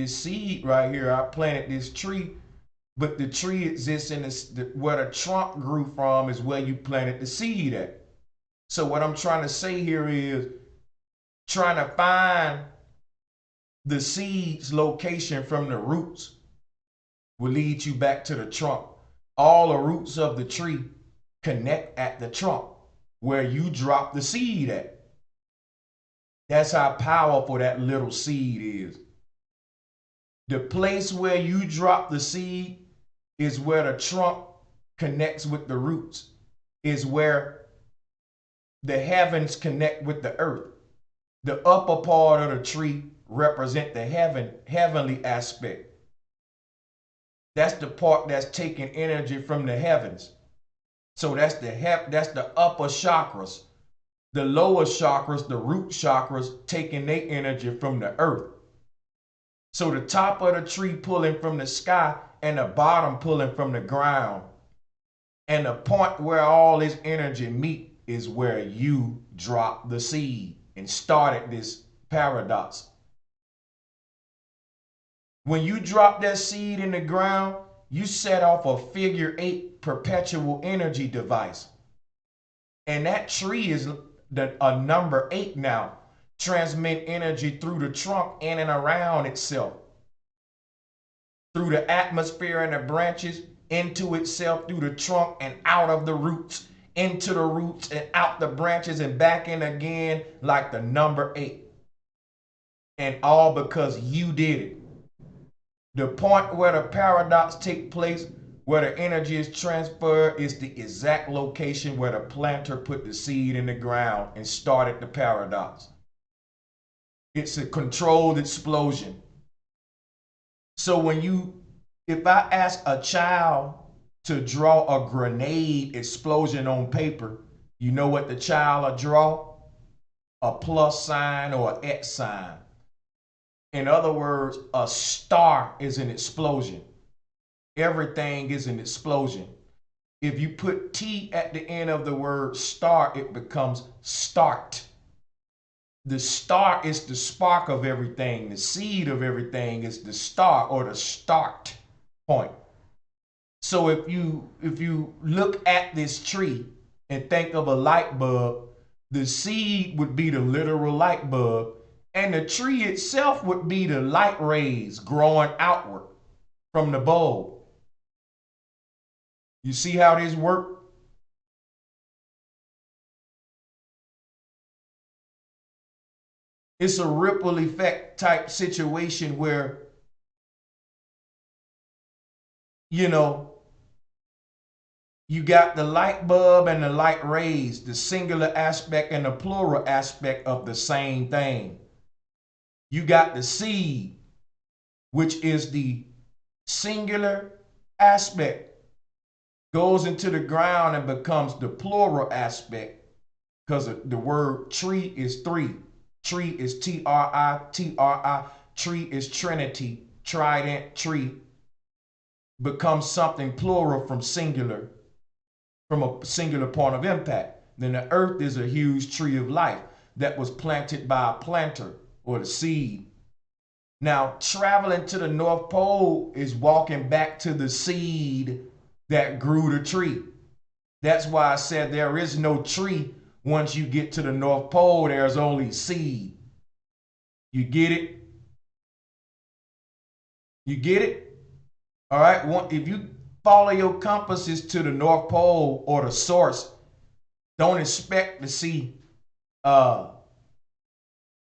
seed right here. I planted this tree, but the tree exists in where the trunk grew from is where you planted the seed at. So what I'm trying to say here is trying to find the seed's location from the roots will lead you back to the trunk. All the roots of the tree connect at the trunk where you drop the seed at. That's how powerful that little seed is. The place where you drop the seed is where the trunk connects with the roots, is where the heavens connect with the earth. The upper part of the tree represent the heavenly aspect. That's the part that's taking energy from the heavens. So that's the upper chakras. The lower chakras, the root chakras, taking their energy from the earth. So the top of the tree pulling from the sky and the bottom pulling from the ground. And the point where all this energy meet is where you drop the seed and started this paradox. When you drop that seed in the ground, you set off a figure 8 perpetual energy device. And that tree is a number 8 now, transmit energy through the trunk in and around itself, through the atmosphere and the branches, into itself, through the trunk and out of the roots, into the roots and out the branches and back in again, like the number 8. And all because you did it. The point where the paradox takes place, where the energy is transferred, is the exact location where the planter put the seed in the ground and started the paradox. It's a controlled explosion. So if I ask a child to draw a grenade explosion on paper, you know what the child will draw? A plus sign or an X sign. In other words, a star is an explosion. Everything is an explosion. If you put T at the end of the word star, it becomes start. The star is the spark of everything. The seed of everything is the star or the start point. So if you look at this tree and think of a light bulb, the seed would be the literal light bulb, and the tree itself would be the light rays growing outward from the bulb. You see how this works? It's a ripple effect type situation where, you know, you got the light bulb and the light rays, the singular aspect and the plural aspect of the same thing. You got the seed, which is the singular aspect, goes into the ground and becomes the plural aspect because the word tree is three. Tree is T-R-I, tree is Trinity, trident, tree, becomes something plural from singular, from a singular point of impact. Then the earth is a huge tree of life that was planted by a planter or the seed. Now, traveling to the North Pole is walking back to the seed that grew the tree. That's why I said there is no tree once you get to the North Pole, there's only seed. You get it? You get it? All right. If you follow your compasses to the North Pole or the source, don't expect to see uh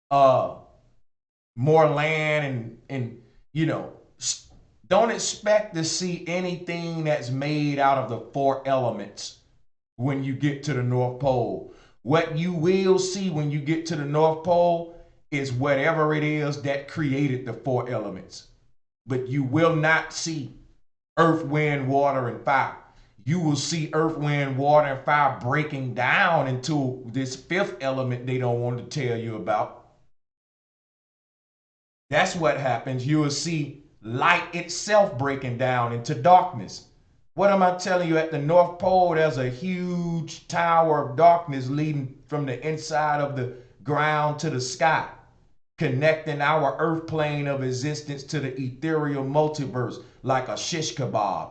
uh more land and you know, don't expect to see anything that's made out of the four elements when you get to the North Pole. What you will see when you get to the North Pole is whatever it is that created the four elements. But you will not see earth, wind, water, and fire. You will see earth, wind, water, and fire breaking down into this fifth element they don't want to tell you about. That's what happens. You will see light itself breaking down into darkness. What am I telling you? At the North Pole, there's a huge tower of darkness leading from the inside of the ground to the sky, connecting our earth plane of existence to the ethereal multiverse like a shish kebab.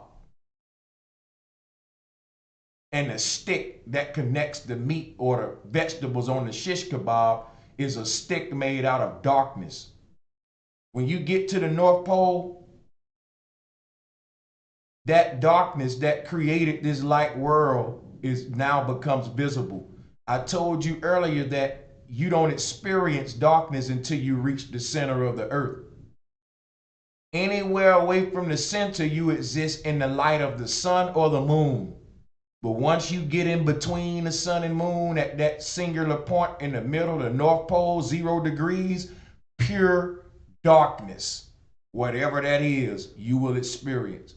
And the stick that connects the meat or the vegetables on the shish kebab is a stick made out of darkness. When you get to the North Pole, that darkness that created this light world is now becomes visible. I told you earlier that you don't experience darkness until you reach the center of the earth. Anywhere away from the center, you exist in the light of the sun or the moon. But once you get in between the sun and moon at that singular point in the middle, the North Pole, 0 degrees, pure darkness. Whatever that is, you will experience.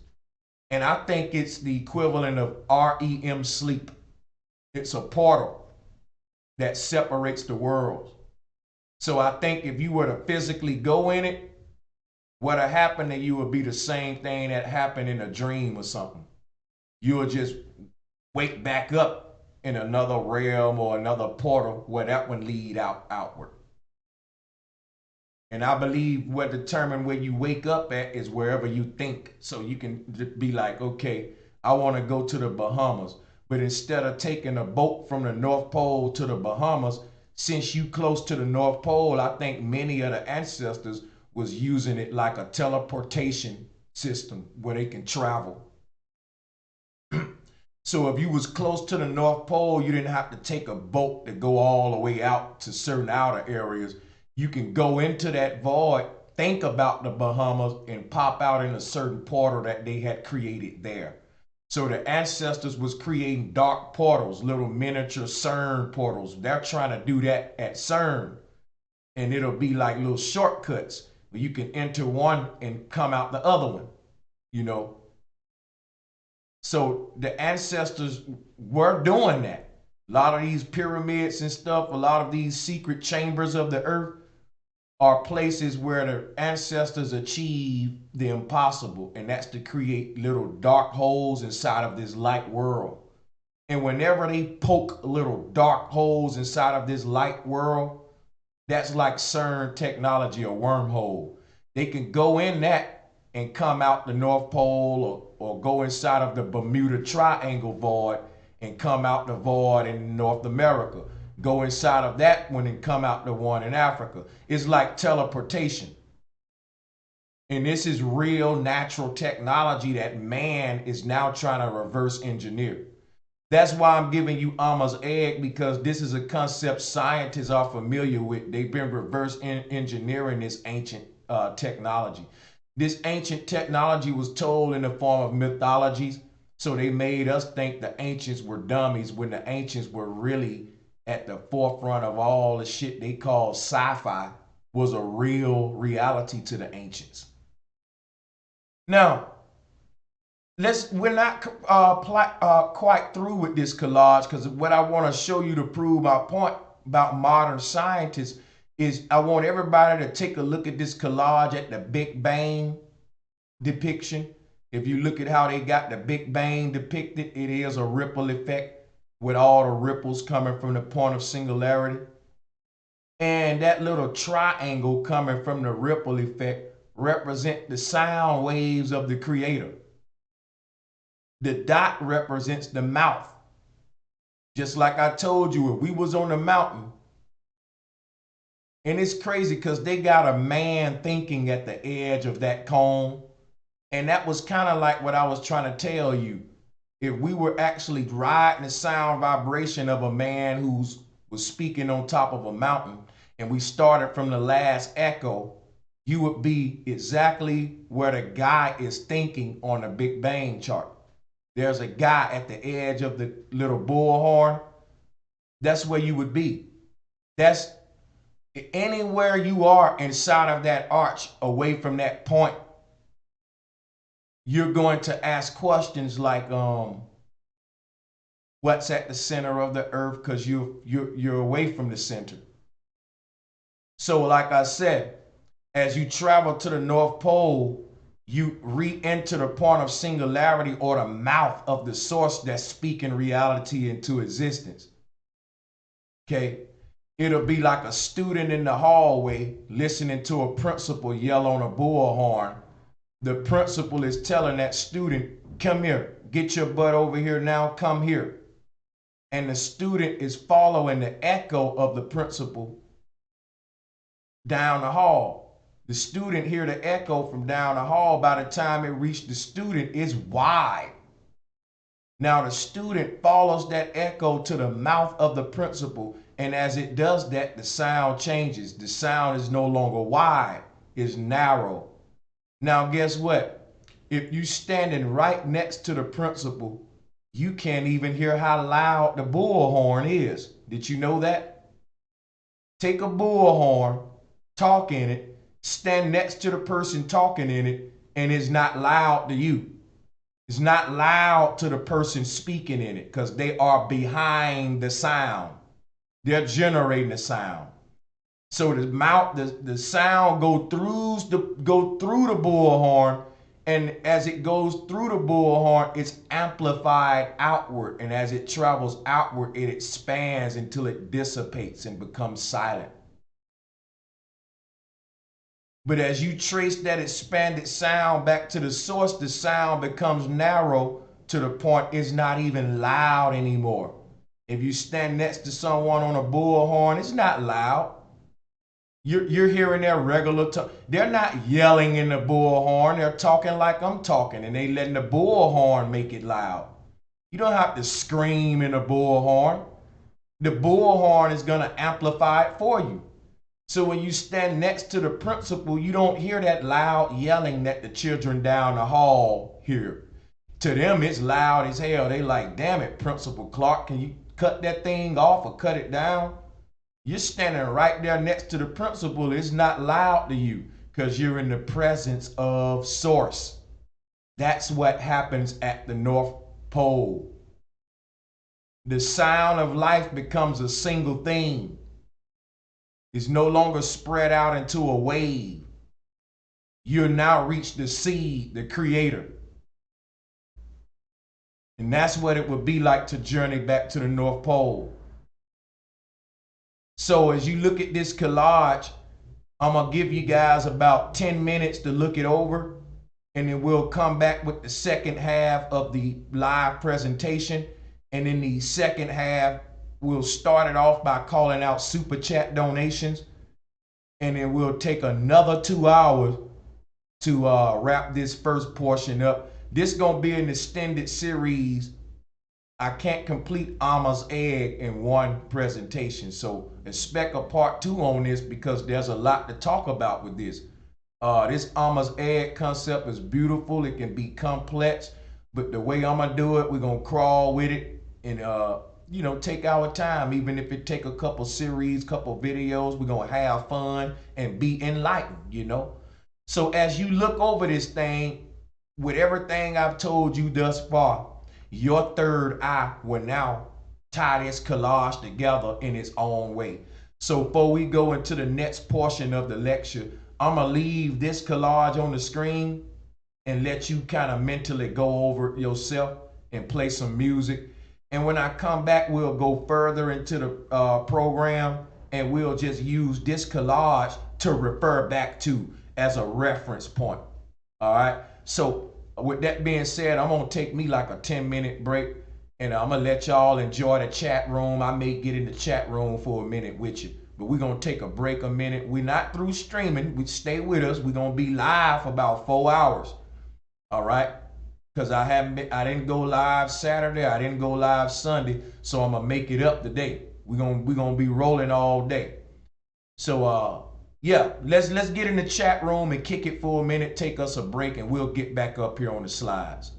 And I think it's the equivalent of REM sleep. It's a portal that separates the worlds. So I think if you were to physically go in it, what'll happen to you would be the same thing that happened in a dream or something. You will just wake back up in another realm or another portal where that one lead outward. And I believe what determines where you wake up at is wherever you think. So you can be like, okay, I want to go to the Bahamas. But instead of taking a boat from the North Pole to the Bahamas, since you close to the North Pole, I think many of the ancestors was using it like a teleportation system where they can travel. So if you was close to the North Pole, you didn't have to take a boat to go all the way out to certain outer areas. You can go into that void, think about the Bahamas, and pop out in a certain portal that they had created there. So the ancestors was creating dark portals, little miniature CERN portals. They're trying to do that at CERN. And it'll be like little shortcuts where you can enter one and come out the other one, you know. So the ancestors were doing that. A lot of these pyramids and stuff, a lot of these secret chambers of the earth are places where the ancestors achieved the impossible, and that's to create little dark holes inside of this light world. And whenever they poke little dark holes inside of this light world, that's like CERN technology, a wormhole. They can go in that and come out the North Pole, or go inside of the Bermuda Triangle void and come out the void in North America. Go inside of that one and come out the one in Africa. It's like teleportation. And this is real natural technology that man is now trying to reverse engineer. That's why I'm giving you Amma's egg, because this is a concept scientists are familiar with. They've been reverse engineering this ancient technology. This ancient technology was told in the form of mythologies, so they made us think the ancients were dummies when the ancients were really at the forefront of all the shit they call sci-fi was a real reality to the ancients. Now, we're not quite through with this collage, because what I want to show you to prove my point about modern scientists is I want everybody to take a look at this collage at the Big Bang depiction. If you look at how they got the Big Bang depicted, it is a ripple effect with all the ripples coming from the point of singularity. And that little triangle coming from the ripple effect represent the sound waves of the creator. The dot represents the mouth. Just like I told you, if we was on the mountain, and it's crazy because they got a man thinking at the edge of that cone. And that was kind of like what I was trying to tell you. If we were actually riding the sound vibration of a man who was speaking on top of a mountain, and we started from the last echo, you would be exactly where the guy is thinking on the Big Bang chart. There's a guy at the edge of the little bullhorn. That's where you would be. That's anywhere you are inside of that arch, away from that point. You're going to ask questions like, what's at the center of the earth? Because you're away from the center. So, like I said, as you travel to the North Pole, you re-enter the point of singularity, or the mouth of the source that's speaking reality into existence. Okay, it'll be like a student in the hallway listening to a principal yell on a bullhorn. The principal is telling that student, come here, get your butt over here now, come here. And the student is following the echo of the principal down the hall. The student hear the echo from down the hall. By the time it reached the student, it's wide. Now the student follows that echo to the mouth of the principal, and as it does that, the sound changes. The sound is no longer wide, it's narrow. Now guess what? If you standing right next to the principal, you can't even hear how loud the bullhorn is. Did you know that? Take a bullhorn, talk in it, stand next to the person talking in it, and it's not loud to you. It's not loud to the person speaking in it, because they are behind the sound. They're generating the sound. So the sound go through the bullhorn, and as it goes through the bullhorn, it's amplified outward, and as it travels outward, it expands until it dissipates and becomes silent. But as you trace that expanded sound back to the source, the sound becomes narrow to the point it's not even loud anymore. If you stand next to someone on a bullhorn, it's not loud. You're hearing their regular tone. They're not yelling in the bullhorn. They're talking like I'm talking, and they letting the bullhorn make it loud. You don't have to scream in a bullhorn. The bullhorn is going to amplify it for you. So when you stand next to the principal, you don't hear that loud yelling that the children down the hall hear. To them, it's loud as hell. They like, damn it, Principal Clark, can you cut that thing off or cut it down? You're standing right there next to the principal. It's not loud to you because you're in the presence of source. That's what happens at the North Pole. The sound of life becomes a single theme. It's no longer spread out into a wave. You'll now reach the seed, the creator. And that's what it would be like to journey back to the North Pole. So as you look at this collage, I'm going to give you guys about 10 minutes to look it over. And then we'll come back with the second half of the live presentation. And in the second half, we'll start it off by calling out super chat donations. And then we'll take another 2 hours to wrap this first portion up. This is going to be an extended series. I can't complete Amma's egg in one presentation. So expect a part 2 on this because there's a lot to talk about with this. This Amma's egg concept is beautiful. It can be complex, but the way I'm gonna do it, we're gonna crawl with it and take our time. Even if it take a couple series, couple videos, we're gonna have fun and be enlightened, So as you look over this thing, with everything I've told you thus far, your third eye will now tie this collage together in its own way. So before we go into the next portion of the lecture, I'm gonna leave this collage on the screen and let you kind of mentally go over it yourself and play some music. And when I come back, we'll go further into the program and we'll just use this collage to refer back to as a reference point. All right. So with that being said, I'm gonna take me like a 10-minute break and I'm gonna let y'all enjoy the chat room. I may get in the chat room for a minute with you. But we're going to take a break a minute. We're not through streaming. We stay with us. We're going to be live for about 4 hours. All right? Because I didn't go live Saturday. I didn't go live Sunday. So I'm going to make it up today. We're going to be rolling all day. So, yeah, let's get in the chat room and kick it for a minute. Take us a break and we'll get back up here on the slides.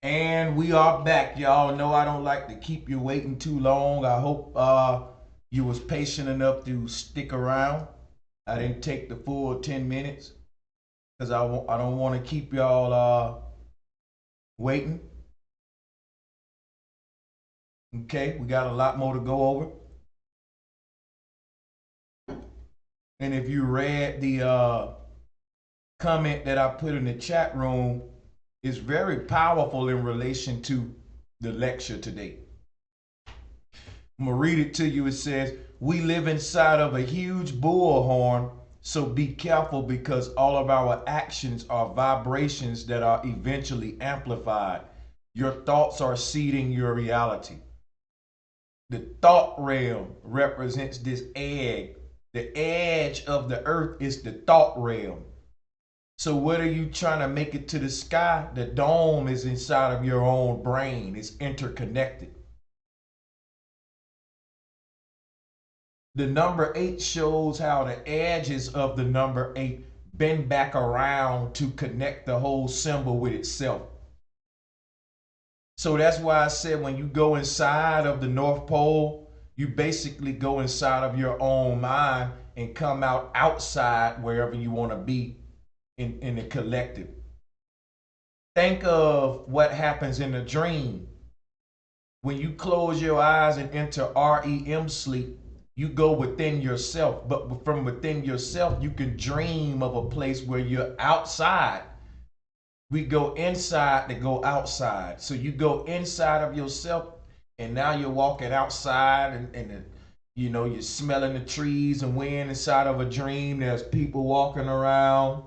And we are back. Y'all know I don't like to keep you waiting too long. I hope you was patient enough to stick around. I didn't take the full 10 minutes because I don't want to keep y'all waiting. Okay, we got a lot more to go over. And if you read the comment that I put in the chat room, it's very powerful in relation to the lecture today. I'm gonna read it to you. It says, we live inside of a huge bullhorn, so be careful because all of our actions are vibrations that are eventually amplified. Your thoughts are seeding your reality. The thought realm represents this egg. The edge of the earth is the thought realm. So what are you trying to make it to the sky? The dome is inside of your own brain. It's interconnected. The number 8 shows how the edges of the number 8 bend back around to connect the whole symbol with itself. So that's why I said when you go inside of the North Pole, you basically go inside of your own mind and come out outside wherever you want to be in the collective. Think of what happens in a dream. When you close your eyes and enter REM sleep, you go within yourself. But from within yourself, you can dream of a place where you're outside. We go inside to go outside. So you go inside of yourself, and now you're walking outside, and you're smelling the trees and wind inside of a dream. There's people walking around,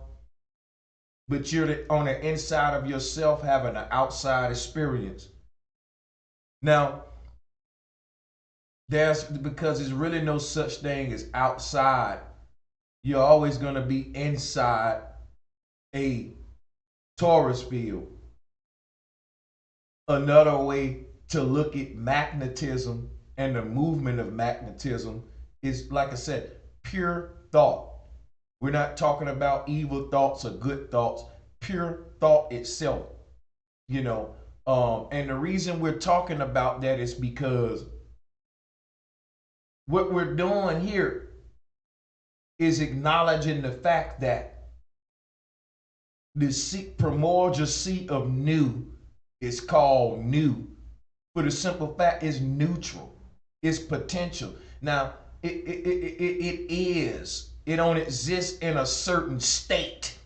but you're on the inside of yourself having an outside experience. Now, because there's really no such thing as outside. You're always going to be inside a Taurus field. Another way to look at magnetism and the movement of magnetism is, like I said, pure thought. We're not talking about evil thoughts or good thoughts, pure thought itself. And the reason we're talking about that is because what we're doing here is acknowledging the fact that the primordial seat of new is called new. For the simple fact is neutral. It's potential. Now, it is. It don't exist in a certain state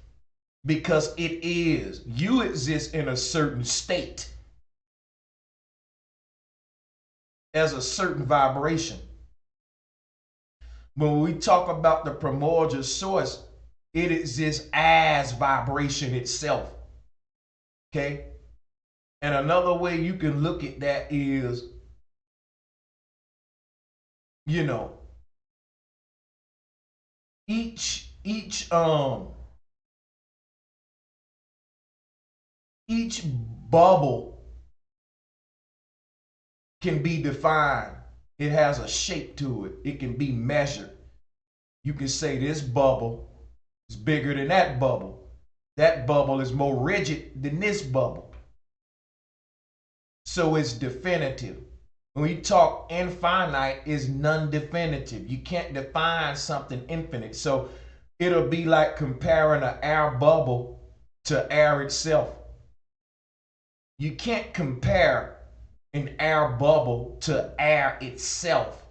because it is. You exist in a certain state as a certain vibration. When we talk about the primordial source, it exists as vibration itself. Okay? And another way you can look at that is, each bubble can be defined. It has a shape to it. It can be measured. You can say this bubble is bigger than that bubble. That bubble is more rigid than this bubble. So it's definitive. When we talk infinite, is non-definitive. You can't define something infinite. So it'll be like comparing an air bubble to air itself. You can't compare an air bubble to air itself.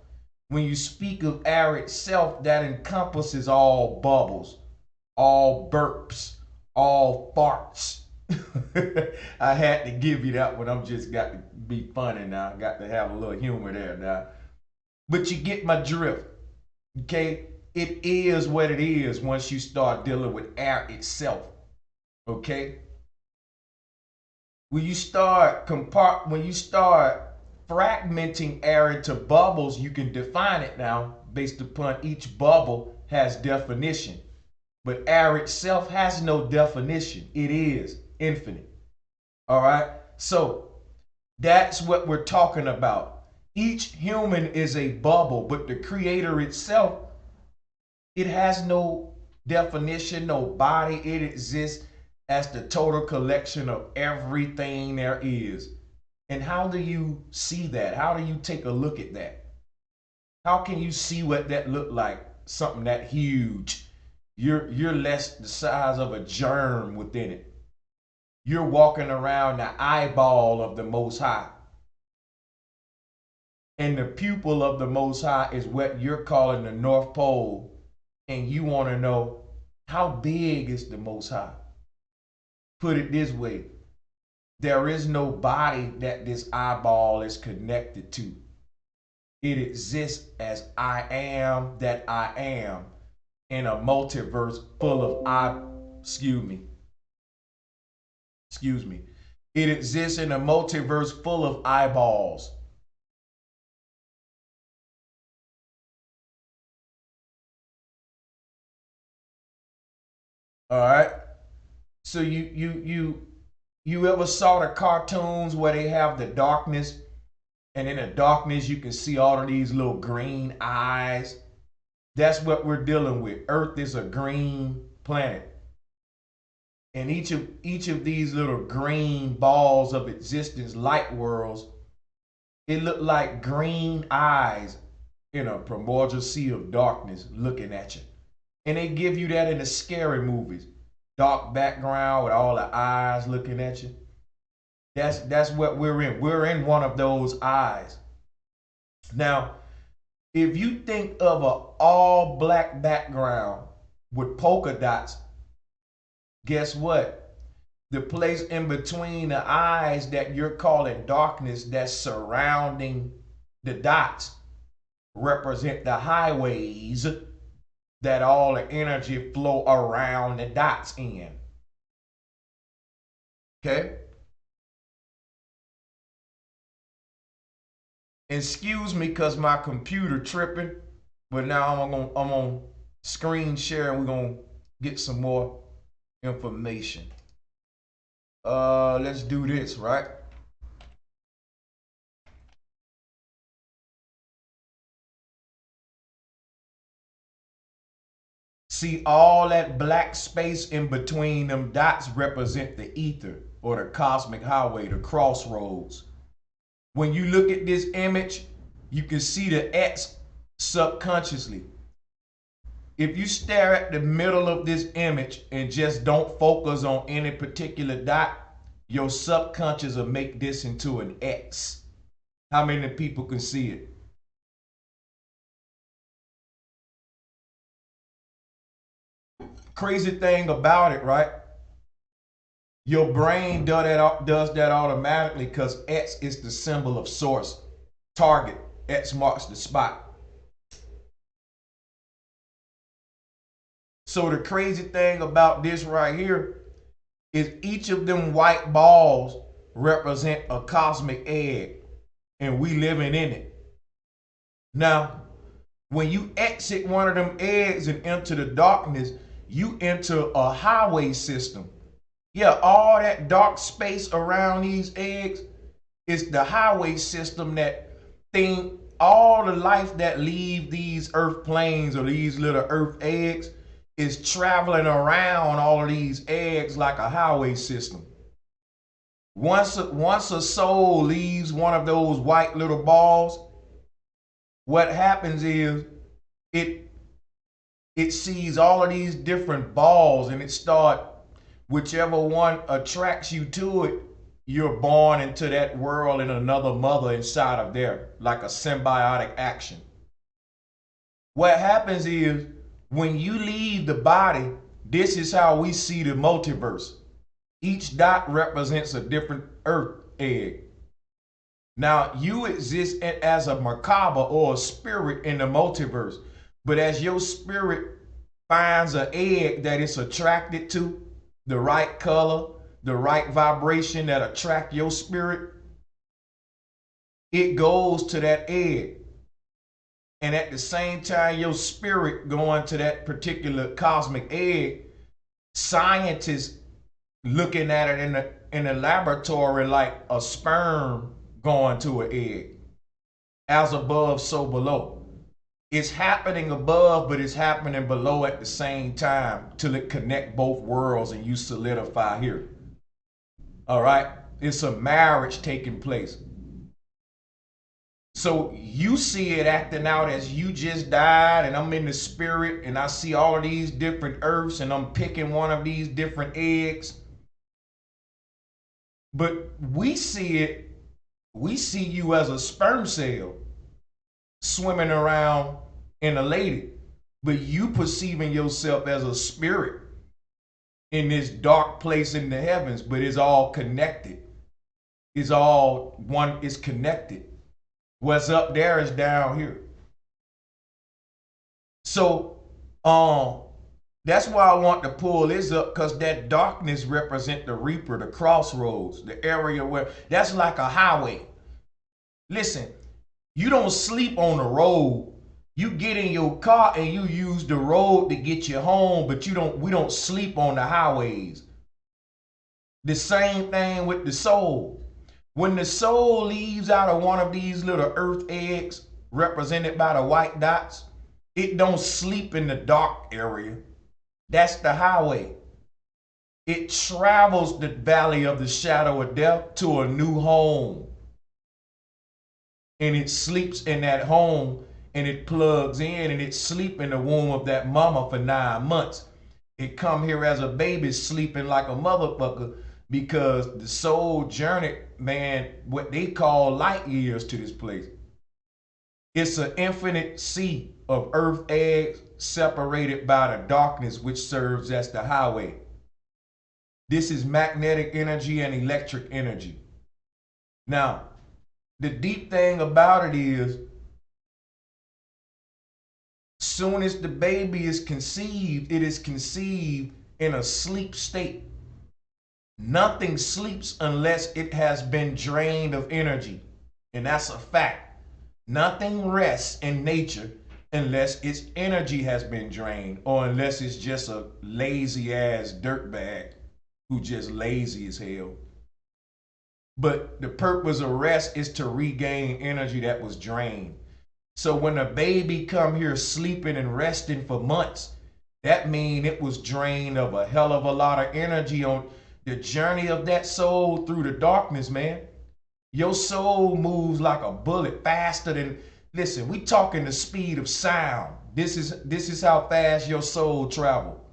When you speak of air itself, that encompasses all bubbles, all burps, all farts. I had to give you that one. I'm just got to be funny now. I got to have a little humor there now. But you get my drift. Okay? It is what it is once you start dealing with air itself. Okay? When you start fragmenting air into bubbles, you can define it now based upon each bubble has definition. But air itself has no definition. It is infinite. All right? So that's what we're talking about. Each human is a bubble, but the creator itself, it has no definition, no body. It exists as the total collection of everything there is. And how do you see that? How do you take a look at that? How can you see what that looked like? Something that huge. You're less the size of a germ within it. You're walking around the eyeball of the Most High. And the pupil of the Most High is what you're calling the North Pole. And you want to know, how big is the Most High? Put it this way. There is no body that this eyeball is connected to. It exists as I am that I am in a multiverse full of excuse me. It exists in a multiverse full of eyeballs. All right. So you ever saw the cartoons where they have the darkness, and in the darkness you can see all of these little green eyes? That's what we're dealing with. Earth is a green planet. And each of these little green balls of existence, light worlds, it looked like green eyes in a primordial sea of darkness looking at you. And they give you that in the scary movies. Dark background with all the eyes looking at you. That's what we're in. We're in one of those eyes. Now, if you think of an all black background with polka dots, guess what? The place in between the eyes that you're calling darkness that's surrounding the dots represent the highways that all the energy flow around the dots in. Okay? Excuse me because my computer tripping, but now I'm on screen share and we're gonna get some more information. Let's do this, right? See, all that black space in between them dots represent the ether or the cosmic highway, the crossroads. When you look at this image, you can see the X subconsciously. If you stare at the middle of this image and just don't focus on any particular dot, your subconscious will make this into an X. How many people can see it? Crazy thing about it, right? Your brain does that automatically because X is the symbol of source. Target. X marks the spot. So the crazy thing about this right here is each of them white balls represent a cosmic egg, and we living in it. Now, when you exit one of them eggs and enter the darkness, you enter a highway system. Yeah, all that dark space around these eggs is the highway system that thing, all the life that leave these earth planes or these little earth eggs is traveling around all of these eggs like a highway system. Once a soul leaves one of those white little balls, what happens is it sees all of these different balls and it start, whichever one attracts you to it, you're born into that world in another mother inside of there, like a symbiotic action. What happens is when you leave the body, this is how we see the multiverse. Each dot represents a different earth egg. Now, you exist as a macabre or a spirit in the multiverse. But as your spirit finds an egg that it's attracted to, the right color, the right vibration that attract your spirit, it goes to that egg. And at the same time, your spirit going to that particular cosmic egg, scientists looking at it in the laboratory like a sperm going to an egg. As above, so below. It's happening above, but it's happening below at the same time till it connect both worlds and you solidify here. All right? It's a marriage taking place. So you see it acting out as you just died, and I'm in the spirit, and I see all of these different earths, and I'm picking one of these different eggs. But we see you as a sperm cell swimming around in a lady, but you perceiving yourself as a spirit in this dark place in the heavens, but it's all connected. It's all one, it's connected. What's up there is down here. So that's why I want to pull this up, because that darkness represent the reaper, the crossroads, the area where that's like a highway. Listen, you don't sleep on the road. You get in your car and you use the road to get you home, but we don't sleep on the highways. The same thing with the soul. When the soul leaves out of one of these little earth eggs represented by the white dots, it don't sleep in the dark area. That's the highway. It travels the valley of the shadow of death to a new home. And it sleeps in that home, and it plugs in, and it sleep in the womb of that mama for 9 months. It come here as a baby sleeping like a motherfucker, because the soul journeyed, man, what they call light years to this place. It's an infinite sea of earth eggs separated by the darkness, which serves as the highway. This is magnetic energy and electric energy. Now, the deep thing about it is, soon as the baby is conceived, it is conceived in a sleep state. Nothing sleeps unless it has been drained of energy. And that's a fact. Nothing rests in nature unless its energy has been drained, or unless it's just a lazy ass dirtbag who just lazy as hell. But the purpose of rest is to regain energy that was drained. So when a baby come here sleeping and resting for months, that means it was drained of a hell of a lot of energy on the journey of that soul through the darkness, man. Your soul moves like a bullet, faster than, listen, we talking the speed of sound. This is how fast your soul travel.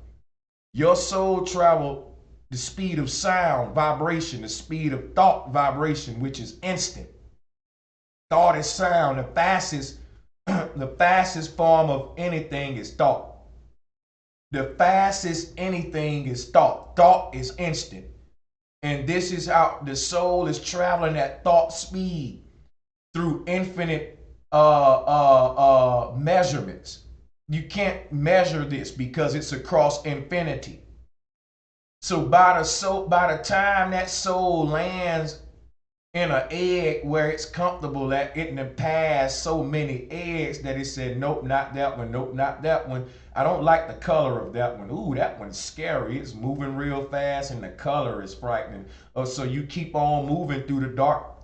Your soul travel the speed of sound, vibration, the speed of thought, vibration, which is instant. Thought is sound. The fastest form of anything is thought. The fastest anything is thought. Thought is instant. And this is how the soul is traveling at thought speed through infinite measurements. You can't measure this because it's across infinity. So by the time that soul lands in an egg where it's comfortable at, it done passed so many eggs that it said, nope, not that one, nope, not that one. I don't like the color of that one. Ooh, that one's scary. It's moving real fast and the color is frightening. So you keep on moving through the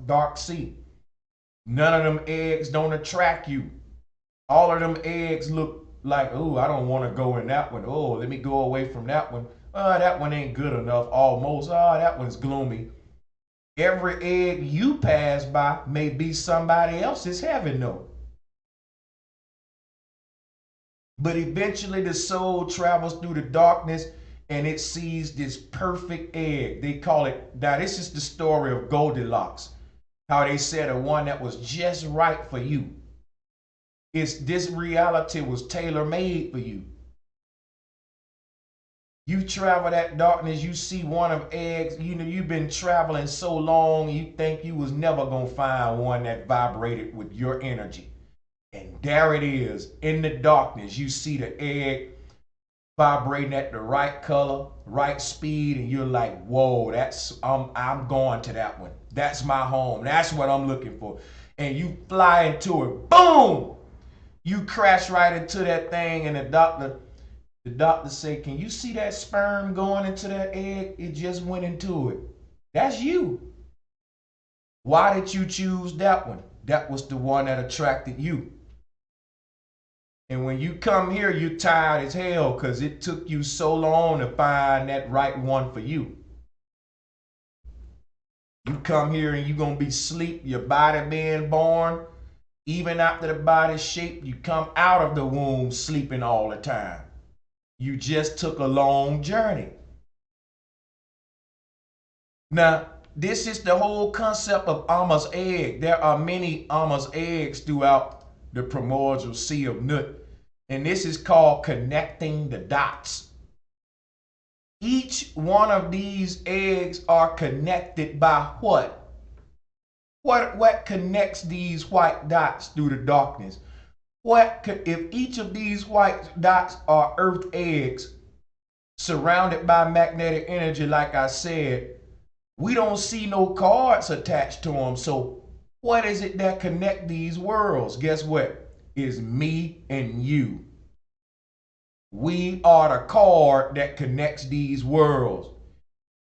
dark sea. None of them eggs don't attract you. All of them eggs look like, ooh, I don't want to go in that one. Oh, let me go away from that one. That one ain't good enough, almost. That one's gloomy. Every egg you pass by may be somebody else's heaven, though. But eventually the soul travels through the darkness and it sees this perfect egg. They call it, now this is the story of Goldilocks. How they said a one that was just right for you. This reality was tailor-made for you. You travel that darkness, you see one of eggs, you've been traveling so long, you think you was never gonna find one that vibrated with your energy. And there it is, in the darkness, you see the egg vibrating at the right color, right speed, and you're like, whoa, I'm going to that one. That's my home. That's what I'm looking for. And you fly into it, boom! You crash right into that thing, and the doctor say, can you see that sperm going into that egg? It just went into it. That's you. Why did you choose that one? That was the one that attracted you. And when you come here, you're tired as hell because it took you so long to find that right one for you. You come here and you're going to be asleep, your body being born. Even after the body's shaped, you come out of the womb sleeping all the time. You just took a long journey. Now, this is the whole concept of Amma's egg. There are many Amma's eggs throughout the primordial sea of Nut. And this is called connecting the dots. Each one of these eggs are connected by what? What connects these white dots through the darkness? If each of these white dots are earth eggs surrounded by magnetic energy, like I said, we don't see no cards attached to them. So what is it that connect these worlds? Guess what? It's me and you. We are the card that connects these worlds.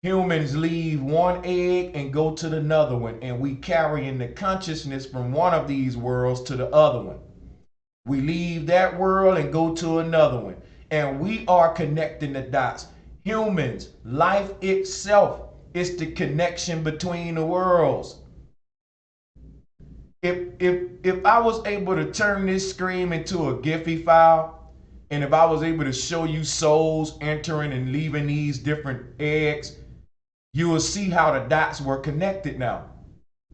Humans leave one egg and go to another one, and we carry in the consciousness from one of these worlds to the other one. We leave that world and go to another one, and we are connecting the dots. Humans, life itself is the connection between the worlds. If I was able to turn this screen into a Giphy file, and if I was able to show you souls entering and leaving these different eggs, you will see how the dots were connected now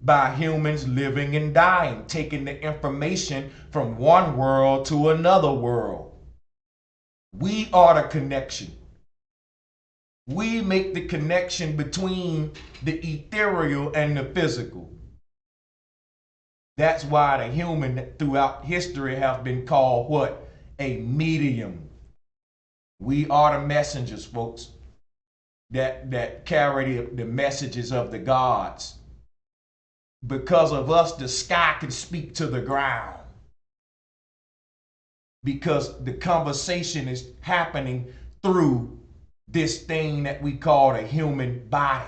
by humans living and dying, taking the information from one world to another world. We are the connection. We make the connection between the ethereal and the physical. That's why the human throughout history have been called what? A medium. We are the messengers, folks, that carry the messages of the gods. Because of us, the sky can speak to the ground. Because the conversation is happening through this thing that we call the human body.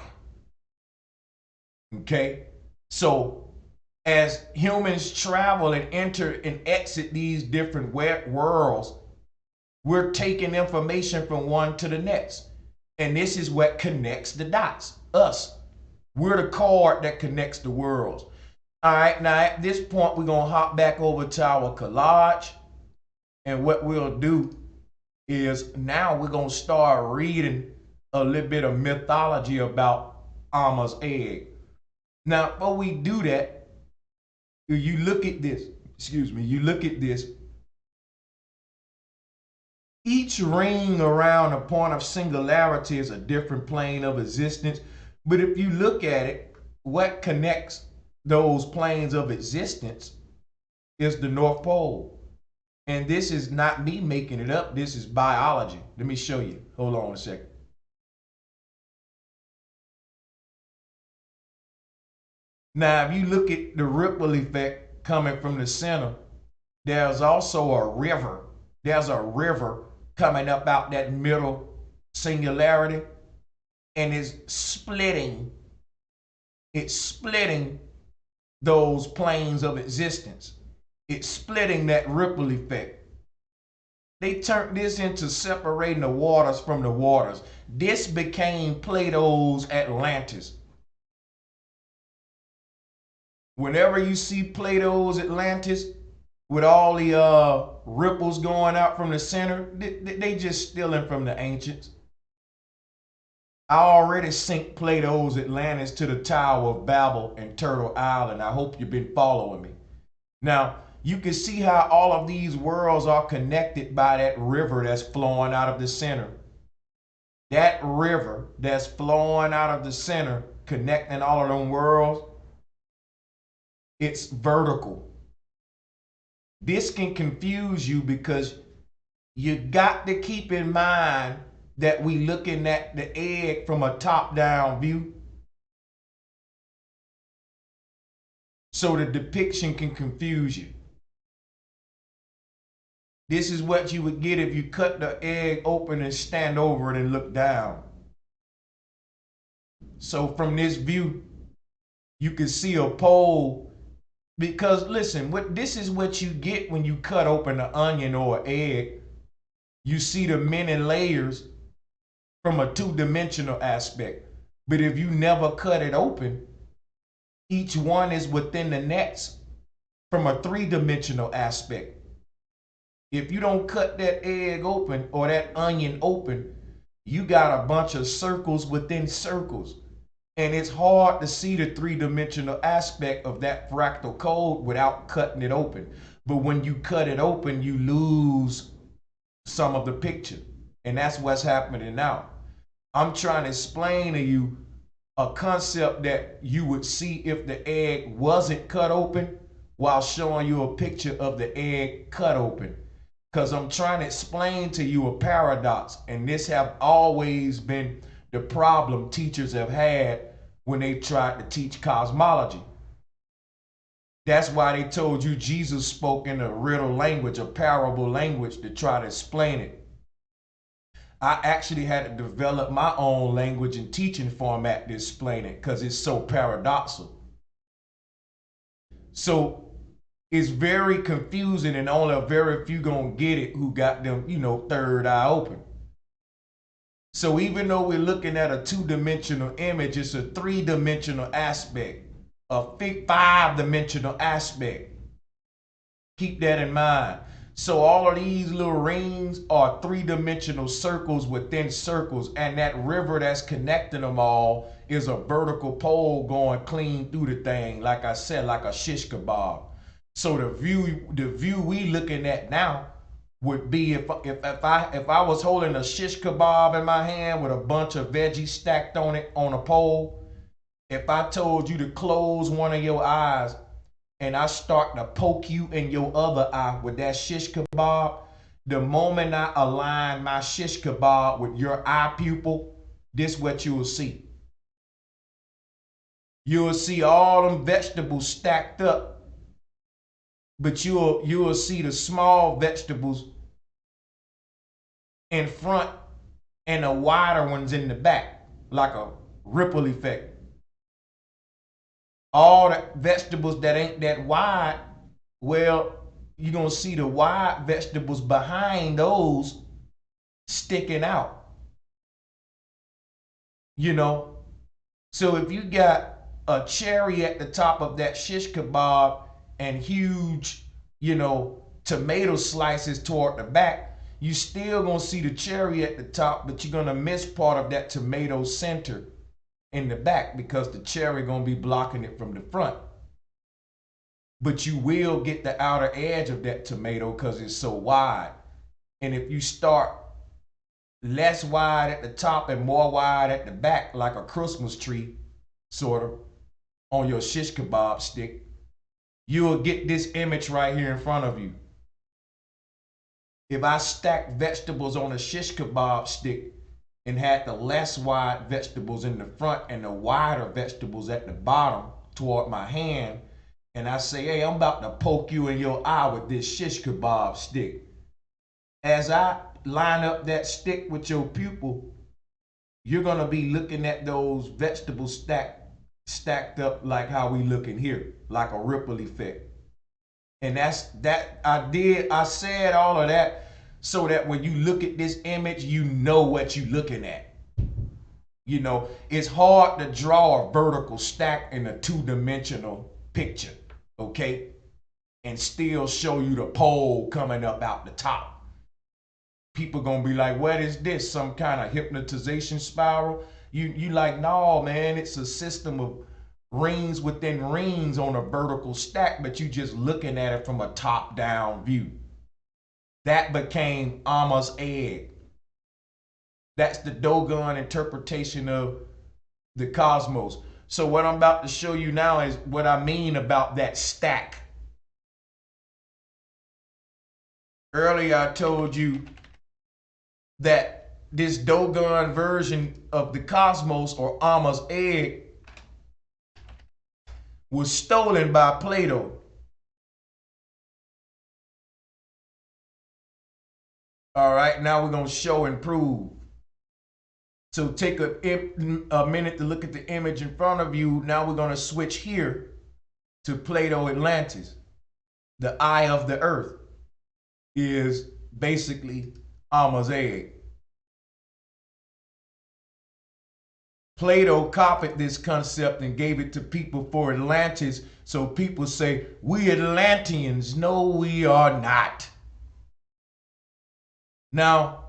Okay? So as humans travel and enter and exit these different worlds, we're taking information from one to the next. And this is what connects the dots, us. We're the cord that connects the worlds. All right, now at this point, we're going to hop back over to our collage. And what we'll do is now we're going to start reading a little bit of mythology about Amma's egg. Now, before we do that, you look at this, you look at this. Each ring around a point of singularity is a different plane of existence. But if you look at it, what connects those planes of existence is the North Pole. And this is not me making it up. This is biology. Let me show you. Hold on a second. Now, if you look at the ripple effect coming from the center, there's also a river. There's a river coming up out that middle singularity, and it's splitting those planes of existence. It's splitting that ripple effect. They turned this into separating the waters from the waters. This became Plato's Atlantis. Whenever you see Plato's Atlantis with all the ripples going out from the center, they just stealing from the ancients. I already synced Plato's Atlantis to the Tower of Babel and Turtle Island. I hope you've been following me. Now, you can see how all of these worlds are connected by that river that's flowing out of the center. That river that's flowing out of the center, connecting all of them worlds, it's vertical. This can confuse you because you got to keep in mind that we looking at the egg from a top-down view. So the depiction can confuse you. This is what you would get if you cut the egg open and stand over it and look down. So from this view, you can see a pole Because listen, this is what you get when you cut open an onion or an egg. You see the many layers from a two-dimensional aspect. But if you never cut it open, each one is within the next from a three-dimensional aspect. If you don't cut that egg open or that onion open, you got a bunch of circles within circles. And it's hard to see the three-dimensional aspect of that fractal code without cutting it open. But when you cut it open, you lose some of the picture. And that's what's happening now. I'm trying to explain to you a concept that you would see if the egg wasn't cut open while showing you a picture of the egg cut open. Because I'm trying to explain to you a paradox, and this have always been the problem teachers have had when they tried to teach cosmology. That's why they told you Jesus spoke in a riddle language, a parable language, to try to explain it. I actually had to develop my own language and teaching format to explain it because it's so paradoxical. So it's very confusing, and only a very few gonna get it who got them, third eye open. So even though we're looking at a two-dimensional image, it's a three-dimensional aspect, a five-dimensional aspect. Keep that in mind. So all of these little rings are three-dimensional circles within circles, and that river that's connecting them all is a vertical pole going clean through the thing, like I said, like a shish kebab. So the view we looking at now would be if I was holding a shish kebab in my hand with a bunch of veggies stacked on it on a pole. If I told you to close one of your eyes and I start to poke you in your other eye with that shish kebab, the moment I align my shish kebab with your eye pupil, this is what you will see. You will see all them vegetables stacked up, but you will see the small vegetables in front and the wider ones in the back, like a ripple effect. All the vegetables that ain't that wide, well, you're gonna see the wide vegetables behind those sticking out. So if you got a cherry at the top of that shish kebab and huge, tomato slices toward the back, you still gonna see the cherry at the top, but you're gonna miss part of that tomato center in the back because the cherry gonna be blocking it from the front. But you will get the outer edge of that tomato because it's so wide. And if you start less wide at the top and more wide at the back, like a Christmas tree, sort of, on your shish kebab stick, you will get this image right here in front of you. If I stack vegetables on a shish kebab stick and had the less wide vegetables in the front and the wider vegetables at the bottom toward my hand, and I say, hey, I'm about to poke you in your eye with this shish kebab stick. As I line up that stick with your pupil, you're gonna be looking at those vegetables stacked up like how we looking here, like a ripple effect. And I said all of that so that when you look at this image, you know what you're looking at. It's hard to draw a vertical stack in a two-dimensional picture, okay? And still show you the pole coming up out the top. People gonna be like, what is this? Some kind of hypnotization spiral? You like, no, man, it's a system of rings within rings on a vertical stack, but you just looking at it from a top-down view. That became Amma's egg. That's the Dogon interpretation of the cosmos. So what I'm about to show you now is what I mean about that stack. Earlier I told you that this Dogon version of the cosmos, or Amma's egg, was stolen by Plato. All right, now we're gonna show and prove. So take a minute to look at the image in front of you. Now we're gonna switch here to Plato Atlantis, the eye of the earth, is basically Amma's egg. Plato copied this concept and gave it to people for Atlantis, so people say, we Atlanteans. No, we are not. Now,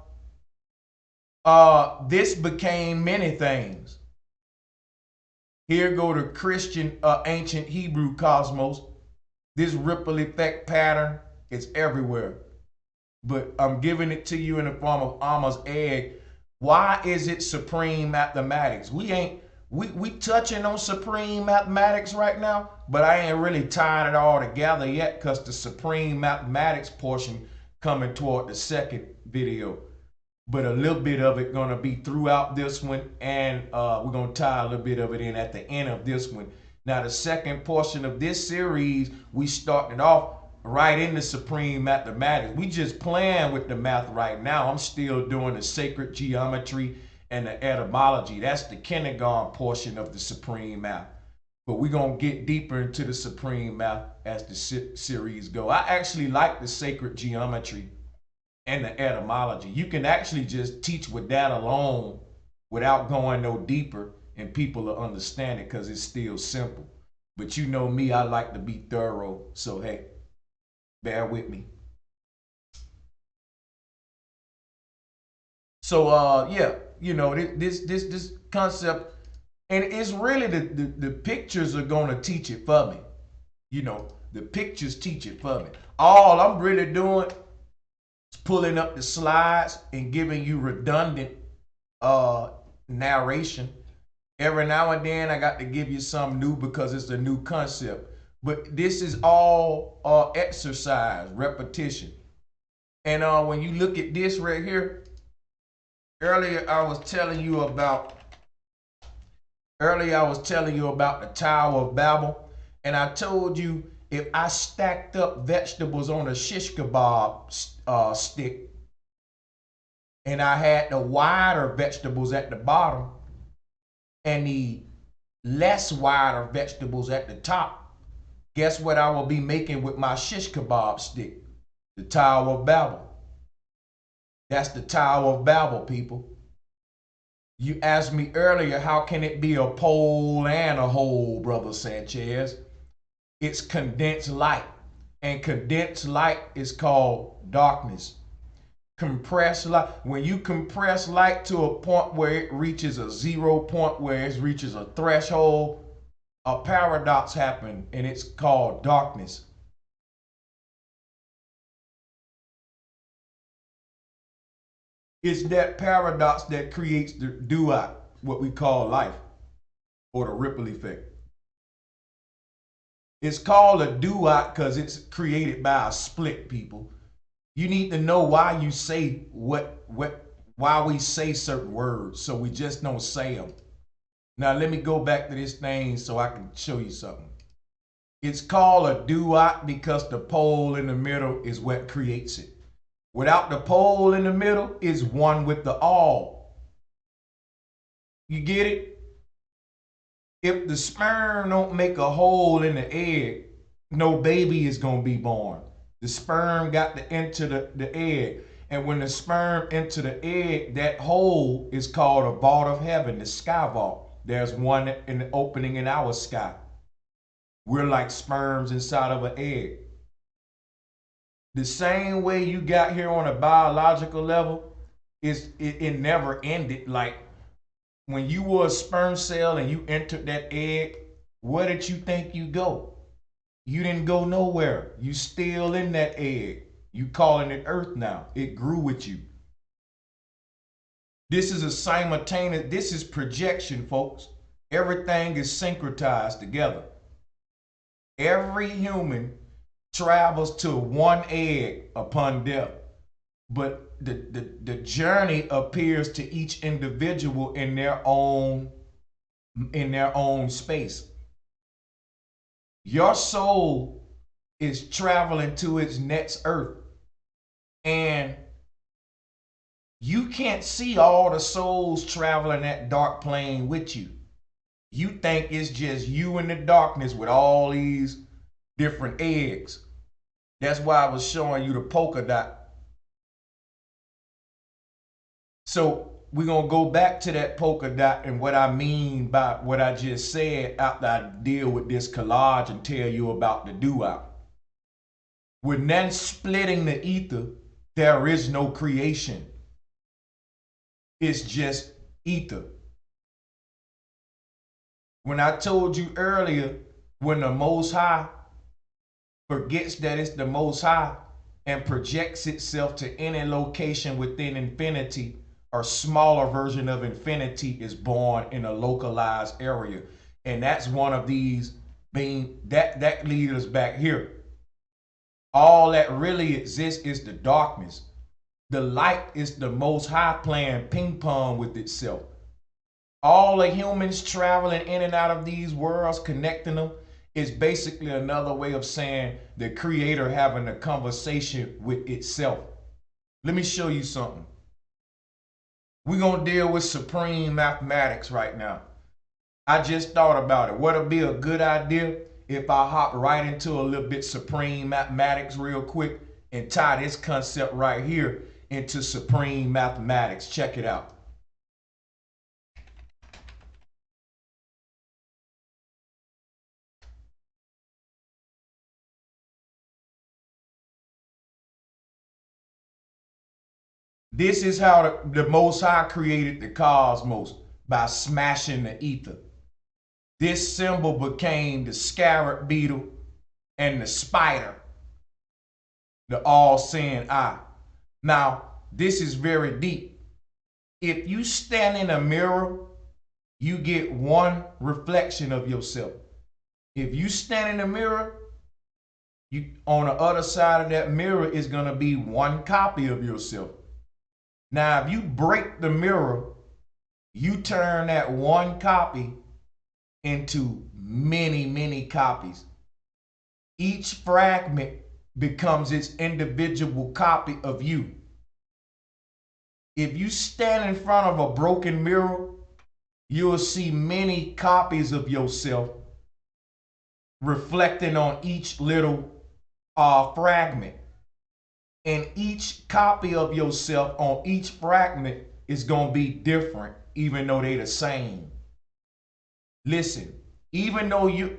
this became many things. Here go the Christian ancient Hebrew cosmos. This ripple effect pattern is everywhere. But I'm giving it to you in the form of Amma's egg. Why is it supreme mathematics? We touching on supreme mathematics right now, but I ain't really tying it all together yet because the supreme mathematics portion coming toward the second video. But a little bit of it gonna be throughout this one, and we're gonna tie a little bit of it in at the end of this one. Now the second portion of this series, we started off right in the supreme mathematics. We just playing with the math right now. I'm still doing the sacred geometry and the etymology. That's the kindergarten portion of the supreme math. But we're going to get deeper into the supreme math as the series go. I actually like the sacred geometry and the etymology. You can actually just teach with that alone without going no deeper, and people will understand it because it's still simple. But you know me, I like to be thorough. So hey, bear with me. So yeah, you know, this concept, and it's really the pictures are gonna teach it for me. You know, the pictures teach it for me. All I'm really doing is pulling up the slides and giving you redundant narration. Every now and then I got to give you something new because it's a new concept. But this is all exercise, repetition. And when you look at this right here, earlier I was telling you about the Tower of Babel, and I told you if I stacked up vegetables on a shish kebab stick, and I had the wider vegetables at the bottom and the less wider vegetables at the top, guess what I will be making with my shish kebab stick? The Tower of Babel. That's the Tower of Babel, people. You asked me earlier, how can it be a pole and a hole, Brother Sanchez? It's condensed light. And condensed light is called darkness. Compressed light, when you compress light to a point where it reaches a 0 point, where it reaches a threshold, a paradox happens, and it's called darkness. It's that paradox that creates the duat, what we call life, or the ripple effect. It's called a duat because it's created by a split, people. You need to know why you say why we say certain words, so we just don't say them. Now let me go back to this thing so I can show you something. It's called a duat because the pole in the middle is what creates it. Without the pole in the middle, it's one with the all. You get it? If the sperm don't make a hole in the egg, no baby is gonna be born. The sperm got to enter the egg. And when the sperm enter the egg, that hole is called a vault of heaven, the sky vault. There's one in the opening in our sky. We're like sperms inside of an egg. The same way you got here on a biological level, it never ended. Like when you were a sperm cell and you entered that egg, where did you think you go? You didn't go nowhere. You still in that egg. You calling it earth now. It grew with you. This is a simultaneous, this is projection, folks. Everything is syncretized together. Every human travels to one egg upon death, but the journey appears to each individual in their own space. Your soul is traveling to its next earth, and you can't see all the souls traveling that dark plane with you. You think it's just you in the darkness with all these different eggs. That's why I was showing you the polka dot. So we're going to go back to that polka dot and what I mean by what I just said after I deal with this collage and tell you about the doo-wop. With none splitting the ether, there is no creation. It's just ether. When I told you earlier, when the Most High forgets that it's the Most High and projects itself to any location within infinity, a smaller version of infinity is born in a localized area. And that's one of these being, that leads us back here. All that really exists is the darkness. The light is the Most High playing ping pong with itself. All the humans traveling in and out of these worlds, connecting them, is basically another way of saying the Creator having a conversation with itself. Let me show you something. We're going to deal with supreme mathematics right now. I just thought about it. What'd be a good idea if I hop right into a little bit supreme mathematics real quick and tie this concept right here into supreme mathematics. Check it out. This is how the Most High created the cosmos, by smashing the ether. This symbol became the scarab beetle and the spider, the all-seeing eye. Now, this is very deep. If you stand in a mirror, you get one reflection of yourself. If you stand in a mirror, on the other side of that mirror is going to be one copy of yourself. Now, if you break the mirror, you turn that one copy into many, many copies. Each fragment becomes its individual copy of you. If you stand in front of a broken mirror, you'll see many copies of yourself reflecting on each little fragment. And each copy of yourself on each fragment is going to be different, even though they're the same. Listen, even though you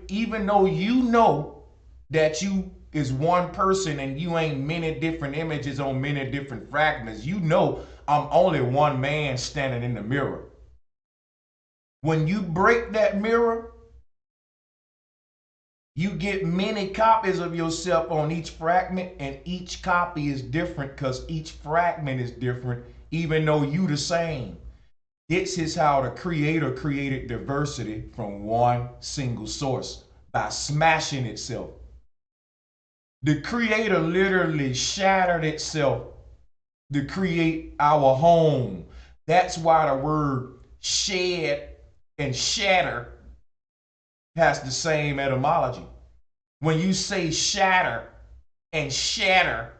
know that you is one person and you ain't many different images on many different fragments, you know I'm only one man standing in the mirror. When you break that mirror, you get many copies of yourself on each fragment, and each copy is different because each fragment is different, even though you the same. This is how the Creator created diversity from one single source, by smashing itself. The Creator literally shattered itself to create our home. That's why the word shed and shatter has the same etymology. When you say shatter and shatter,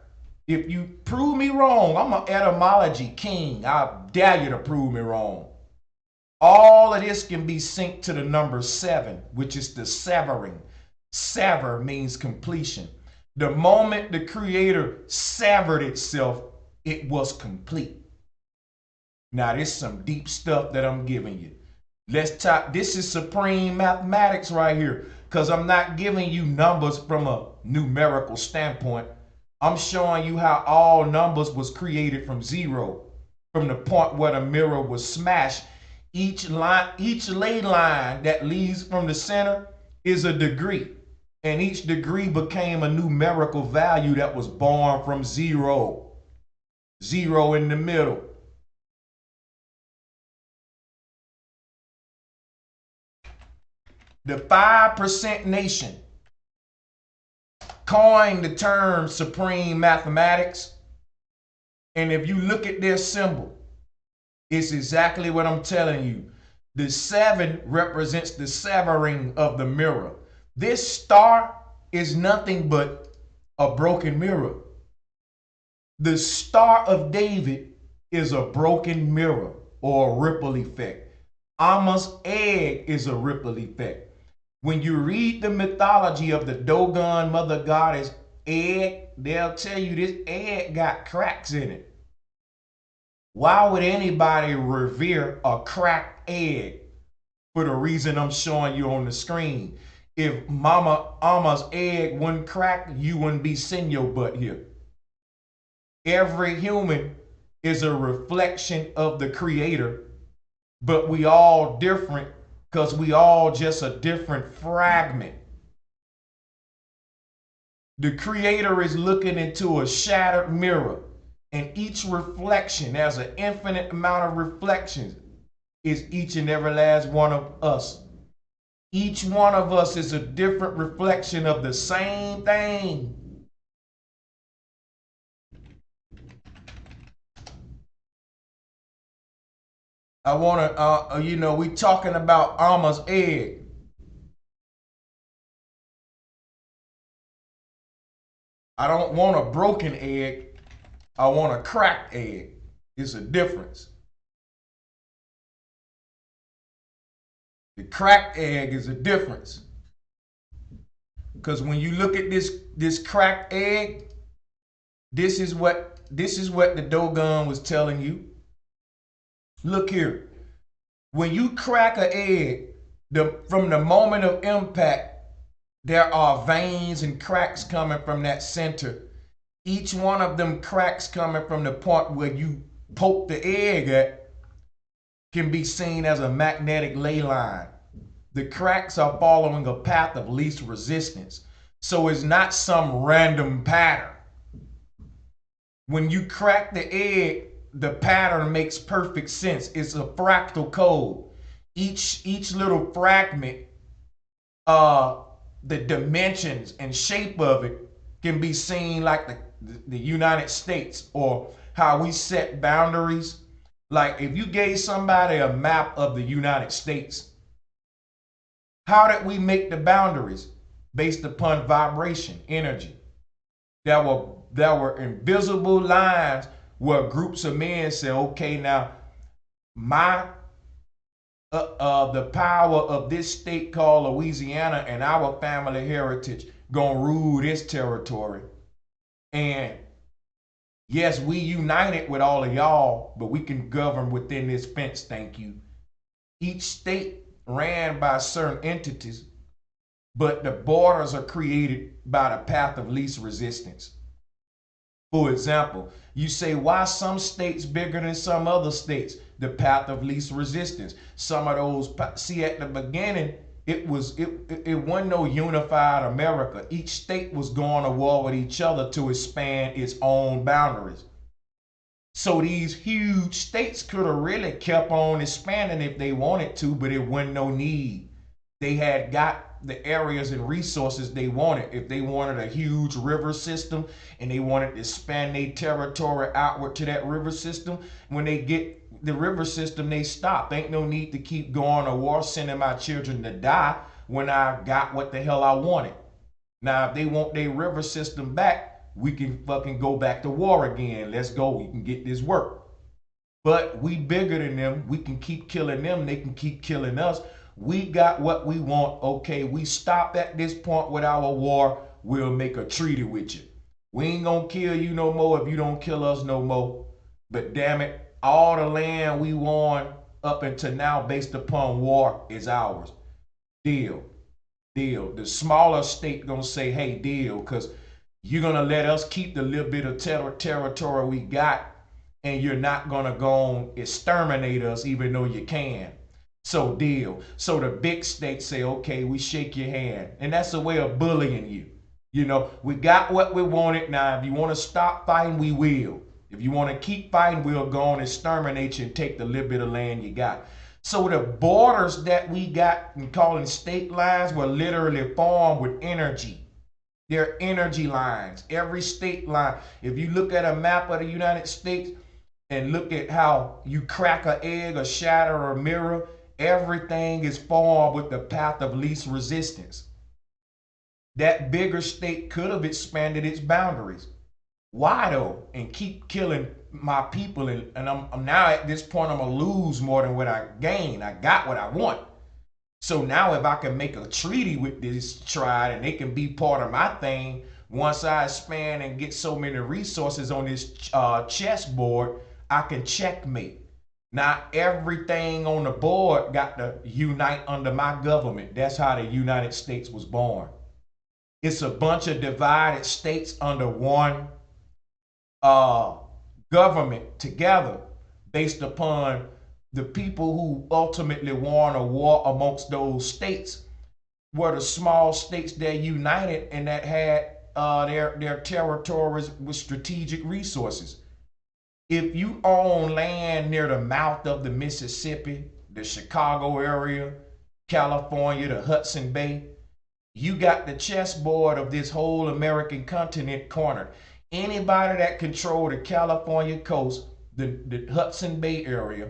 if you prove me wrong, I'm an etymology king. I dare you to prove me wrong. All of this can be synced to the number 7, which is the severing. Sever means completion. The moment the Creator severed itself, it was complete. Now, this is some deep stuff that I'm giving you. Let's talk. This is supreme mathematics right here, because I'm not giving you numbers from a numerical standpoint. I'm showing you how all numbers was created from zero, from the point where the mirror was smashed. Each ley line that leads from the center is a degree, and each degree became a numerical value that was born from zero. Zero in the middle. The 5% Nation coined the term supreme mathematics. And if you look at their symbol, it's exactly what I'm telling you. The 7 represents the severing of the mirror. This star is nothing but a broken mirror. The Star of David is a broken mirror or a ripple effect. Amma's egg is a ripple effect. When you read the mythology of the Dogon mother goddess egg, they'll tell you this egg got cracks in it. Why would anybody revere a cracked egg? For the reason I'm showing you on the screen. If Mama Amma's egg wouldn't crack, you wouldn't be seeing your butt here. Every human is a reflection of the creator, but we all different because we all just a different fragment. The creator is looking into a shattered mirror, and each reflection, there's an infinite amount of reflections, is each and every last one of us. Each one of us is a different reflection of the same thing. I want to, we talking about Amma's egg. I don't want a broken egg. I want a cracked egg. It's a difference. The cracked egg is a difference. Because when you look at this cracked egg, this is what the Dogon was telling you. Look here. When you crack an egg, from the moment of impact, there are veins and cracks coming from that center. Each one of them cracks coming from the point where you poke the egg at can be seen as a magnetic ley line. The cracks are following a path of least resistance. So it's not some random pattern. When you crack the egg, the pattern makes perfect sense. It's a fractal code. Each little fragment, the dimensions and shape of it can be seen like the United States, or how we set boundaries. Like if you gave somebody a map of the United States, how did we make the boundaries? Based upon vibration, energy. There were invisible lines where groups of men say, okay, now the power of this state called Louisiana and our family heritage gonna rule this territory. And yes, we united with all of y'all, but we can govern within this fence, thank you. Each state ran by certain entities, but the borders are created by the path of least resistance. For example, you say, why some states bigger than some other states? The path of least resistance. Some of those, see, at the beginning, it wasn't no unified America. Each state was going to war with each other to expand its own boundaries. So these huge states could have really kept on expanding if they wanted to, but it wasn't no need. They had got the areas and resources they wanted. If they wanted a huge river system and they wanted to expand their territory outward to that river system, when they get the river system, they stop. Ain't no need to keep going to war, sending my children to die when I got what the hell I wanted. Now, if they want their river system back, we can fucking go back to war again. Let's go. We can get this work. But we bigger than them. We can keep killing them. They can keep killing us. We got what we want. Okay, we stop at this point with our war. We'll make a treaty with you. We ain't gonna kill you no more if you don't kill us no more. But damn it, all the land we won up until now based upon war is ours. Deal. Deal. The smaller state gonna say, hey, deal, because you're gonna let us keep the little bit of territory we got, and you're not gonna go and exterminate us even though you can. So deal. So the big states say, okay, we shake your hand. And that's a way of bullying you. You know, we got what we wanted. Now, if you want to stop fighting, we will. If you want to keep fighting, we'll go and exterminate you and take the little bit of land you got. So the borders that we got and calling state lines were literally formed with energy. They're energy lines. Every state line. If you look at a map of the United States and look at how you crack an egg or shatter a mirror, everything is formed with the path of least resistance. That bigger state could have expanded its boundaries. Why though? And keep killing my people. And I'm now at this point, I'm going to lose more than what I gain. I got what I want. So now if I can make a treaty with this tribe and they can be part of my thing, once I expand and get so many resources on this chessboard, I can checkmate. Now everything on the board got to unite under my government. That's how the United States was born. It's a bunch of divided states under one uh, government together based upon the people who ultimately won a war amongst those states were the small states that united and that had their territories with strategic resources. If you own land near the mouth of the Mississippi, the Chicago area, California, the Hudson Bay, you got the chessboard of this whole American continent cornered. Anybody that control the California coast, the Hudson Bay area,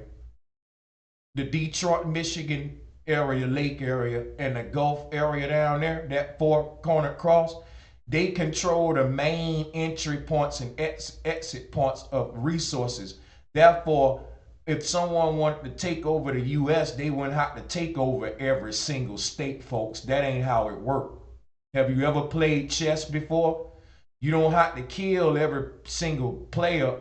the Detroit, Michigan area, lake area, and the Gulf area down there, that four-cornered cross, they control the main entry points and exit points of resources. Therefore, if someone wanted to take over the U.S., they wouldn't have to take over every single state, folks. That ain't how it works. Have you ever played chess before? You don't have to kill every single player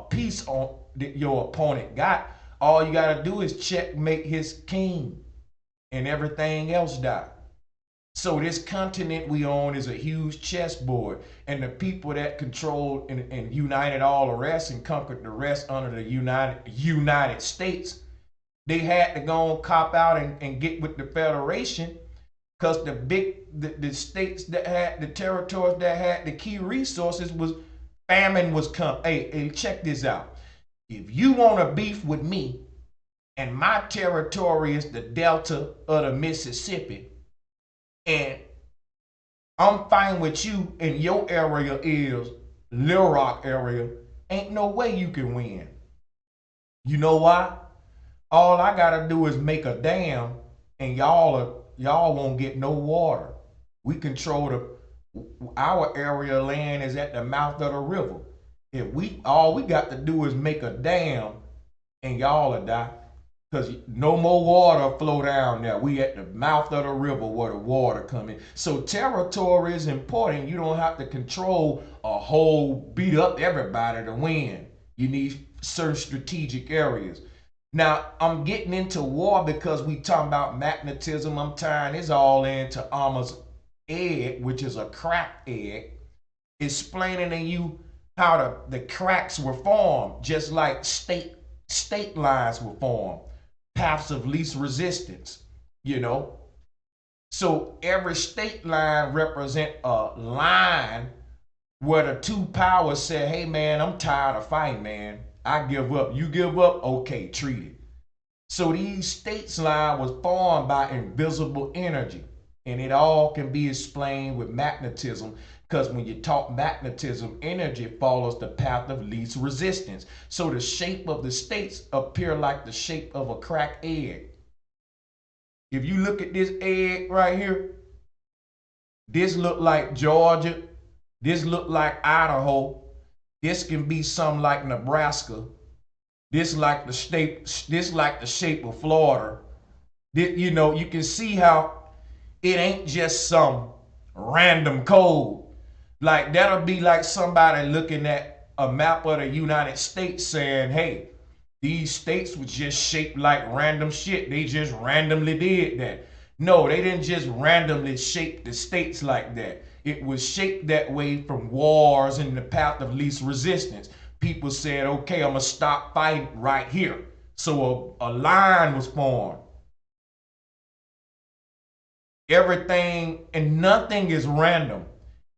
piece on that your opponent got. All you got to do is checkmate his king and everything else die. So this continent we own is a huge chessboard, and the people that controlled and united all the rest and conquered the rest under the United States, they had to go and cop out and get with the Federation, because the states that had the territories that had the key resources was famine was come. Hey, check this out. If you want to beef with me, and my territory is the delta of the Mississippi, and I'm fine with you, and your area is Little Rock area, ain't no way you can win. You know why? All I gotta do is make a dam, and y'all won't get no water. We control our area of land is at the mouth of the river. If all we got to do is make a dam, and y'all will die. Because no more water flow down there. We at the mouth of the river where the water come in. So territory is important. You don't have to control a whole, beat up everybody to win. You need certain strategic areas. Now, I'm getting into war because we talking about magnetism. I'm tying this all into Amma's egg, which is a crack egg, explaining to you how the cracks were formed, just like state lines were formed. Paths of least resistance, you know. So every state line represent a line where the two powers say, hey man, I'm tired of fighting, man. I give up. You give up? Okay, treat it. So these states line was formed by invisible energy. And it all can be explained with magnetism, because when you talk magnetism, energy follows the path of least resistance. So the shape of the states appear like the shape of a cracked egg. If you look at this egg right here, this look like Georgia, this look like Idaho, this can be something like Nebraska, this like the shape of Florida. You know, you can see how it ain't just some random code. Like that'll be like somebody looking at a map of the United States saying, hey, these states was just shaped like random shit. They just randomly did that. No, they didn't just randomly shape the states like that. It was shaped that way from wars and the path of least resistance. People said, okay, I'm gonna stop fighting right here. So a line was formed. Everything and nothing is random.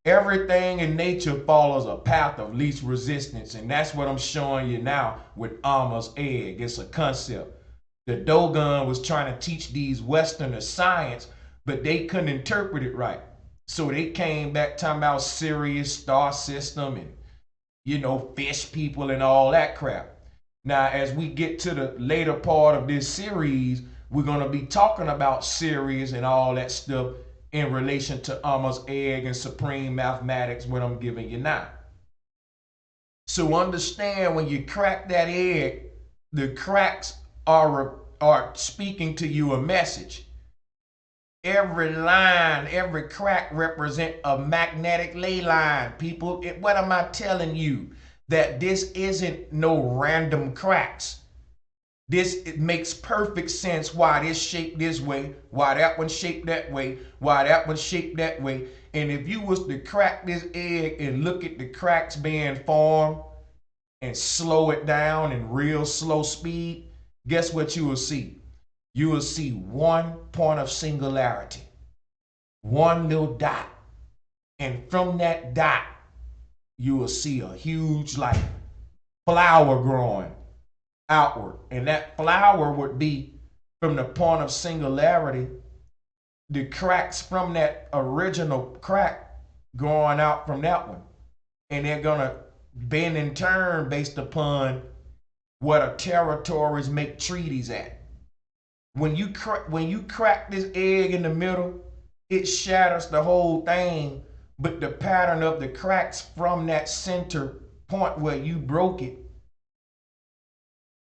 Everything in nature follows a path of least resistance, and that's what I'm showing you now with Amma's egg. It's a concept. The Dogon was trying to teach these Westerners science, but they couldn't interpret it right. So they came back talking about Sirius star system and, you know, fish people and all that crap. Now, as we get to the later part of this series, we're going to be talking about Sirius and all that stuff in relation to Amma's egg and supreme mathematics, what I'm giving you now. So understand, when you crack that egg, the cracks are speaking to you a message. Every line, every crack represent a magnetic ley line. People, what am I telling you? That this isn't no random cracks. It makes perfect sense why this shaped this way, why that one shaped that way, why that one shaped that way. And if you was to crack this egg and look at the cracks being formed and slow it down in real slow speed, guess what you will see? You will see one point of singularity, one little dot. And from that dot, you will see a huge like flower growing outward. And that flower would be from the point of singularity, the cracks from that original crack growing out from that one. And they're gonna bend and turn based upon what a territories make treaties at. When you crack this egg in the middle, it shatters the whole thing, but the pattern of the cracks from that center point where you broke it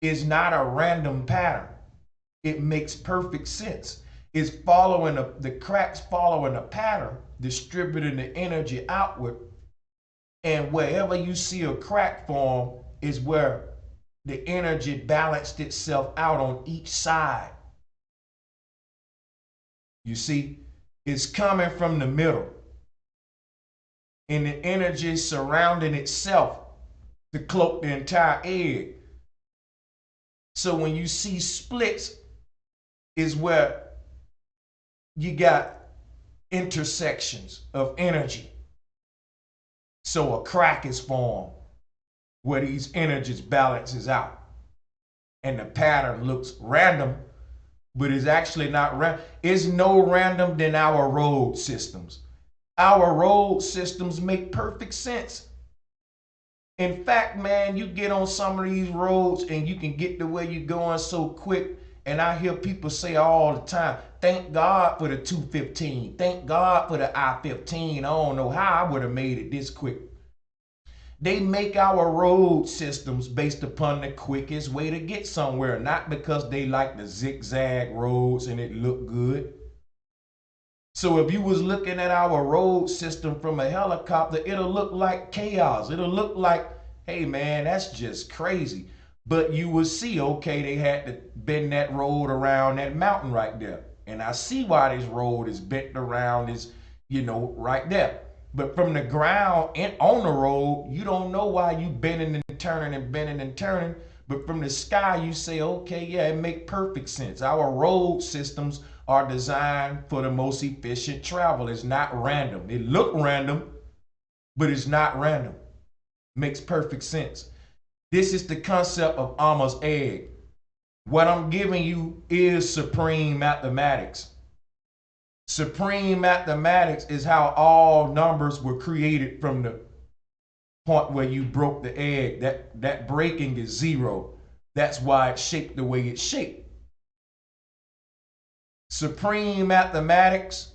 is not a random pattern. It makes perfect sense. It's following the cracks following a pattern, distributing the energy outward, and wherever you see a crack form is where the energy balanced itself out on each side. You see, it's coming from the middle, and the energy surrounding itself to cloak the entire egg. So when you see splits, is where you got intersections of energy. So a crack is formed where these energies balances out, and the pattern looks random, but it's actually not random. It's no random than our road systems. Our road systems make perfect sense. In fact, man, you get on some of these roads and you can get to where you're going so quick. And I hear people say all the time, thank God for the 215. Thank God for the I-15. I don't know how I would have made it this quick. They make our road systems based upon the quickest way to get somewhere, not because they like the zigzag roads and it look good. So if you was looking at our road system from a helicopter, it'll look like chaos. It'll look like, hey man, that's just crazy. But you will see, okay, they had to bend that road around that mountain right there. And I see why this road is bent around this, right there. But from the ground and on the road, you don't know why you bending and turning and bending and turning. But from the sky, you say, okay, yeah, it makes perfect sense. Our road systems are designed for the most efficient travel. It's not random. It look random, but it's not random. Makes perfect sense. This is the concept of Amma's egg. What I'm giving you is supreme mathematics. Supreme mathematics is how all numbers were created from the point where you broke the egg. That breaking is zero. That's why it's shaped the way it's shaped. Supreme mathematics,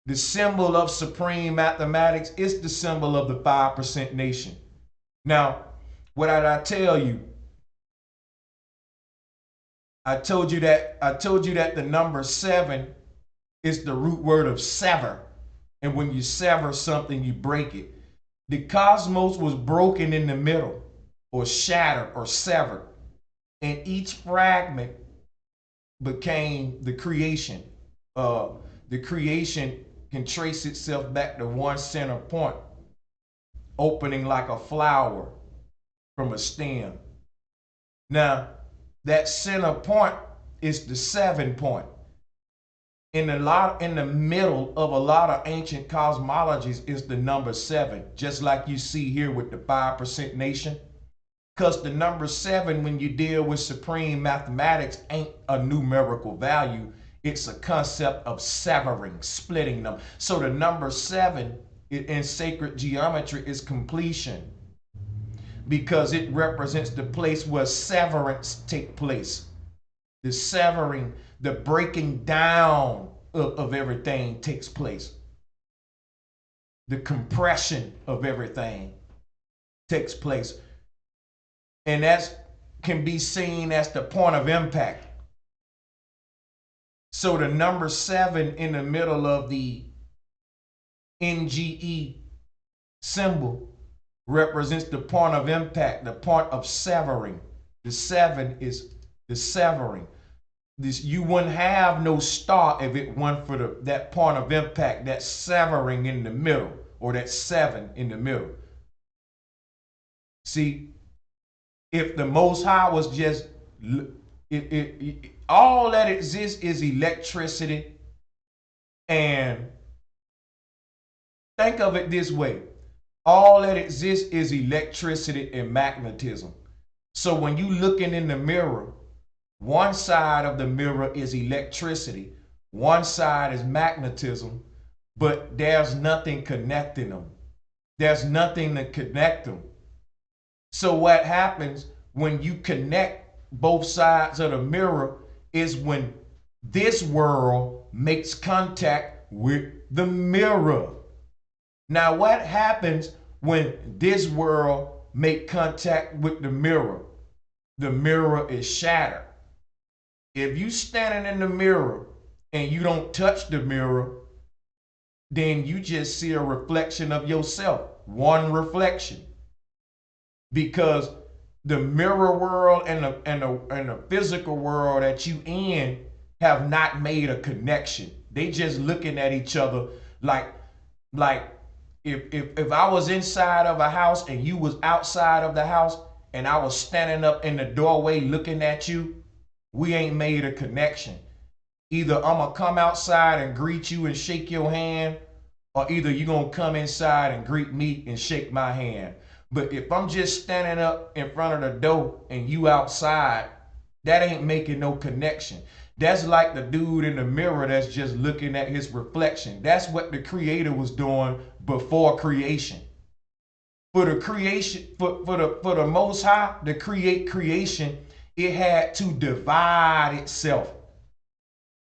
the symbol of supreme mathematics is the symbol of the 5% nation. Now, what did I tell you? I told you that the number 7 is the root word of sever. And when you sever something, you break it. The cosmos was broken in the middle, or shattered, or severed. And each fragment became the creation. The creation can trace itself back to one center point, opening like a flower from a stem. Now, that center point is the 7 point. In the middle of a lot of ancient cosmologies is the number 7, just like you see here with the 5% nation. Because the number 7, when you deal with supreme mathematics, ain't a numerical value. It's a concept of severing, splitting them. So the number 7 in sacred geometry is completion, because it represents the place where severance take place. The severing, the breaking down of everything takes place. The compression of everything takes place. And that can be seen as the point of impact. So the number 7 in the middle of the NGE symbol represents the point of impact, the point of severing. The 7 is the severing. This, you wouldn't have no star if it weren't for that point of impact, that severing in the middle, or that 7 in the middle. See, if the Most High was just, all that exists is electricity. And think of it this way: all that exists is electricity and magnetism. So when you looking in the mirror, one side of the mirror is electricity, one side is magnetism, but there's nothing connecting them. There's nothing to connect them. So what happens when you connect both sides of the mirror is when this world makes contact with the mirror. Now, what happens when this world make contact with the mirror? The mirror is shattered. If you standing in the mirror and you don't touch the mirror, then you just see a reflection of yourself, one reflection. Because the mirror world and the physical world that you in have not made a connection. They just looking at each other like if I was inside of a house and you was outside of the house and I was standing up in the doorway looking at you, we ain't made a connection. Either I'm gonna come outside and greet you and shake your hand, or either you gonna come inside and greet me and shake my hand. But if I'm just standing up in front of the door and you outside, that ain't making no connection. That's like the dude in the mirror that's just looking at his reflection. That's what the Creator was doing before creation. For the creation, for the Most High to create creation, it had to divide itself.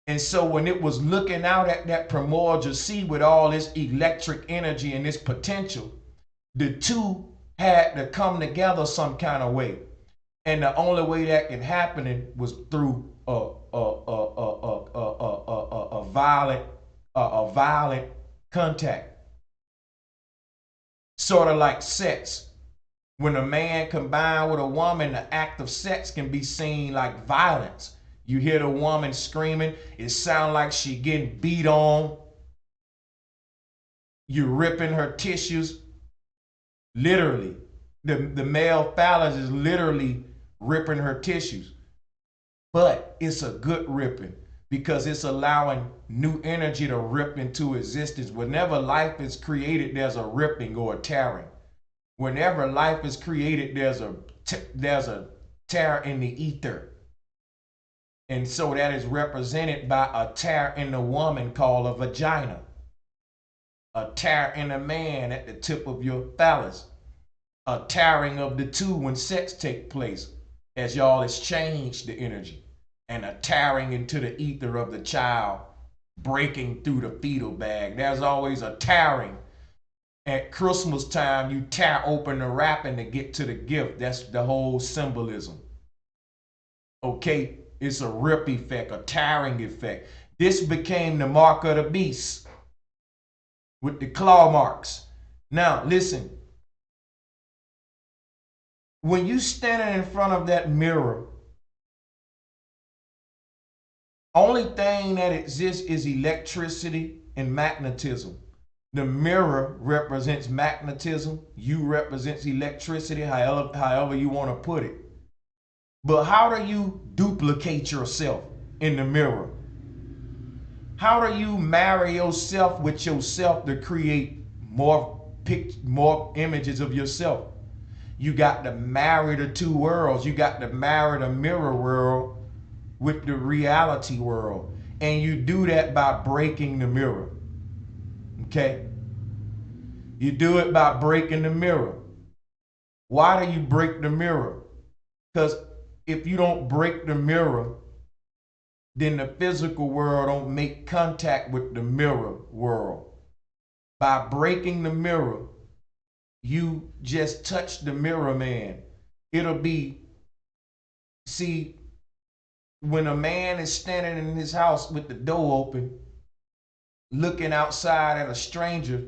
And so when it was looking out at that primordial sea with all this electric energy and this potential, the two had to come together some kind of way. And the only way that can happen was through a violent contact. Sort of like sex. When a man combined with a woman, the act of sex can be seen like violence. You hear the woman screaming, it sounds like she getting beat on. You're ripping her tissues. Literally. The male phallus is literally ripping her tissues. But it's a good ripping because it's allowing new energy to rip into existence. Whenever life is created, there's a ripping or a tearing. Whenever life is created, there's a tear in the ether. And so that is represented by a tear in the woman called a vagina. A tear in a man at the tip of your phallus. A tearing of the two when sex takes place as y'all exchange the energy. And a tearing into the ether of the child breaking through the fetal bag. There's always a tearing. At Christmas time, you tear open the wrapping to get to the gift. That's the whole symbolism. Okay, it's a rip effect, a tearing effect. This became the mark of the beast with the claw marks. Now, listen. When you standing in front of that mirror, only thing that exists is electricity and magnetism. The mirror represents magnetism. You represents electricity, however you want to put it. But how do you duplicate yourself in the mirror? How do you marry yourself with yourself to create more images of yourself? You got to marry the two worlds. You got to marry the mirror world with the reality world. And you do that by breaking the mirror. Okay? You do it by breaking the mirror. Why do you break the mirror? Because if you don't break the mirror, then the physical world don't make contact with the mirror world. By breaking the mirror, you just touch the mirror man. It'll be, see, when a man is standing in his house with the door open, looking outside at a stranger,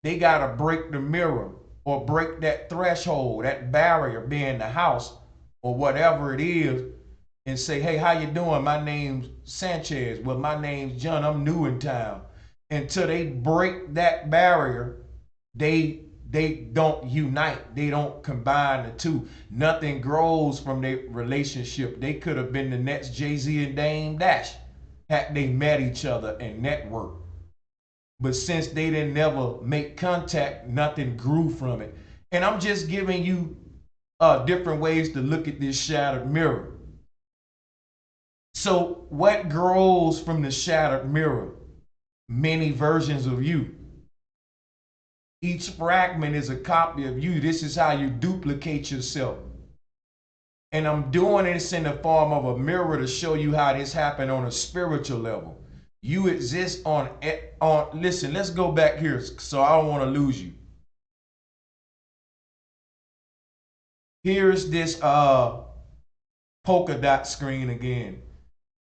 they got to break the mirror or break that threshold, that barrier being the house or whatever it is, and say, hey, how you doing? My name's Sanchez. Well, my name's John. I'm new in town. Until they break that barrier, they don't unite. They don't combine the two. Nothing grows from their relationship. They could have been the next Jay-Z and Dame Dash had they met each other and networked. But since they didn't never make contact, nothing grew from it. And I'm just giving you different ways to look at this shattered mirror. So what grows from the shattered mirror? Many versions of you. Each fragment is a copy of you. This is how you duplicate yourself. And I'm doing this in the form of a mirror to show you how this happened on a spiritual level. You exist on listen, let's go back here so I don't want to lose you. Here's this polka dot screen again.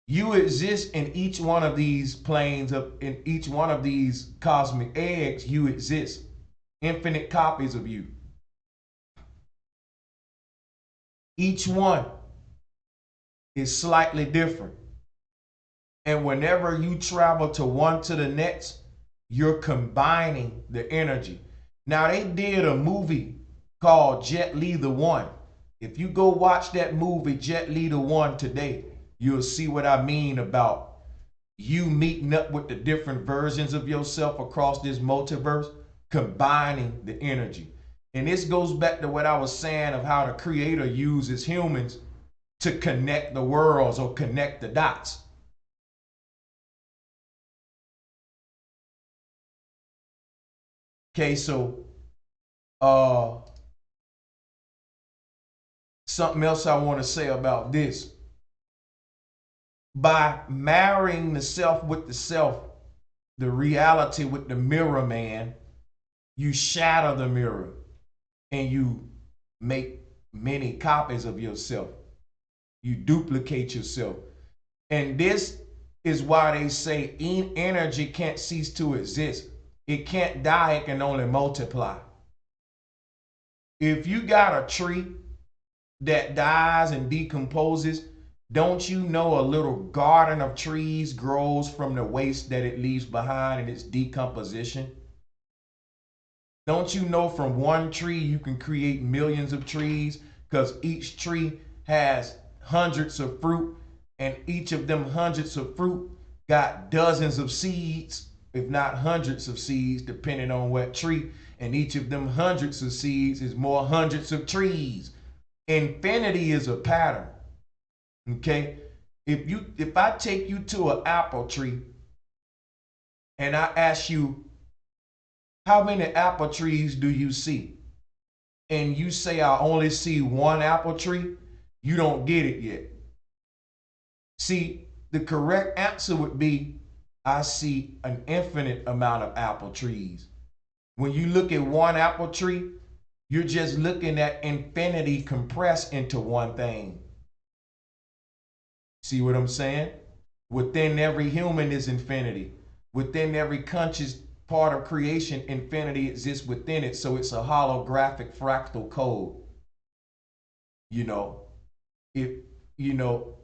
You exist in each one of these planes, in each one of these cosmic eggs, you exist. Infinite copies of you. Each one is slightly different. And whenever you travel to one to the next, you're combining the energy. Now, they did a movie called Jet Li the One. If you go watch that movie, Jet Li the One, today, you'll see what I mean about you meeting up with the different versions of yourself across this multiverse, combining the energy. And this goes back to what I was saying of how the Creator uses humans to connect the worlds or connect the dots. Okay, so something else I want to say about this. By marrying the self with the self, the reality with the mirror man, you shatter the mirror and you make many copies of yourself. You duplicate yourself. And this is why they say energy can't cease to exist. It can't die, it can only multiply. If you got a tree that dies and decomposes, don't you know a little garden of trees grows from the waste that it leaves behind in its decomposition? Don't you know from one tree you can create millions of trees, because each tree has hundreds of fruit, and each of them hundreds of fruit got dozens of seeds, if not hundreds of seeds, depending on what tree. And each of them hundreds of seeds is more hundreds of trees. Infinity is a pattern. Okay? If I take you to an apple tree and I ask you, how many apple trees do you see? And you say, I only see one apple tree, you don't get it yet. See, the correct answer would be, I see an infinite amount of apple trees. When you look at one apple tree, you're just looking at infinity compressed into one thing. See what I'm saying? Within every human is infinity. Within every conscious part of creation, infinity exists within it. So it's a holographic fractal code.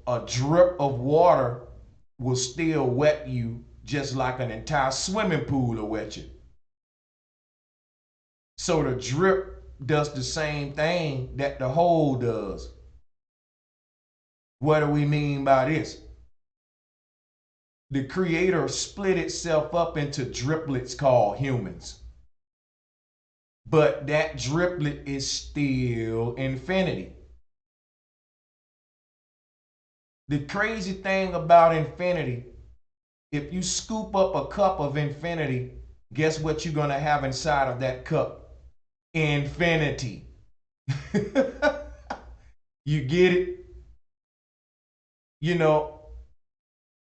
A drip of water will still wet you just like an entire swimming pool will wet you. So the drip does the same thing that the hole does. What do we mean by this? The Creator split itself up into driplets called humans. But that driplet is still infinity. The crazy thing about infinity, if you scoop up a cup of infinity, guess what you're going to have inside of that cup? Infinity. You get it?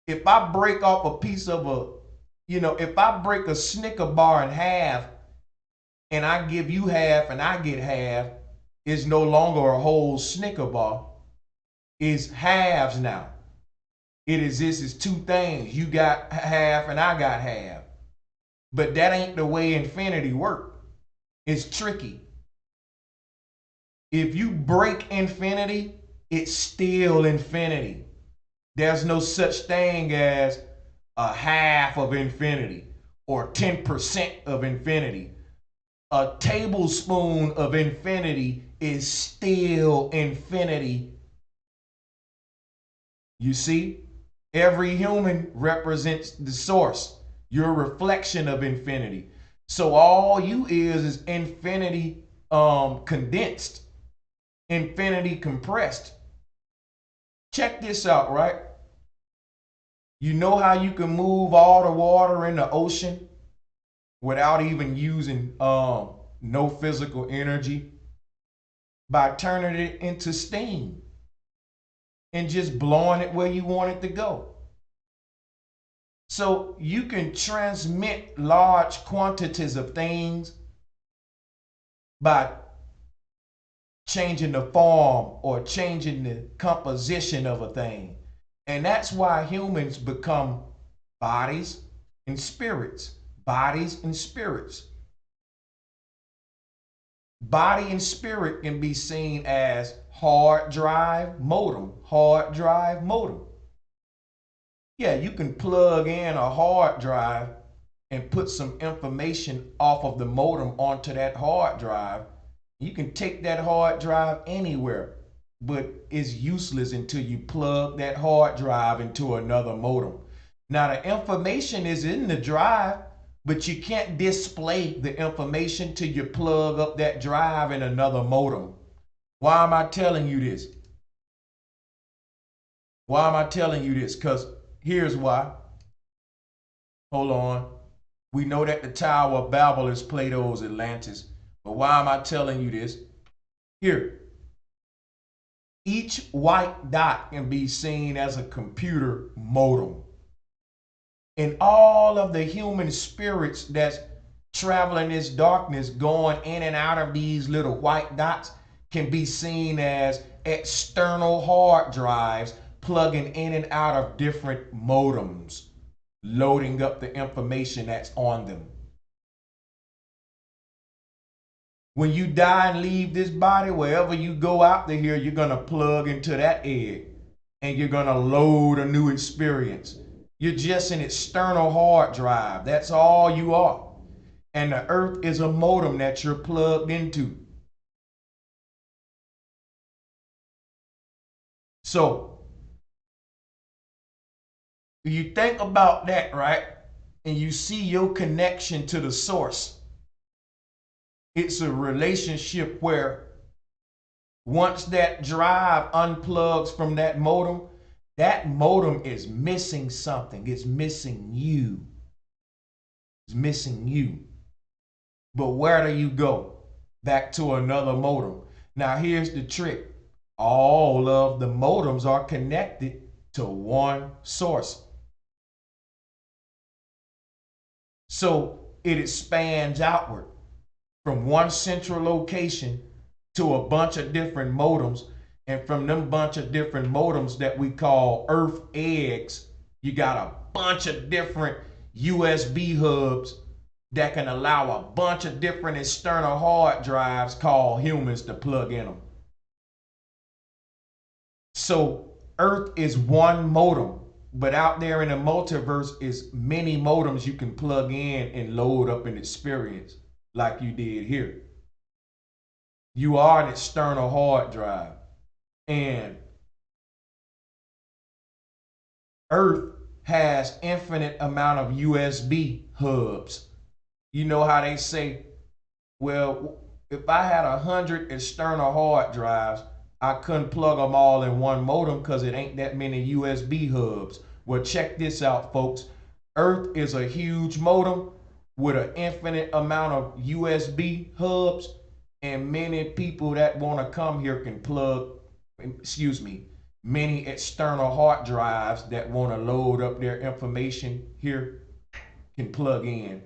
If I break off a piece of if I break a Snicker bar in half and I give you half and I get half, it's no longer a whole Snicker bar. is halves now. It exists as two things. You got half and I got half. But that ain't the way infinity works. It's tricky. If you break infinity, it's still infinity. There's no such thing as a half of infinity or 10% of infinity. A tablespoon of infinity is still infinity. You see, every human represents the source, your reflection of infinity. So all you is infinity condensed, infinity compressed. Check this out, right? You know how you can move all the water in the ocean without even using no physical energy? By turning it into steam and just blowing it where you want it to go. So you can transmit large quantities of things by changing the form or changing the composition of a thing. And that's why humans become bodies and spirits. Bodies and spirits. Body and spirit can be seen as hard drive, modem, hard drive, modem. Yeah, you can plug in a hard drive and put some information off of the modem onto that hard drive. You can take that hard drive anywhere, but it's useless until you plug that hard drive into another modem. Now the information is in the drive, but you can't display the information till you plug up that drive in another modem. Why am I telling you this? Why am I telling you this? Because here's why. Hold on. We know that the Tower of Babel is Plato's Atlantis. But why am I telling you this? Here. Each white dot can be seen as a computer modem. And all of the human spirits that's traveling this darkness, going in and out of these little white dots, can be seen as external hard drives plugging in and out of different modems, loading up the information that's on them. When you die and leave this body, wherever you go out there here, you're going to plug into that egg and you're going to load a new experience. You're just an external hard drive. That's all you are. And the earth is a modem that you're plugged into. So, you think about that, right? And you see your connection to the source. It's a relationship where once that drive unplugs from that modem is missing something. It's missing you. It's missing you. But where do you go? Back to another modem. Now here's the trick. All of the modems are connected to one source. So it expands outward from one central location to a bunch of different modems. And from them bunch of different modems that we call Earth eggs, you got a bunch of different USB hubs that can allow a bunch of different external hard drives called humans to plug in them. So Earth is one modem, but out there in the multiverse is many modems you can plug in and load up an experience like you did here. You are an external hard drive. And Earth has infinite amount of USB hubs. You know how they say, well, if I had 100 external hard drives, I couldn't plug them all in one modem because it ain't that many USB hubs. Well, check this out, folks. Earth is a huge modem with an infinite amount of USB hubs, and many people that want to come here can many external hard drives that want to load up their information here can plug in.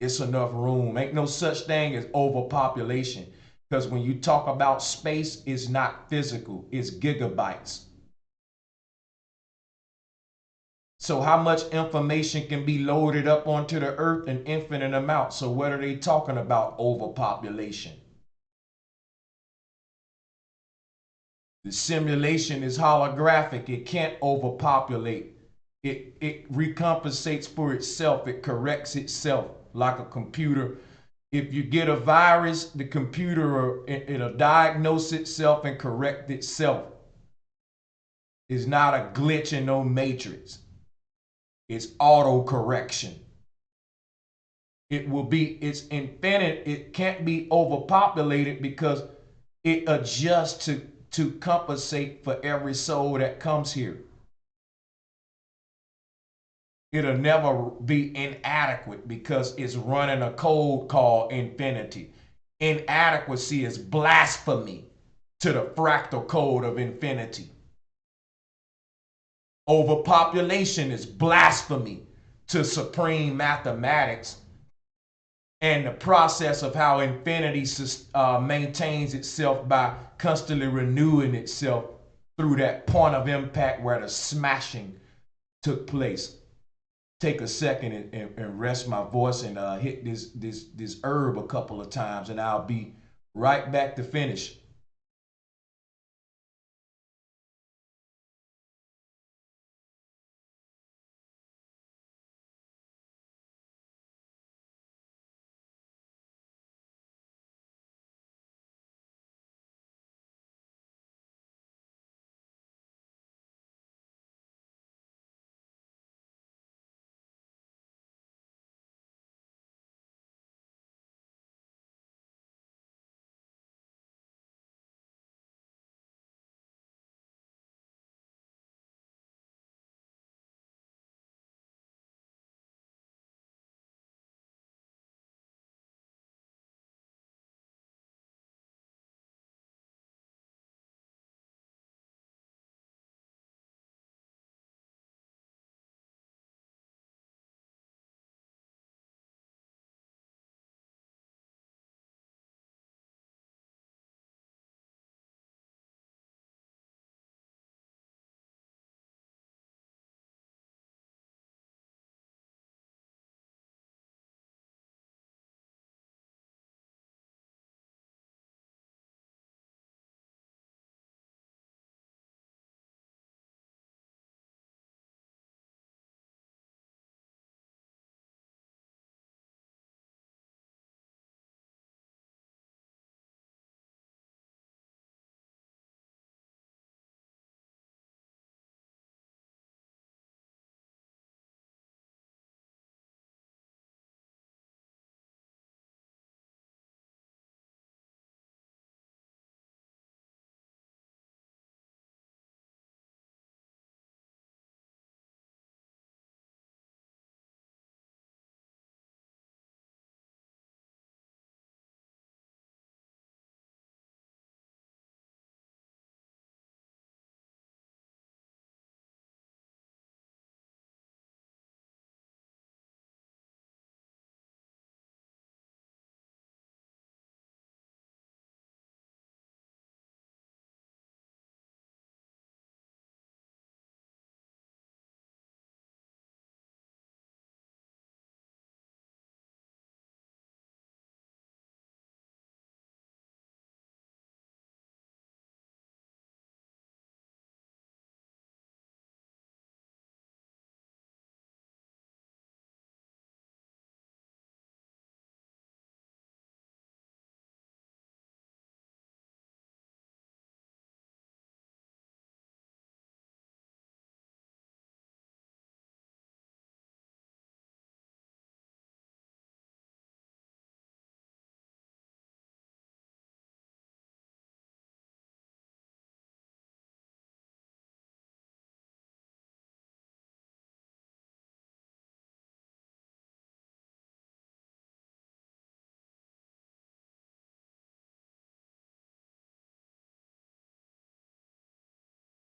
It's enough room. Ain't no such thing as overpopulation, Because when you talk about space, it's not physical, it's gigabytes. So how much information can be loaded up onto the earth? An infinite amount. So what are they talking about? Overpopulation. The simulation is holographic. It can't overpopulate. It recompensates for itself. It corrects itself like a computer. If you get a virus, the computer, it'll diagnose itself and correct itself. It's not a glitch in no matrix. It's auto correction. It's infinite. It can't be overpopulated because it adjusts to compensate for every soul that comes here. It'll never be inadequate because it's running a code called infinity. Inadequacy is blasphemy to the fractal code of infinity. Overpopulation is blasphemy to supreme mathematics and the process of how infinity maintains itself by constantly renewing itself through that point of impact where the smashing took place. Take a second and rest my voice and hit this herb a couple of times, and I'll be right back to finish.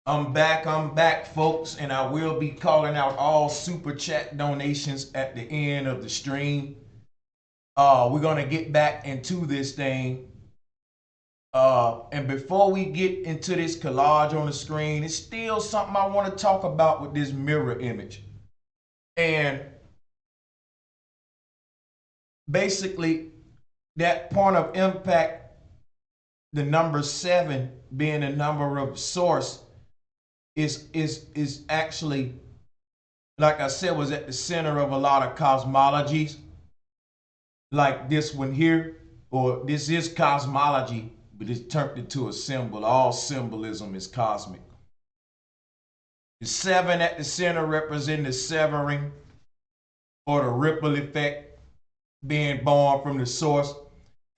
I'm back, folks, and I will be calling out all super chat donations at the end of the stream. We're gonna get back into this thing. And before we get into this collage on the screen, it's still something I want to talk about with this mirror image. And basically, that point of impact, the number 7 being the number of source, is actually, like I said, was at the center of a lot of cosmologies, like this one here, or this is cosmology, but it's turned into a symbol. All symbolism is cosmic. The 7 at the center represents the severing or the ripple effect being born from the source.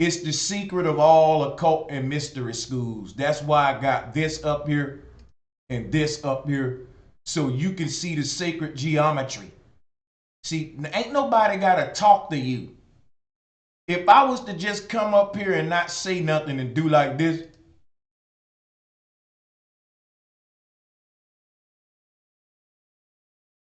It's the secret of all occult and mystery schools. That's why I got this up here and this up here, so you can see the sacred geometry. See, ain't nobody got to talk to you. If I was to just come up here and not say nothing and do like this,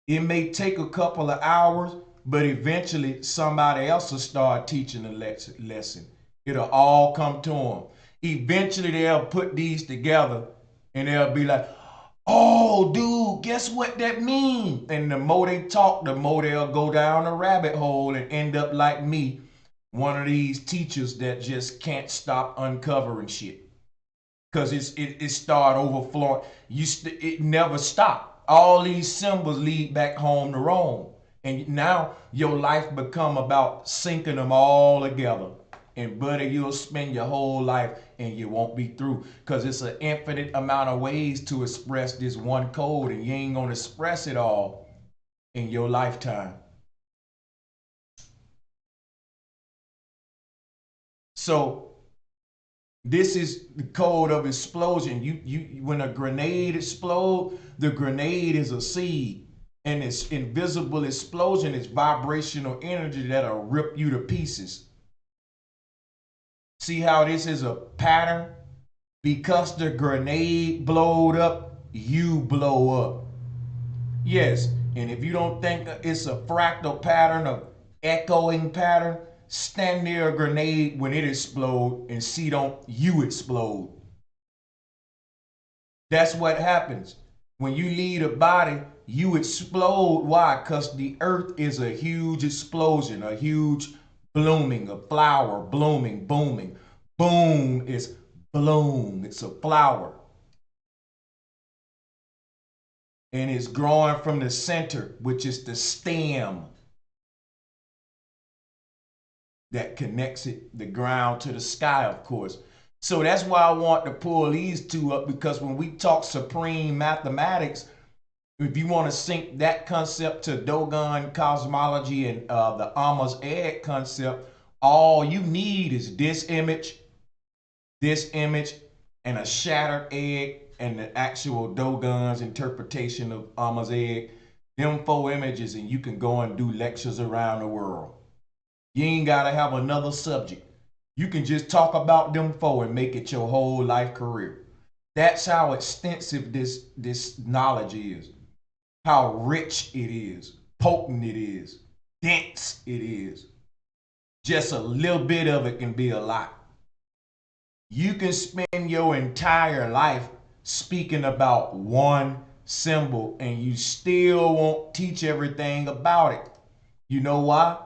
it may take a couple of hours, but eventually somebody else will start teaching a lesson. It'll all come to them. Eventually they'll put these together and they'll be like, oh, dude, guess what that means? And the more they talk, the more they'll go down a rabbit hole and end up like me, one of these teachers that just can't stop uncovering shit. Because it start overflowing. It never stopped. All these symbols lead back home to Rome. And now your life become about syncing them all together. And buddy, you'll spend your whole life and you won't be through, because it's an infinite amount of ways to express this one code, and you ain't gonna express it all in your lifetime. So this is the code of explosion. When a grenade explodes, the grenade is a seed, and it's invisible explosion is vibrational energy that'll rip you to pieces. See how this is a pattern? Because the grenade blowed up, you blow up. Yes, and if you don't think it's a fractal pattern, of echoing pattern, stand near a grenade when it explodes and see don't you explode. That's what happens. When you leave a body, you explode. Why? Because the earth is a huge explosion, a huge blooming, a flower blooming, booming. Boom is bloom. It's a flower. And it's growing from the center, which is the stem that connects it, the ground to the sky, of course. So that's why I want to pull these two up, because when we talk supreme mathematics, if you want to sync that concept to Dogon cosmology and the Amma's egg concept, all you need is this image, and a shattered egg, and the actual Dogon's interpretation of Amma's egg. Them 4 images, and you can go and do lectures around the world. You ain't got to have another subject. You can just talk about them 4 and make it your whole life career. That's how extensive this knowledge is, how rich it is, potent it is, dense it is. Just a little bit of it can be a lot. You can spend your entire life speaking about one symbol and you still won't teach everything about it. You know why?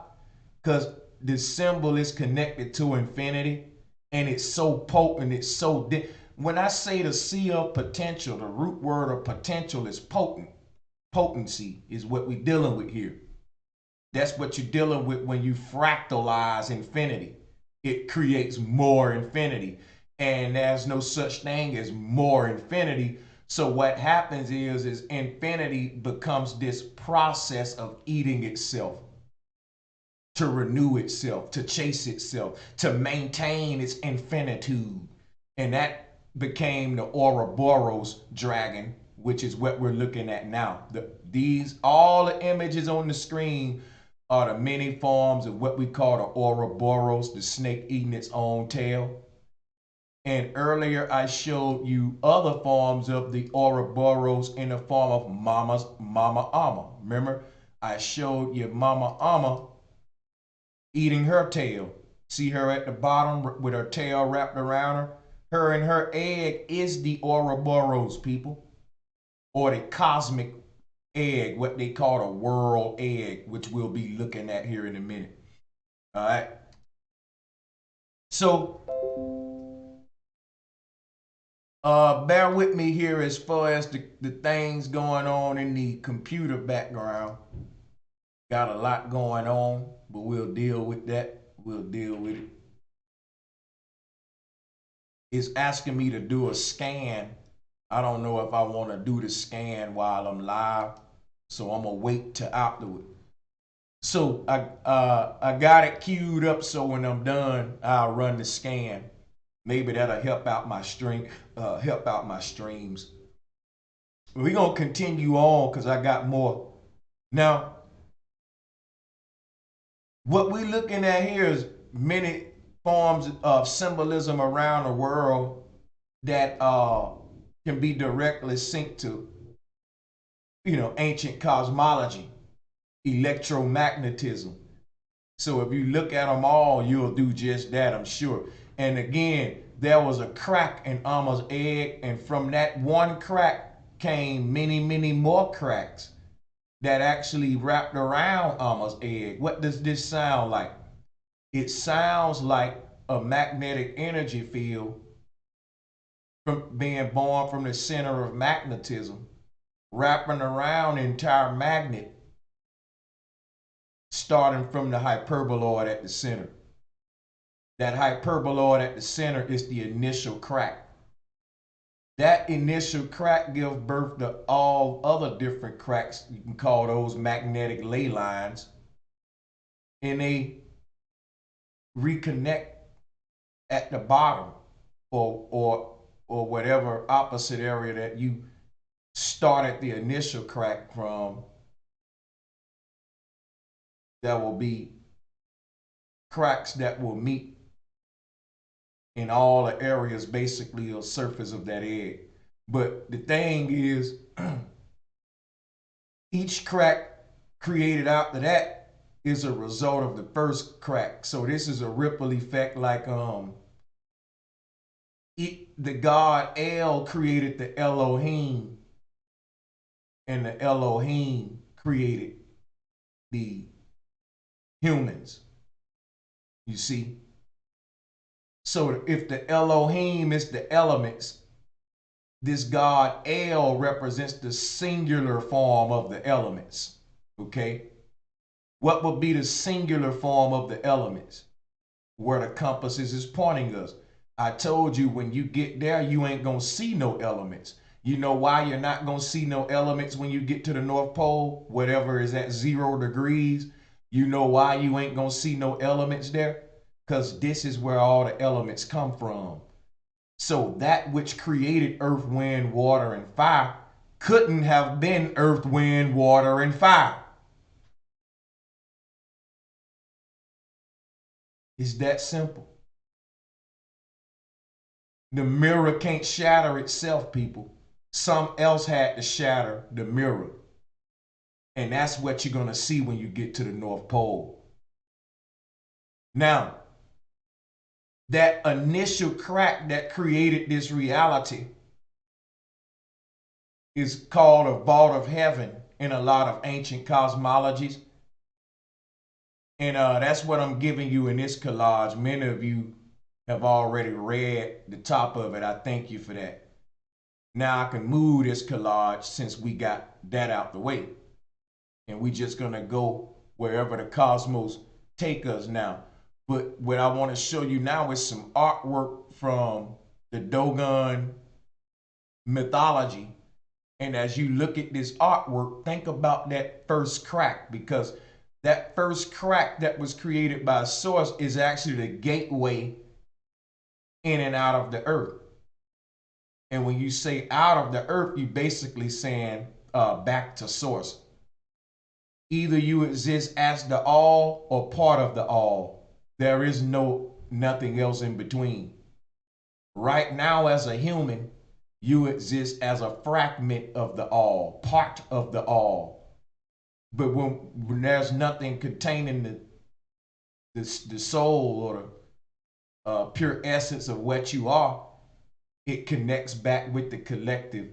Because the symbol is connected to infinity, and it's so potent, it's so when I say the sea of potential, the root word of potential is potent. Potency is what we're dealing with here. That's what you're dealing with when you fractalize infinity. It creates more infinity, and there's no such thing as more infinity. So what happens is infinity becomes this process of eating itself, to renew itself, to chase itself, to maintain its infinitude. And that became the Ouroboros dragon, which is what we're looking at now. All the images on the screen are the many forms of what we call the Ouroboros, the snake eating its own tail. And earlier I showed you other forms of the Ouroboros in the form of Mama Amma. Remember, I showed you Mama Amma eating her tail. See her at the bottom with her tail wrapped around her? Her and her egg is the Ouroboros, people, or the cosmic egg, what they call a world egg, which we'll be looking at here in a minute. All right. So, bear with me here as far as the things going on in the computer background. Got a lot going on, but we'll deal with that. We'll deal with it. It's asking me to do a scan. I don't know if I want to do the scan while I'm live, so I'm gonna wait till afterward. So I got it queued up, so when I'm done, I'll run the scan. Maybe that'll help out my streams. We're gonna continue on because I got more. Now, what we're looking at here is many forms of symbolism around the world that can be directly synced to, ancient cosmology, electromagnetism. So if you look at them all, you'll do just that, I'm sure. And again, there was a crack in Amma's egg, and from that one crack came many, many more cracks that actually wrapped around Amma's egg. What does this sound like? It sounds like a magnetic energy field from being born from the center of magnetism, wrapping around the entire magnet, starting from the hyperboloid at the center. That hyperboloid at the center is the initial crack. That initial crack gives birth to all other different cracks. You can call those magnetic ley lines. And they reconnect at the bottom or whatever opposite area that you started the initial crack from. There will be cracks that will meet in all the areas basically of surface of that egg. But the thing is, each crack created after that is a result of the first crack. So this is a ripple effect, like the God El created the Elohim, and the Elohim created the humans. You see? So if the Elohim is the elements, this God El represents the singular form of the elements. Okay? What would be the singular form of the elements? Where the compass is pointing us. I told you when you get there, you ain't gonna see no elements. You know why you're not gonna see no elements when you get to the North Pole, whatever is at 0 degrees? You know why you ain't gonna see no elements there? Because this is where all the elements come from. So that which created earth, wind, water, and fire couldn't have been earth, wind, water, and fire. It's that simple. The mirror can't shatter itself, people. Some else had to shatter the mirror. And that's what you're going to see when you get to the North Pole. Now, that initial crack that created this reality is called a vault of heaven in a lot of ancient cosmologies. And that's what I'm giving you in this collage. Many of you have already read the top of it. I thank you for that. Now I can move this collage since we got that out the way. And we just gonna go wherever the cosmos take us now. But what I want to show you now is some artwork from the Dogon mythology. And as you look at this artwork, think about that first crack, because that first crack that was created by Source is actually the gateway in and out of the earth. And when you say out of the earth, you basically saying back to Source. Either you exist as the all or part of the all. There is nothing else in between. Right now, as a human, you exist as a fragment of the all, part of the all. But when there's nothing containing the soul or the pure essence of what you are, it connects back with the collective.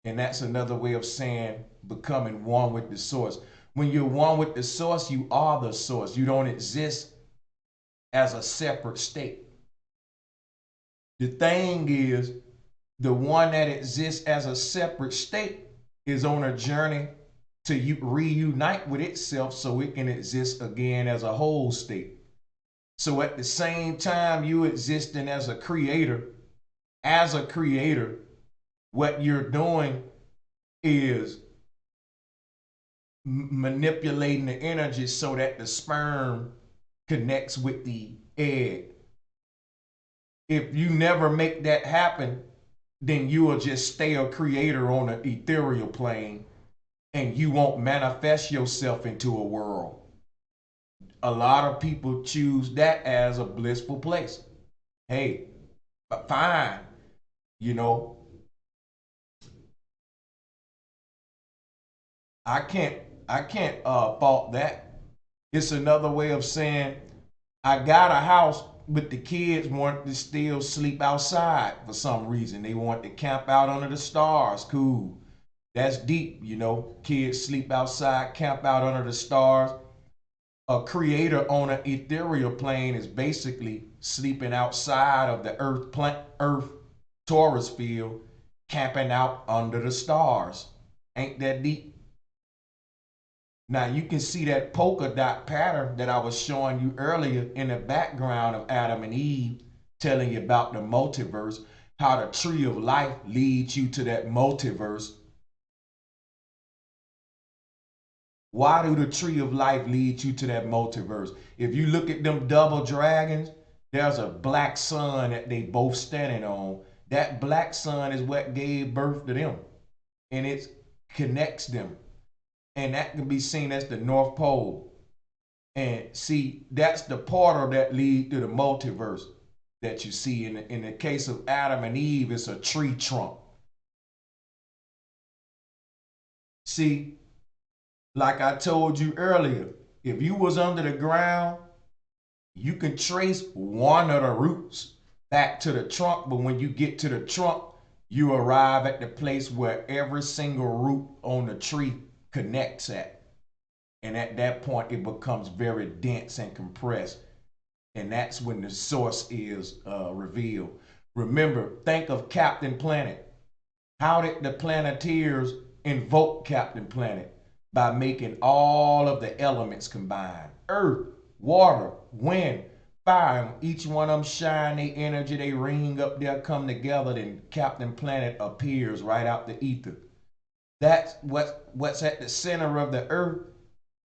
And that's another way of saying becoming one with the source. When you're one with the source, you are the source. You don't exist as a separate state. The thing is, the one that exists as a separate state is on a journey to reunite with itself so it can exist again as a whole state. So at the same time you existing as a creator, what you're doing is manipulating the energy so that the sperm connects with the egg. If you never make that happen, then you will just stay a creator on an ethereal plane and you won't manifest yourself into a world. A lot of people choose that as a blissful place. Hey, fine, you know, I can't fault that. It's another way of saying I got a house, but the kids want to still sleep outside for some reason. They want to camp out under the stars. Cool. That's deep, you know. Kids sleep outside, camp out under the stars. A creator on an ethereal plane is basically sleeping outside of the earth Taurus field, camping out under the stars. Ain't that deep? Now you can see that polka dot pattern that I was showing you earlier in the background of Adam and Eve, telling you about the multiverse, how the tree of life leads you to that multiverse. Why do the tree of life lead you to that multiverse? If you look at them double dragons, there's a black sun that they both standing on. That black sun is what gave birth to them, and it connects them. And that can be seen as the North Pole. And see, that's the portal that leads to the multiverse that you see. In the case of Adam and Eve, it's a tree trunk. See, like I told you earlier, if you was under the ground, you can trace one of the roots back to the trunk, but when you get to the trunk, you arrive at the place where every single root on the tree connects at. And at that point, it becomes very dense and compressed. And that's when the source is revealed. Remember, think of Captain Planet. How did the Planeteers invoke Captain Planet? By making all of the elements combine. Earth, water, wind, fire. Each one of them shine their energy, they ring up there, come together, then Captain Planet appears right out the ether. That's what's at the center of the earth.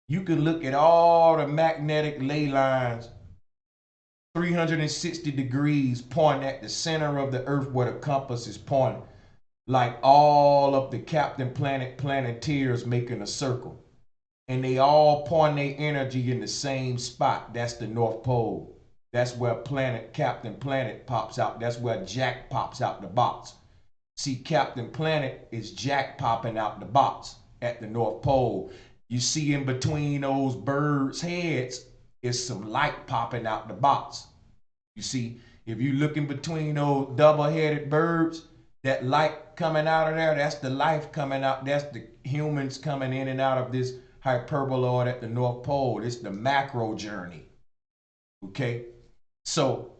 You can look at all the magnetic ley lines, 360 degrees pointing at the center of the earth where the compass is pointing. Like all of the Captain Planet Planeteers making a circle. And they all point their energy in the same spot. That's the North Pole. That's where Captain Planet pops out. That's where Jack pops out the box. See, Captain Planet is Jack popping out the box at the North Pole. You see in between those birds' heads is some light popping out the box. You see, if you look in between those double-headed birds, that light coming out of there, that's the life coming out. That's the humans coming in and out of this hyperboloid at the North Pole. It's the macro journey. Okay? So,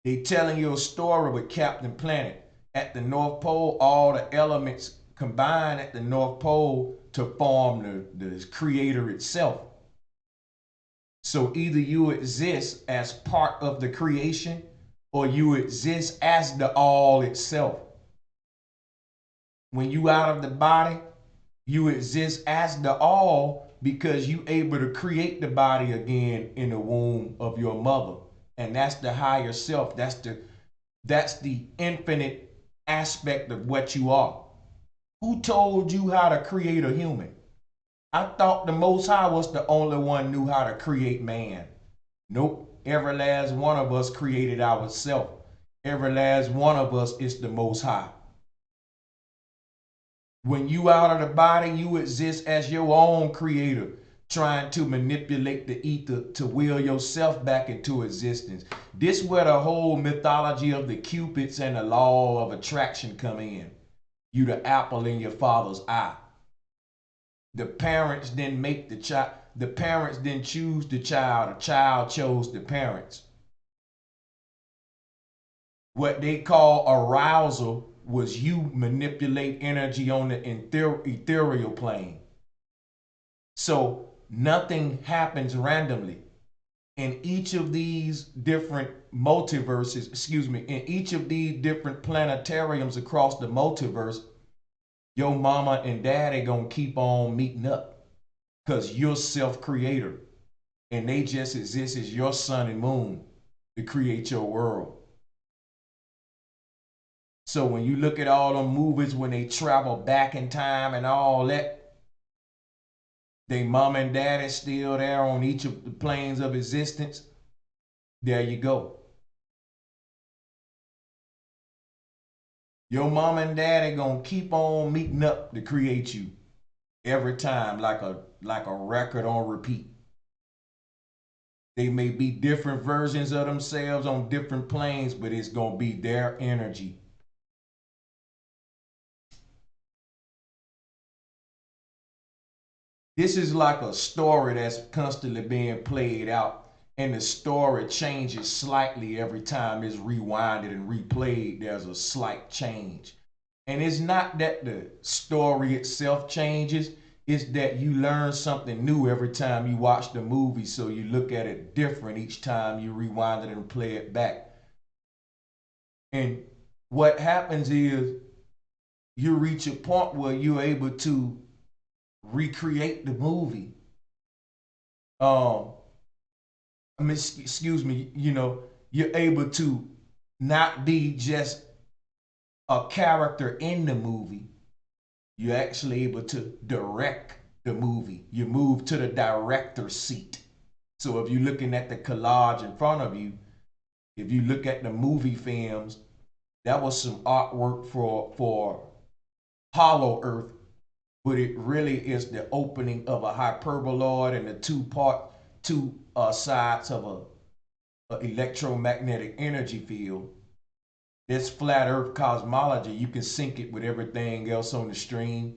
they telling you a story with Captain Planet. At the North Pole, all the elements combine at the North Pole to form the creator itself. So either you exist as part of the creation or you exist as the all itself. When you out of the body, you exist as the all because you able to create the body again in the womb of your mother. And that's the higher self. That's the infinite aspect of what you are. Who told you how to create a human? I thought the Most High was the only one who knew how to create man. Nope. Every last one of us created ourselves. Every last one of us is the Most High. When you out of the body, you exist as your own creator. trying to manipulate the ether to will yourself back into existence. This is where the whole mythology of the cupids and the law of attraction come in. You the apple in your father's eye. The parents didn't make the child. The parents didn't choose the child chose the parents. What they call arousal was you manipulate energy on the ethereal plane. So nothing happens randomly. In each of these different multiverses, in each of these different planetariums across the multiverse, your mama and daddy gonna keep on meeting up because you're self-creator and they just exist as your sun and moon to create your world. So when you look at all them movies when they travel back in time and all that, they mom and dad is still there on each of the planes of existence. There you go. Your mom and dad are gonna keep on meeting up to create you every time, like a record on repeat. They may be different versions of themselves on different planes, but it's gonna be their energy. This is like a story that's constantly being played out, and the story changes slightly every time it's rewinded and replayed. There's a slight change. And it's not that the story itself changes, it's that you learn something new every time you watch the movie, so you look at it different each time you rewind it and play it back. And what happens is you reach a point where you're able to recreate the movie. Excuse me, you're able to not be just a character in the movie. You're actually able to direct the movie. You move to the director's seat. So if you're looking at the collage in front of you, if you look at the movie films, that was some artwork for Hollow Earth, but it really is the opening of a hyperboloid and the two sides of a electromagnetic energy field. This flat earth cosmology, you can sync it with everything else on the stream.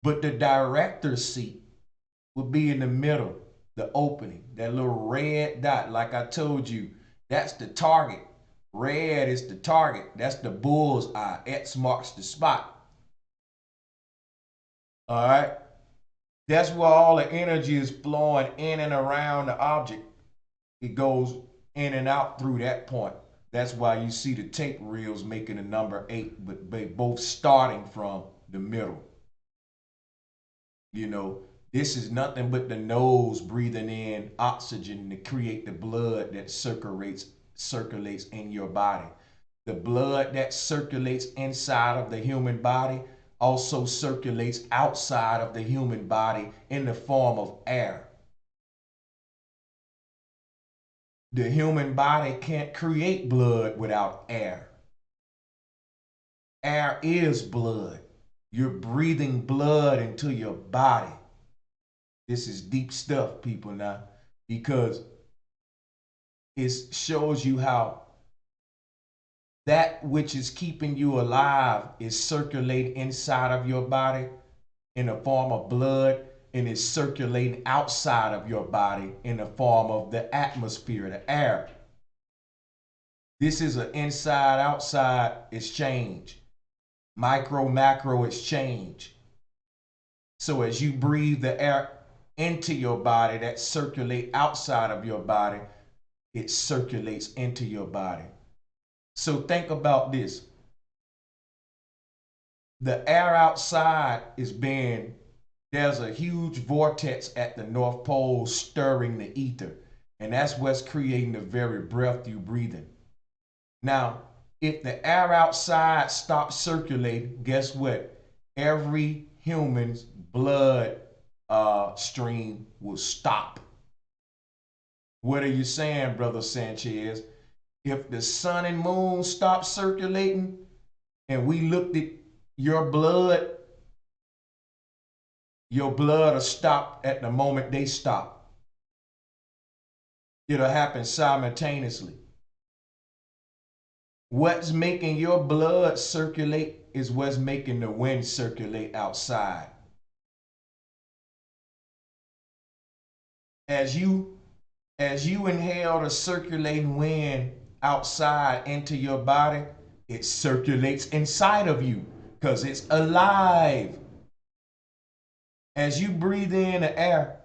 But the director's seat will be in the middle, the opening, that little red dot. Like I told you, that's the target. Red is the target. That's the bull's eye. X marks the spot. All right? That's where all the energy is flowing in and around the object. It goes in and out through that point. That's why you see the tape reels making the number 8, but they both starting from the middle. This is nothing but the nose breathing in oxygen to create the blood that circulates in your body. The blood that circulates inside of the human body also circulates outside of the human body in the form of air. The human body can't create blood without air. Air is blood. You're breathing blood into your body. This is deep stuff, people, now, because it shows you how that which is keeping you alive is circulating inside of your body in the form of blood, and is circulating outside of your body in the form of the atmosphere, the air. This is an inside-outside exchange, micro-macro exchange. So as you breathe the air into your body that circulate outside of your body, it circulates into your body. So think about this. The air outside there's a huge vortex at the North Pole stirring the ether. And that's what's creating the very breath you breathe in. Now, if the air outside stops circulating, guess what? Every human's blood stream will stop. What are you saying, Brother Sanchez? If the sun and moon stop circulating and we looked at your blood, Your blood will stop at the moment they stop. It'll happen simultaneously. What's making your blood circulate is what's making the wind circulate outside. As you inhale the circulating wind outside into your body, it circulates inside of you because it's alive. As you breathe in the air,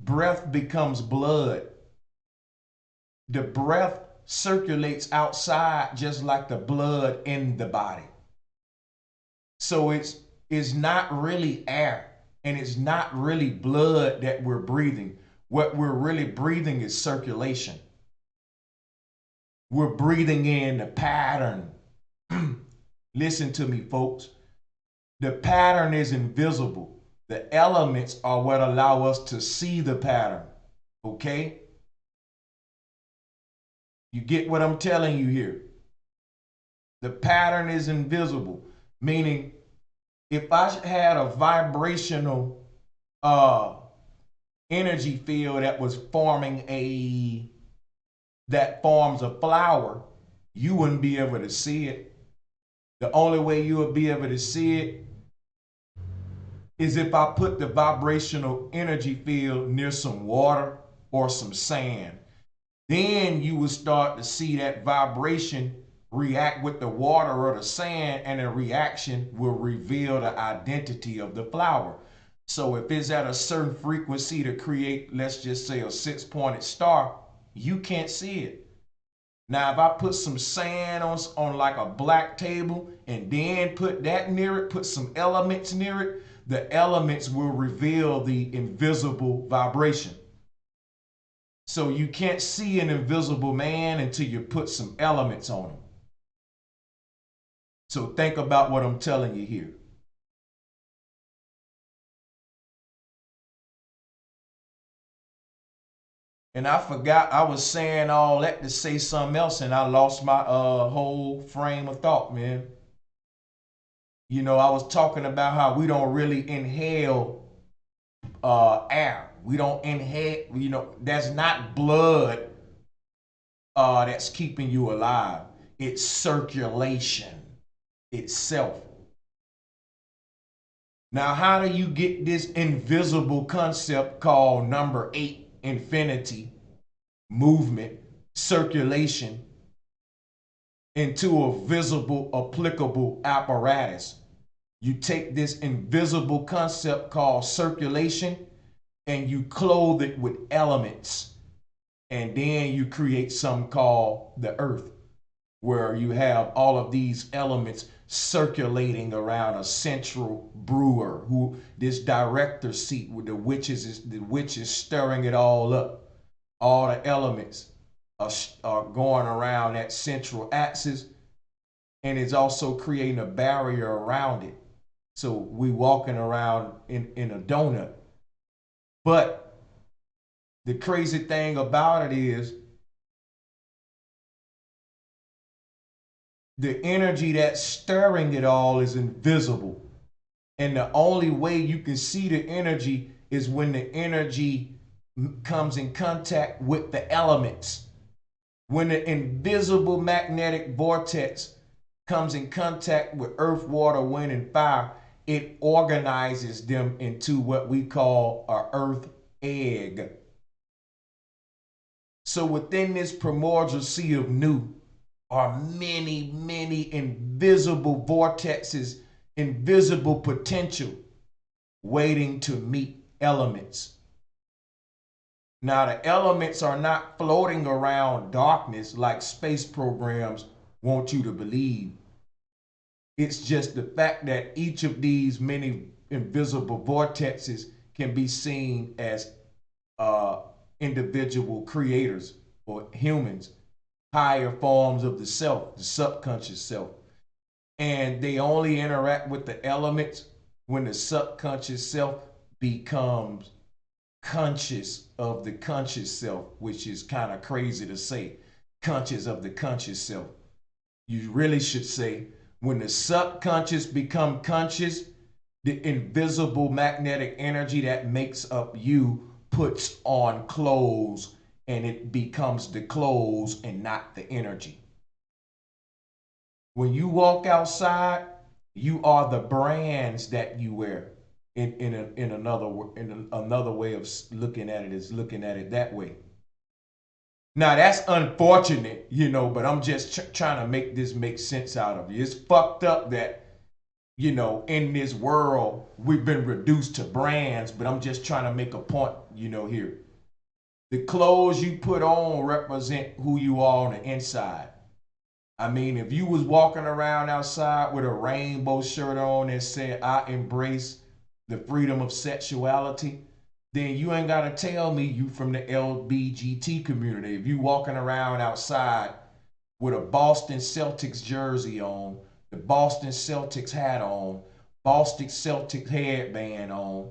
breath becomes blood. The breath circulates outside just like the blood in the body. So it's not really air and it's not really blood that we're breathing. What we're really breathing is circulation. We're breathing in the pattern. Listen to me, folks. The pattern is invisible. The elements are what allow us to see the pattern. Okay? You get what I'm telling you here? The pattern is invisible, meaning if I had a vibrational energy field that was that forms a flower, you wouldn't be able to see it. The only way you would be able to see it is if I put the vibrational energy field near some water or some sand. Then you will start to see that vibration react with the water or the sand, and the reaction will reveal the identity of the flower. So if it's at a certain frequency to create, let's just say, a 6-pointed star, you can't see it. Now, if I put some sand on like a black table and then put that near it, put some elements near it, the elements will reveal the invisible vibration. So you can't see an invisible man until you put some elements on him. So think about what I'm telling you here. And I forgot I was saying all that to say something else, and I lost my whole frame of thought, man. You know, I was talking about how we don't really inhale air. We don't inhale, you know, that's not blood that's keeping you alive. It's circulation itself. Now, how do you get this invisible concept called number 8, infinity, movement, circulation, into a visible, applicable apparatus? You take this invisible concept called circulation and you clothe it with elements. And then you create something called the earth, where you have all of these elements circulating around a central brewer, who this director seat with the witches stirring it all up. All the elements are going around that central axis, and it's also creating a barrier around it. So we walking around in a donut. But the crazy thing about it is the energy that's stirring it all is invisible. And the only way you can see the energy is when the energy comes in contact with the elements. When the invisible magnetic vortex comes in contact with earth, water, wind, and fire, it organizes them into what we call an earth egg. So within this primordial sea of Nu are many, many invisible vortexes, invisible potential waiting to meet elements. Now, the elements are not floating around darkness like space programs want you to believe. It's just the fact that each of these many invisible vortexes can be seen as individual creators or humans, higher forms of the self, the subconscious self. And they only interact with the elements when the subconscious self becomes conscious of the conscious self, which is kind of crazy to say, conscious of the conscious self. You really should say, when the subconscious become conscious, The invisible magnetic energy that makes up you puts on clothes, and it becomes the clothes and not the energy. When you walk outside, you are the brands that you wear. In another way of looking at it is looking at it that way. Now that's unfortunate, but I'm just trying to make this make sense out of you. It's fucked up that in this world we've been reduced to brands, but I'm just trying to make a point, here. The clothes you put on represent who you are on the inside. I mean, if you was walking around outside with a rainbow shirt on that said, I embrace the freedom of sexuality, then you ain't got to tell me you from the LBGT community. If you walking around outside with a Boston Celtics jersey on, the Boston Celtics hat on, Boston Celtics headband on,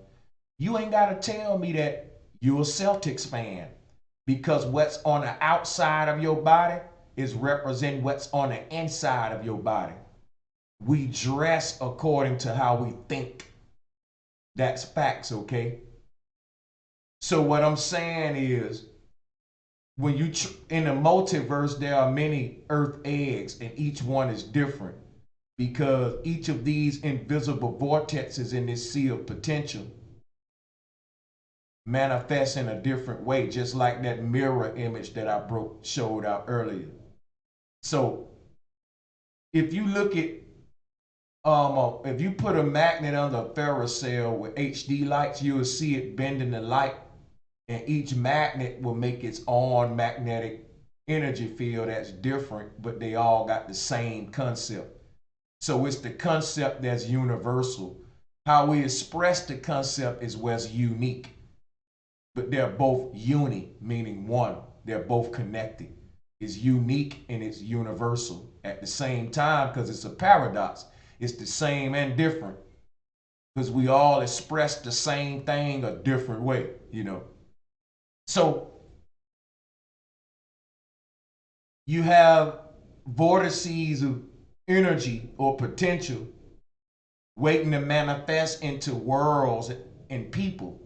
you ain't got to tell me that you're a Celtics fan, because what's on the outside of your body is represent what's on the inside of your body. We dress according to how we think. That's facts, okay? So what I'm saying is, when you in the multiverse, there are many earth eggs, and each one is different, because each of these invisible vortexes in this sea of potential manifests in a different way, just like that mirror image that I showed out earlier. So if you look at if you put a magnet under a ferrocell with HD lights, you will see it bending the light, and each magnet will make its own magnetic energy field that's different, but they all got the same concept. So it's the concept that's universal. How we express the concept is what's unique, but they're both uni, meaning one. They're both connected. It's unique and it's universal at the same time, because it's a paradox. It's the same and different, because we all express the same thing a different way, So you have vortices of energy or potential waiting to manifest into worlds and people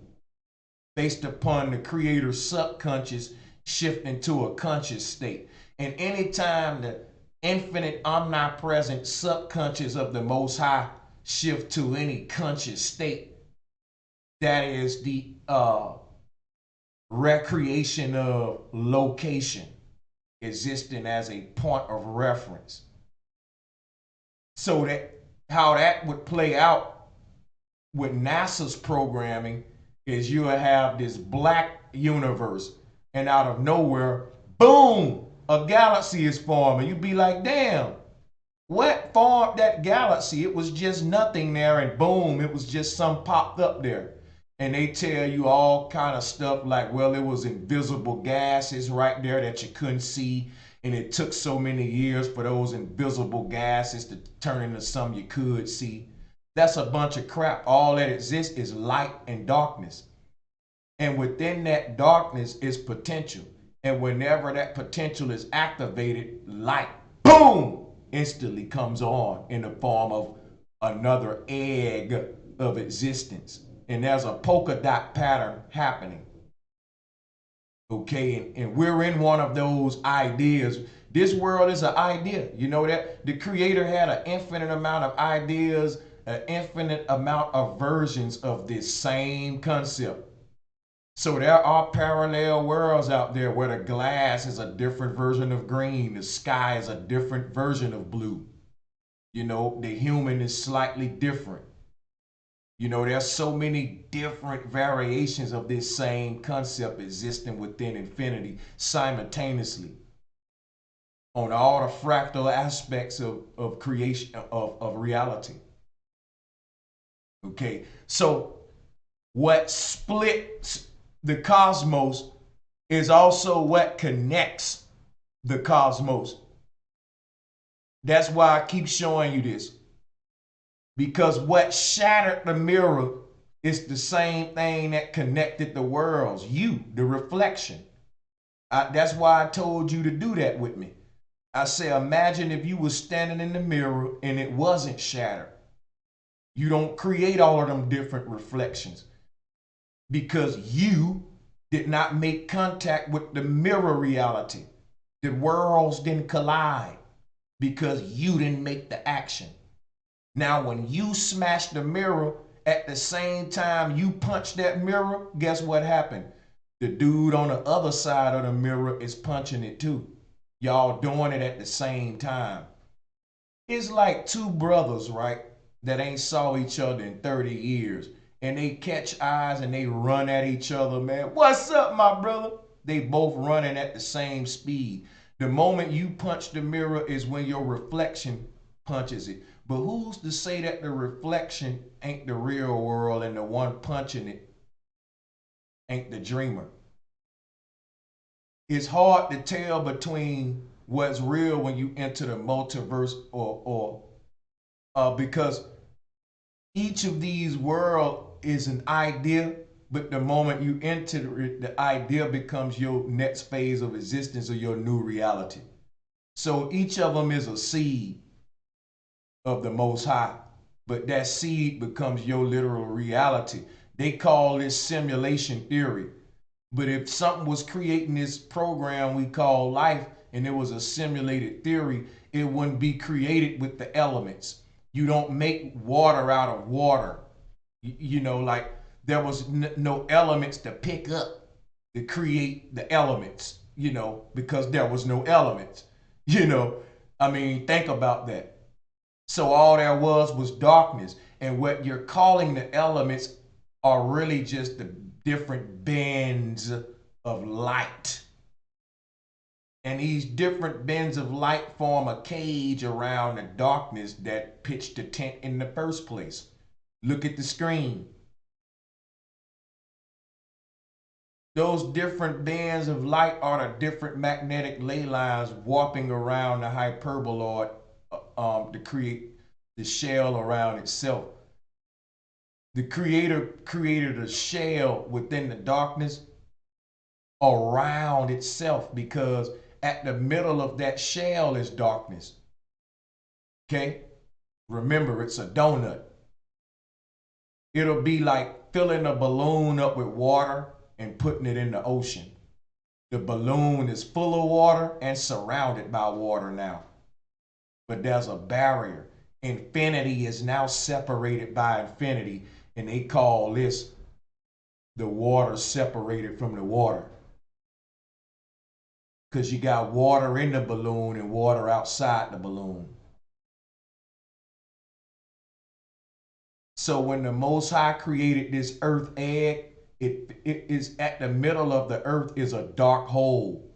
based upon the creator's subconscious shifting to a conscious state. And anytime the infinite, omnipresent subconscious of the Most High shift to any conscious state, that is the recreation of location existing as a point of reference. So that how that would play out with NASA's programming is you have this black universe, and out of nowhere, boom, a galaxy is forming. You'd be like, damn, what formed that galaxy? It was just nothing there, and boom, it was just some popped up there. And they tell you all kind of stuff like, well, it was invisible gases right there that you couldn't see, and it took so many years for those invisible gases to turn into some you could see. That's a bunch of crap. All that exists is light and darkness. And within that darkness is potential. And whenever that potential is activated, light, boom, instantly comes on in the form of another egg of existence. And there's a polka dot pattern happening. Okay, and we're in one of those ideas. This world is an idea. You know that? The creator had an infinite amount of ideas, an infinite amount of versions of this same concept. So there are parallel worlds out there where the glass is a different version of green, the sky is a different version of blue. The human is slightly different. There's so many different variations of this same concept existing within infinity simultaneously on all the fractal aspects of creation, of reality. Okay, so what splits the cosmos is also what connects the cosmos. That's why I keep showing you this. Because what shattered the mirror is the same thing that connected the worlds. You, the reflection. That's why I told you to do that with me. I say, imagine if you were standing in the mirror and it wasn't shattered. You don't create all of them different reflections because you did not make contact with the mirror reality. The worlds didn't collide because you didn't make the action. Now, when you smash the mirror at the same time you punch that mirror, guess what happened? The dude on the other side of the mirror is punching it too. Y'all doing it at the same time. It's like two brothers, right, that ain't saw each other in 30 years. And they catch eyes and they run at each other, man. What's up, my brother? They both running at the same speed. The moment you punch the mirror is when your reflection punches it. But who's to say that the reflection ain't the real world and the one punching it ain't the dreamer? It's hard to tell between what's real when you enter the multiverse or because each of these worlds is an idea, but the moment you enter it, the idea becomes your next phase of existence or your new reality. So each of them is a seed of the Most High, but that seed becomes your literal reality. They call this simulation theory. But if something was creating this program we call life and it was a simulated theory, it wouldn't be created with the elements. You don't make water out of water. You know, like there was no elements to pick up to create the elements, you know, because there was no elements. You know, I mean, think about that. So all there was darkness. And what you're calling the elements are really just the different bands of light. And these different bends of light form a cage around the darkness that pitched the tent in the first place. Look at the screen. Those different bands of light are the different magnetic ley lines warping around the hyperboloid to create the shell around itself. The creator created a shell within the darkness around itself because at the middle of that shell is darkness. Okay? Remember, it's a donut. It'll be like filling a balloon up with water and putting it in the ocean. The balloon is full of water and surrounded by water now. But there's a barrier. Infinity is now separated by infinity, and they call this the water separated from the water. Because you got water in the balloon and water outside the balloon. So when the Most High created this earth egg, it is at the middle of the earth is a dark hole.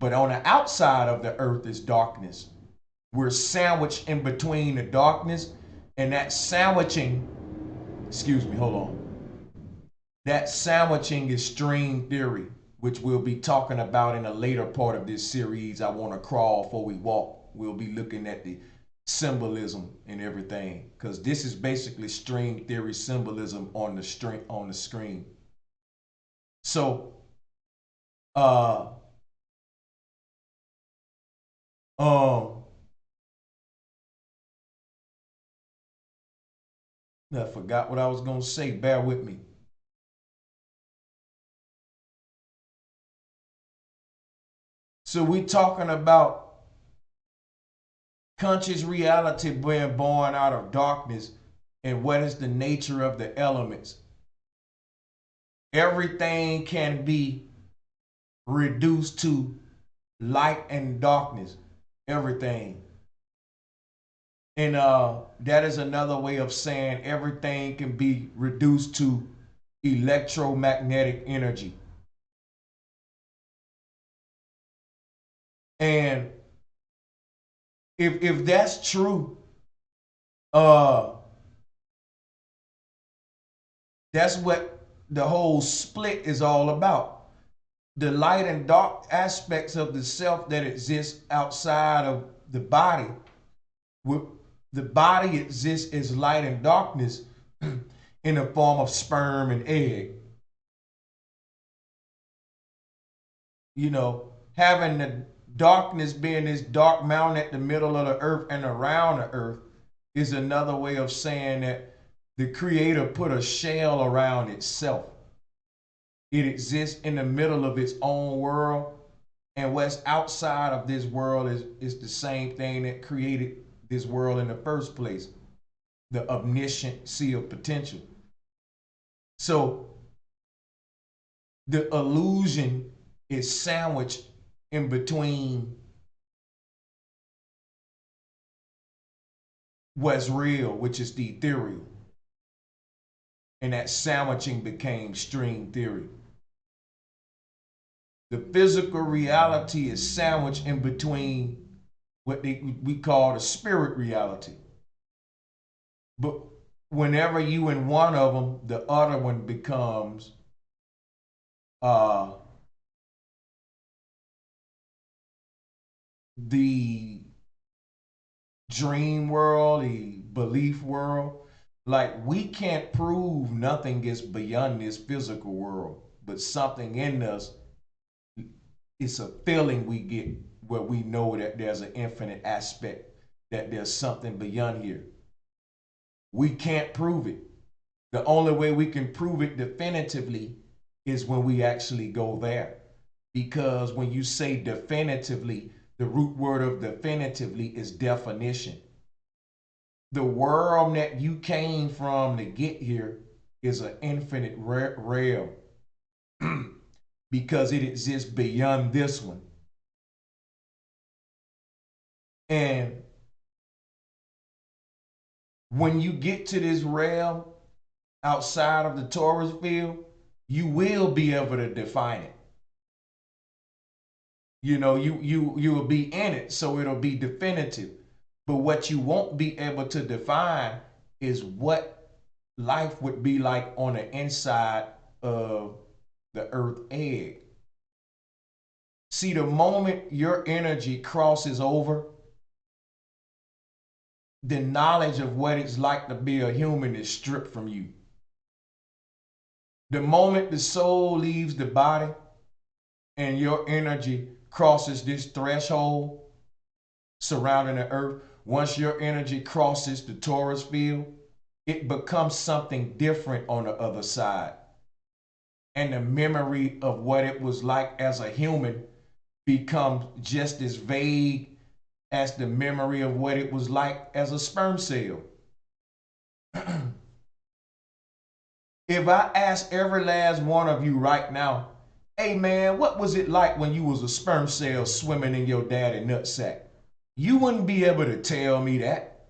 But on the outside of the earth is darkness. We're sandwiched in between the darkness, and that sandwiching, excuse me, hold on. That sandwiching is string theory, which we'll be talking about in a later part of this series. I want to crawl before we walk. We'll be looking at the symbolism and everything, because this is basically string theory symbolism on the screen. So, I forgot what I was gonna say. Bear with me. So we talking about conscious reality being born out of darkness, and what is the nature of the elements. Everything can be reduced to light and darkness. Everything. And that is another way of saying everything can be reduced to electromagnetic energy. And if that's true, that's what the whole split is all about. The light and dark aspects of the self that exists outside of the body. The body exists as light and darkness in the form of sperm and egg. You know, having the darkness being this dark mountain at the middle of the earth and around the earth is another way of saying that The Creator put a shell around itself. It exists in the middle of its own world, and what's outside of this world is the same thing that created this world in the first place, the omniscient sea of potential. So the illusion is sandwiched in between what's real, which is the ethereal. And that sandwiching became string theory. The physical reality is sandwiched in between what we call the spirit reality. But whenever you in one of them, the other one becomes the dream world, the belief world. Like, we can't prove nothing is beyond this physical world, but something in us, it's a feeling we get where we know that there's an infinite aspect, that there's something beyond here. We can't prove it. The only way we can prove it definitively is when we actually go there. Because when you say definitively, the root word of definitively is definition. The world that you came from to get here is an infinite realm because it exists beyond this one. And when you get to this realm outside of the Taurus field, you will be able to define it. You know, you will be in it, so it'll be definitive. But what you won't be able to define is what life would be like on the inside of the earth egg. See, the moment your energy crosses over, the knowledge of what it's like to be a human is stripped from you. The moment the soul leaves the body and your energy crosses this threshold surrounding the earth, once your energy crosses the Taurus field, it becomes something different on the other side. And the memory of what it was like as a human becomes just as vague as the memory of what it was like as a sperm cell. If I ask every last one of you right now, hey man, what was it like when you was a sperm cell swimming in your daddy nutsack? You wouldn't be able to tell me that.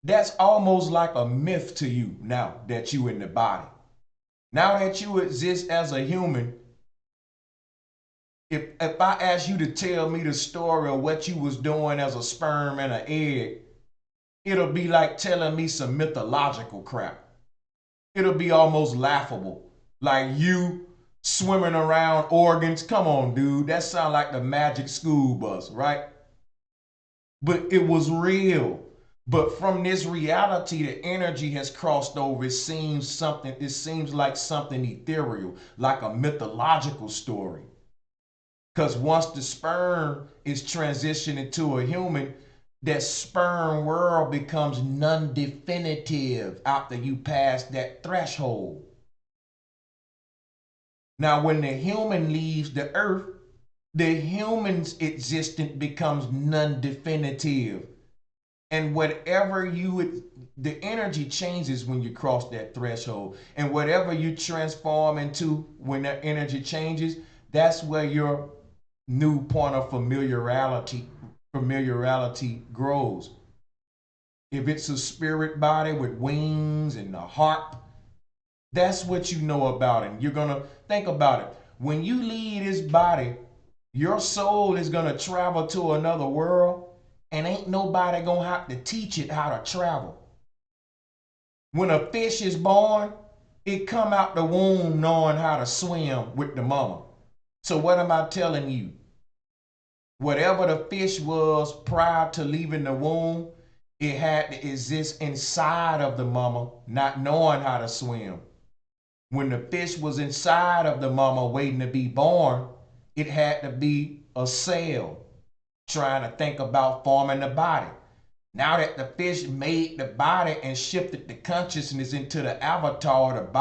That's almost like a myth to you now that you in the body. Now that you exist as a human, if I ask you to tell me the story of what you was doing as a sperm and an egg, it'll be like telling me some mythological crap. It'll be almost laughable. Like you swimming around organs. Come on, dude. That sounds like the Magic School Bus, right? But it was real. But from this reality, the energy has crossed over. It seems like something ethereal, like a mythological story. Because once the sperm is transitioned into a human, that sperm world becomes non-definitive after you pass that threshold. Now, when the human leaves the earth, the human's existence becomes non-definitive. And the energy changes when you cross that threshold. And whatever you transform into when that energy changes, that's where your new point of familiarity grows. If it's a spirit body with wings and a harp, that's what you know about it. You're going to think about it. When you leave this body, your soul is going to travel to another world, and ain't nobody going to have to teach it how to travel. When a fish is born, it come out the womb knowing how to swim with the mama. So what am I telling you? Whatever the fish was prior to leaving the womb, it had to exist inside of the mama, not knowing how to swim. When the fish was inside of the mama waiting to be born, it had to be a cell trying to think about forming the body. Now that the fish made the body and shifted the consciousness into the avatar of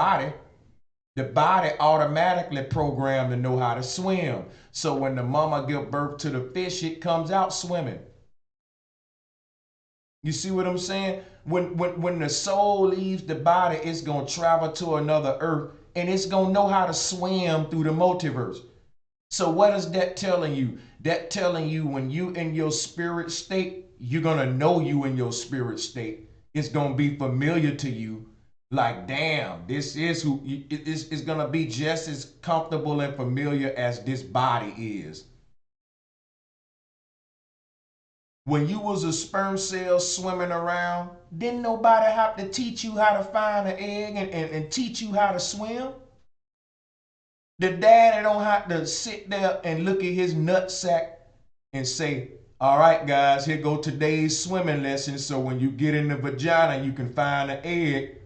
the body automatically programmed to know how to swim. So when the mama give birth to the fish, it comes out swimming. You see what I'm saying? When the soul leaves the body, it's going to travel to another earth and it's going to know how to swim through the multiverse. So what is that telling you? That telling you when you in your spirit state, you're going to know you in your spirit state. It's going to be familiar to you. Like, damn, this is who it's going to be just as comfortable and familiar as this body is. When you was a sperm cell swimming around, didn't nobody have to teach you how to find an egg and teach you how to swim? The daddy don't have to sit there and look at his nutsack and say, all right, guys, here go today's swimming lesson. So when you get in the vagina, you can find an egg.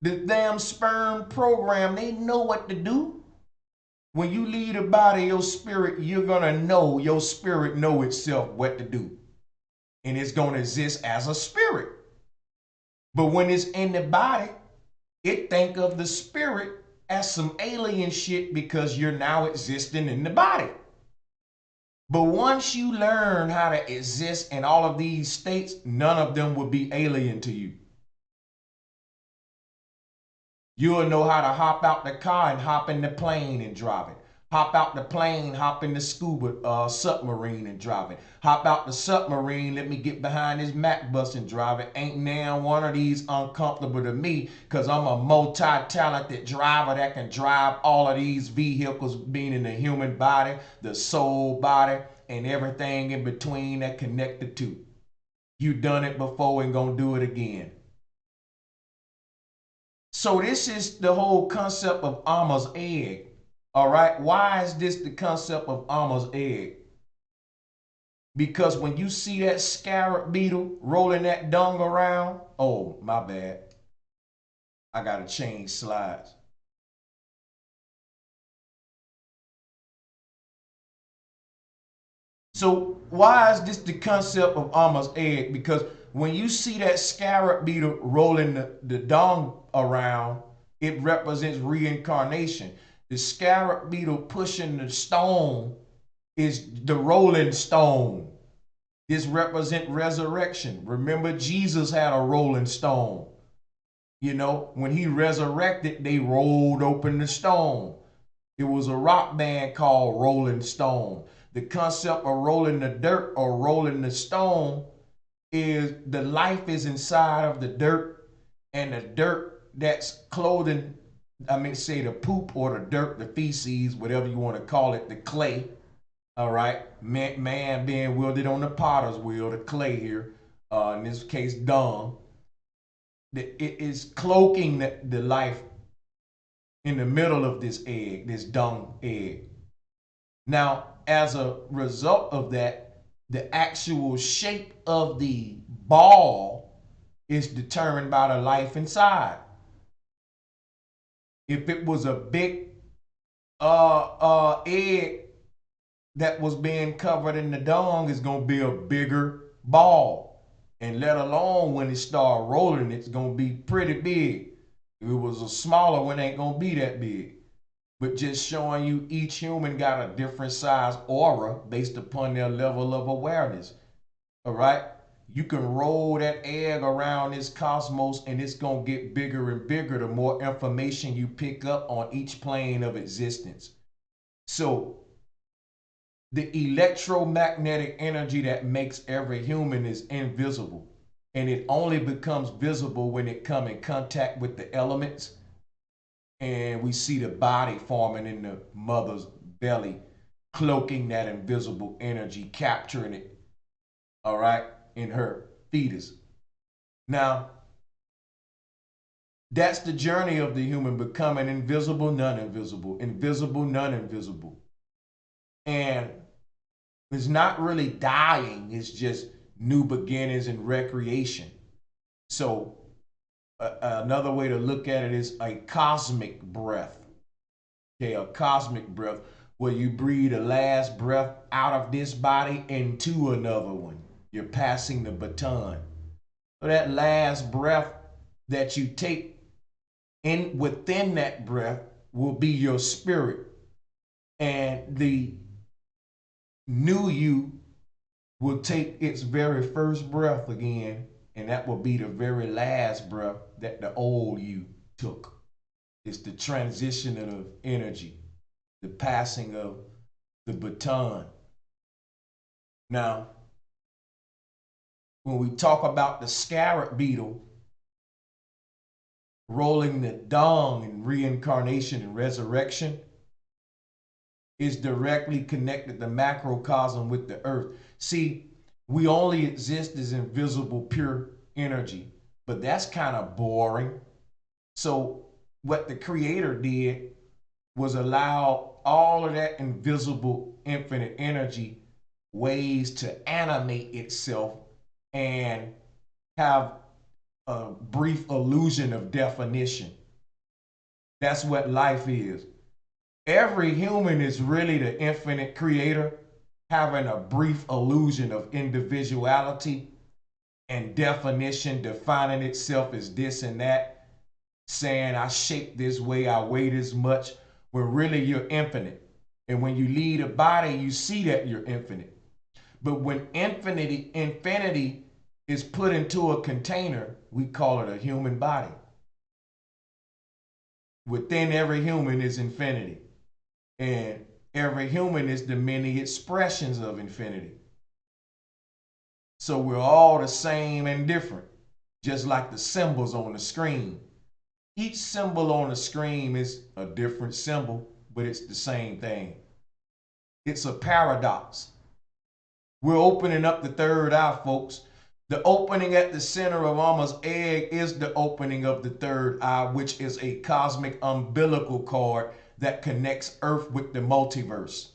The damn sperm program, they know what to do. When you leave the body, your spirit, you're going to know, your spirit know itself what to do. And it's going to exist as a spirit. But when it's in the body, it think of the spirit as some alien shit because you're now existing in the body. But once you learn how to exist in all of these states, none of them will be alien to you. You'll know how to hop out the car and hop in the plane and drive it. Hop out the plane, hop in the scuba submarine and drive it. Hop out the submarine, let me get behind this Mac bus and drive it. Ain't now one of these uncomfortable to me because I'm a multi-talented driver that can drive all of these vehicles, being in the human body, the soul body, and everything in between that connected to. You done it before and gonna do it again. So this is the whole concept of Amma's egg. All right, why is this the concept of Amma's egg? Because when you see that scarab beetle rolling that dung around, oh, my bad. I gotta change slides. So why is this the concept of Amma's egg? Because when you see that scarab beetle rolling the dung around, it represents reincarnation. The scarab beetle pushing the stone is the rolling stone. This represents resurrection. Remember, Jesus had a rolling stone. You know, when he resurrected, they rolled open the stone. It was a rock band called Rolling Stone. The concept of rolling the dirt or rolling the stone is the life is inside of the dirt, and the dirt that's clothing, I mean, say the poop or the dirt, the feces, whatever you want to call it, the clay. All right, man being wielded on the potter's wheel, the clay here, in this case, dung. It is cloaking the life in the middle of this egg, this dung egg. Now, as a result of that, the actual shape of the ball is determined by the life inside. If it was a big egg that was being covered in the dung, it's gonna be a bigger ball. And let alone when it start rolling, it's gonna be pretty big. If it was a smaller one, it ain't gonna be that big. But just showing you each human got a different size aura based upon their level of awareness. All right? You can roll that egg around this cosmos and it's going to get bigger and bigger the more information you pick up on each plane of existence. So the electromagnetic energy that makes every human is invisible. And it only becomes visible when it comes in contact with the elements. And we see the body forming in the mother's belly, cloaking that invisible energy, capturing it, all right, in her fetus. Now, that's the journey of the human becoming invisible, non-invisible, invisible, non-invisible. And it's not really dying, it's just new beginnings and recreation. So another way to look at it is a cosmic breath. Okay, a cosmic breath where you breathe the last breath out of this body into another one. You're passing the baton. that last breath that you take, in within that breath will be your spirit. And the new you will take its very first breath again, and that will be the very last breath that the old you took. It's the transition of energy, the passing of the baton. Now, when we talk about the scarab beetle rolling the dung and reincarnation and resurrection, is directly connected to macrocosm with the earth. See, we only exist as invisible pure energy, but that's kind of boring. So what the creator did was allow all of that invisible infinite energy ways to animate itself and have a brief illusion of definition. That's what life is. Every human is really the infinite creator having a brief illusion of individuality and definition, defining itself as this and that, saying I shape this way, I weigh this much, when really you're infinite. And when you leave a body, you see that you're infinite. But when infinity is put into a container, we call it a human body. Within every human is infinity. And every human is the many expressions of infinity. So we're all the same and different, just like the symbols on the screen. Each symbol on the screen is a different symbol, but it's the same thing. It's a paradox. We're opening up the third eye, folks. The opening at the center of Amma's egg is the opening of the third eye, which is a cosmic umbilical cord that connects Earth with the multiverse.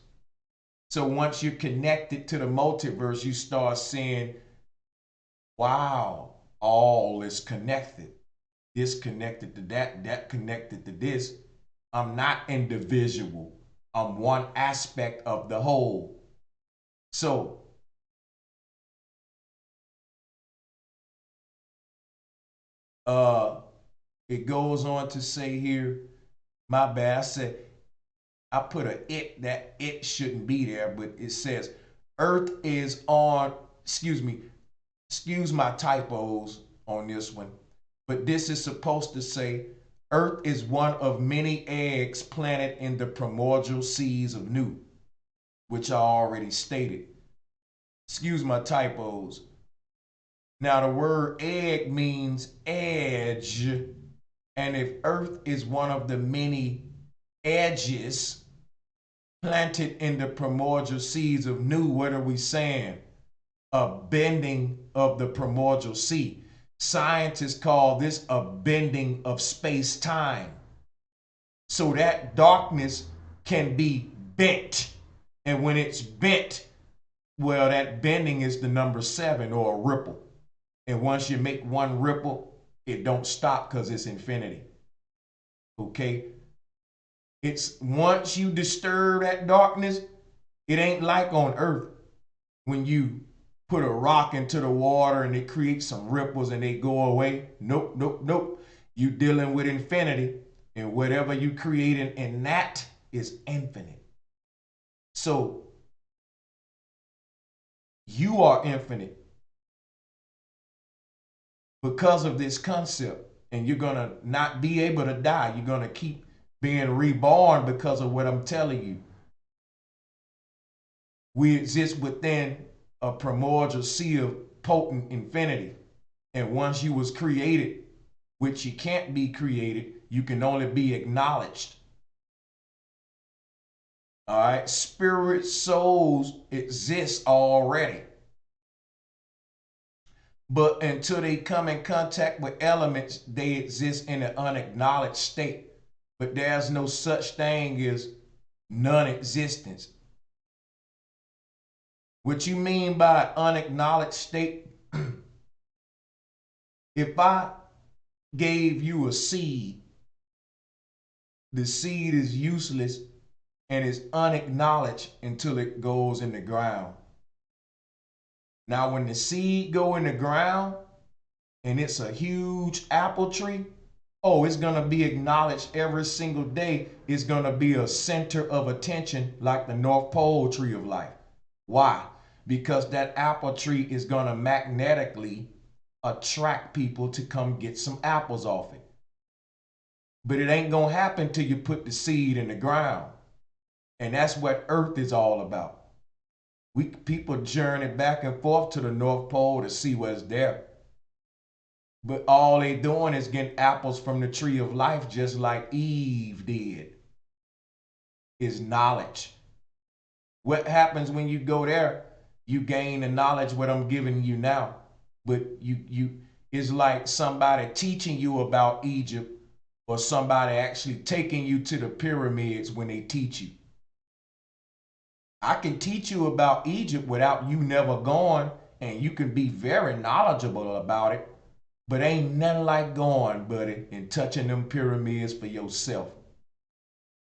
So once you're connected to the multiverse, you start seeing, wow, all is connected. This connected to that, that connected to this. I'm not individual. I'm one aspect of the whole. So it goes on to say here, my bad, I said I put a it, that it shouldn't be there, but it says Earth is on, excuse my typos on this one, but this is supposed to say Earth is one of many eggs planted in the primordial seas of Nu, which I already stated. Excuse my typos. Now the word egg means edge, and if Earth is one of the many edges planted in the primordial seeds of Nu, what are we saying? A bending of the primordial sea. Scientists call this a bending of space-time. So that darkness can be bent. And when it's bent, well, that bending is the number 7 or a ripple. And once you make one ripple, it don't stop because it's infinity. Okay? It's once you disturb that darkness, it ain't like on Earth when you put a rock into the water and it creates some ripples and they go away. Nope, nope, nope. You dealing with infinity, and whatever you create in that is infinite. So you are infinite because of this concept, and you're gonna not be able to die. You're gonna keep being reborn because of what I'm telling you. We exist within a primordial sea of potent infinity. And once you was created, which you can't be created, you can only be acknowledged. All right, spirit souls exist already. But until they come in contact with elements, they exist in an unacknowledged state. But there's no such thing as non-existence. What you mean by unacknowledged state? If I gave you a seed, the seed is useless and is unacknowledged until it goes in the ground. Now, when the seed go in the ground and it's a huge apple tree, oh, it's going to be acknowledged every single day. It's going to be a center of attention like the North Pole tree of life. Why? Because that apple tree is going to magnetically attract people to come get some apples off it. But it ain't going to happen till you put the seed in the ground. And that's what Earth is all about. People journey back and forth to the North Pole to see what's there. But all they doing is getting apples from the tree of life, just like Eve did. Is knowledge. What happens when you go there? You gain the knowledge what I'm giving you now. But you it's like somebody teaching you about Egypt, or somebody actually taking you to the pyramids when they teach you. I can teach you about Egypt without you never going, and you can be very knowledgeable about it. But ain't nothing like going, buddy, and touching them pyramids for yourself.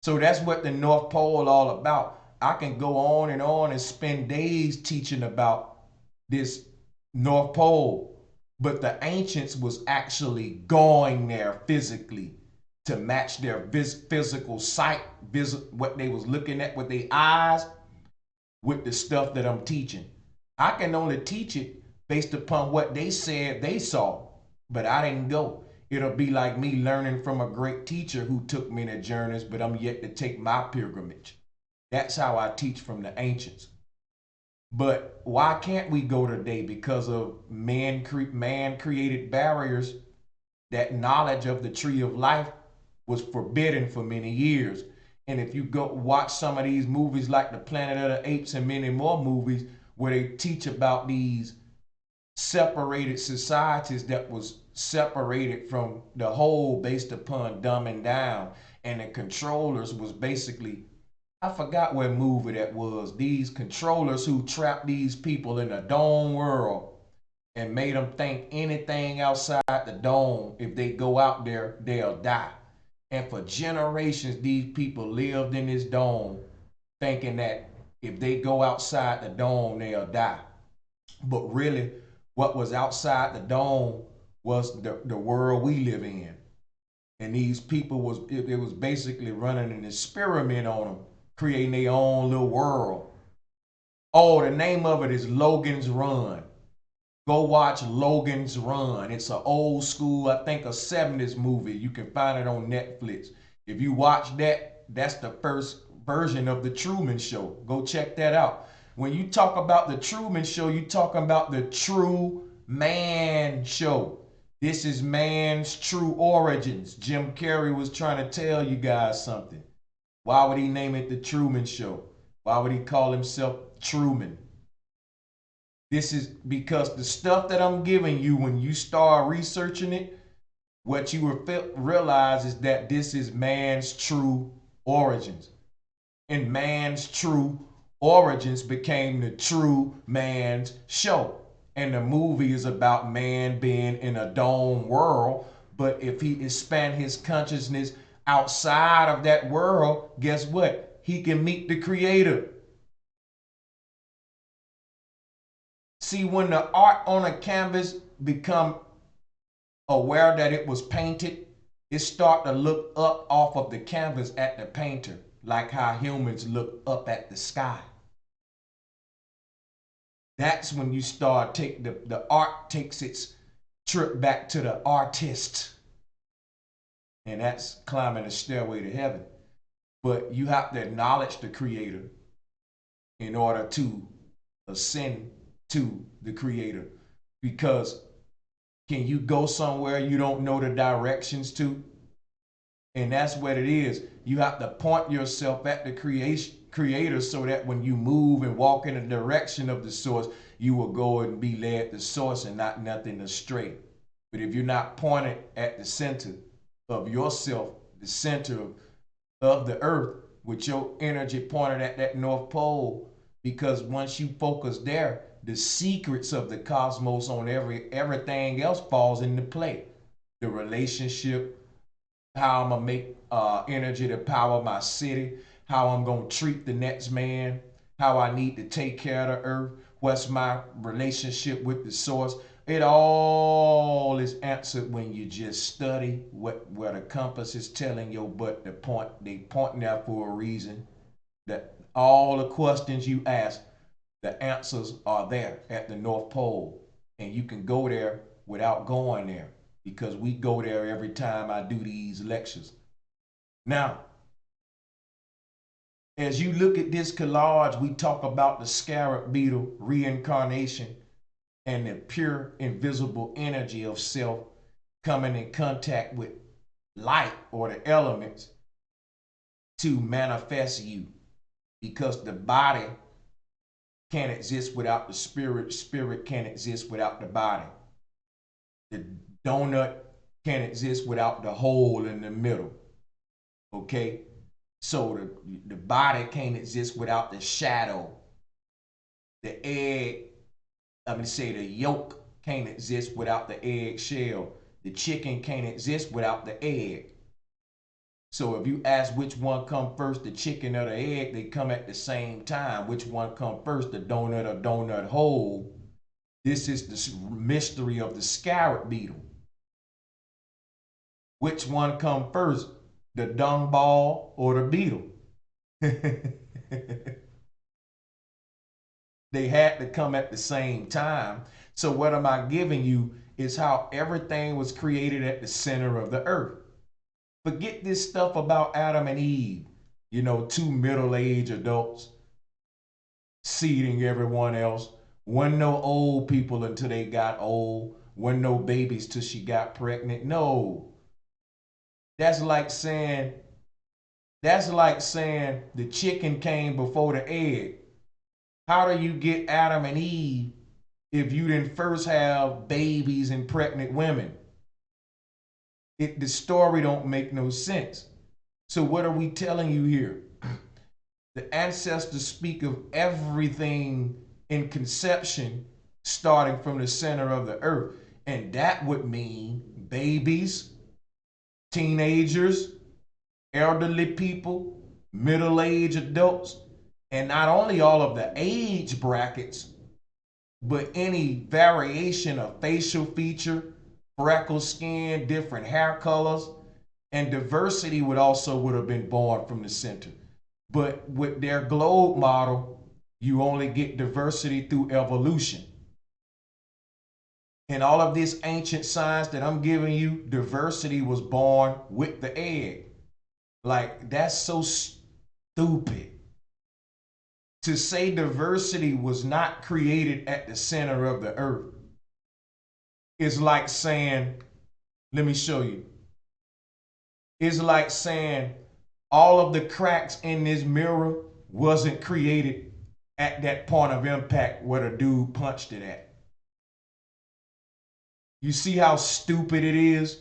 So that's what the North Pole all about. I can go on and spend days teaching about this North Pole. But the ancients was actually going there physically to match their physical sight, what they was looking at with their eyes, with the stuff that I'm teaching. I can only teach it based upon what they said they saw, but I didn't go. It'll be like me learning from a great teacher who took many journeys, but I'm yet to take my pilgrimage. That's how I teach from the ancients. But why can't we go today? Because of man created barriers. That knowledge of the tree of life was forbidden for many years. And if you go watch some of these movies like the Planet of the Apes and many more movies where they teach about these separated societies that was separated from the whole based upon dumbing down, and the controllers was basically, I forgot what movie that was, these controllers who trapped these people in a dome world and made them think anything outside the dome, if they go out there, they'll die. And for generations, these people lived in this dome thinking that if they go outside the dome, they'll die. But really, what was outside the dome was the world we live in. And these people it was basically running an experiment on them, creating their own little world. Oh, the name of it is Logan's Run. Go watch Logan's Run. It's an old school, I think a 70s movie. You can find it on Netflix. If you watch that, that's the first version of the Truman Show. Go check that out. When you talk about the Truman Show, you talking about the true man show. This is man's true origins. Jim Carrey was trying to tell you guys something. Why would he name it the Truman Show? Why would he call himself Truman? This is because the stuff that I'm giving you, when you start researching it, what you will realize is that this is man's true origins. And man's true origins became the true man's show. And the movie is about man being in a dome world. But if he expand his consciousness outside of that world, guess what? He can meet the creator. See, when the art on a canvas become aware that it was painted, it start to look up off of the canvas at the painter, like how humans look up at the sky. That's when you start the art takes its trip back to the artist. And that's climbing the stairway to heaven. But you have to acknowledge the creator in order to ascend to the creator. Because can you go somewhere you don't know the directions to? And that's what it is. You have to point yourself at the creator so that when you move and walk in the direction of the source, you will go and be led to source and not nothing astray. But if you're not pointed at the center of yourself, the center of the earth, with your energy pointed at that North Pole, because once you focus there, the secrets of the cosmos on everything else falls into play. The relationship, how I'm gonna make energy to power my city, how I'm gonna treat the next man, how I need to take care of the earth, what's my relationship with the source. It all is answered when you just study what the compass is telling you, but they pointing out for a reason. That all the questions you ask, the answers are there at the North Pole. And you can go there without going there because we go there every time I do these lectures. Now, as you look at this collage, we talk about the scarab beetle, reincarnation, and the pure invisible energy of self coming in contact with light or the elements to manifest you, because the body can't exist without the spirit. Spirit can't exist without the body. The donut can't exist without the hole in the middle. Okay? So the body can't exist without the shadow. The egg, the yolk can't exist without the egg shell. The chicken can't exist without the egg. So if you ask which one come first, the chicken or the egg, they come at the same time. Which one come first, the donut or donut hole? This is the mystery of the scarab beetle. Which one come first, the dung ball or the beetle? They had to come at the same time. So what am I giving you is how everything was created at the center of the earth. Forget this stuff about Adam and Eve, two middle-aged adults seeding everyone else. Wasn't no old people until they got old. Wasn't no babies till she got pregnant. No. That's like saying the chicken came before the egg. How do you get Adam and Eve if you didn't first have babies and pregnant women? The story don't make no sense. So what are we telling you here? The ancestors speak of everything in conception starting from the center of the earth. And that would mean babies, teenagers, elderly people, middle-aged adults, and not only all of the age brackets, but any variation of facial feature, freckle skin, different hair colors, and diversity would have been born from the center. But with their globe model, you only get diversity through evolution. In all of this ancient science that I'm giving you, diversity was born with the egg. Like, that's so stupid. To say diversity was not created at the center of the earth is like saying, let me show you. It's like saying all of the cracks in this mirror wasn't created at that point of impact where the dude punched it at. You see how stupid it is?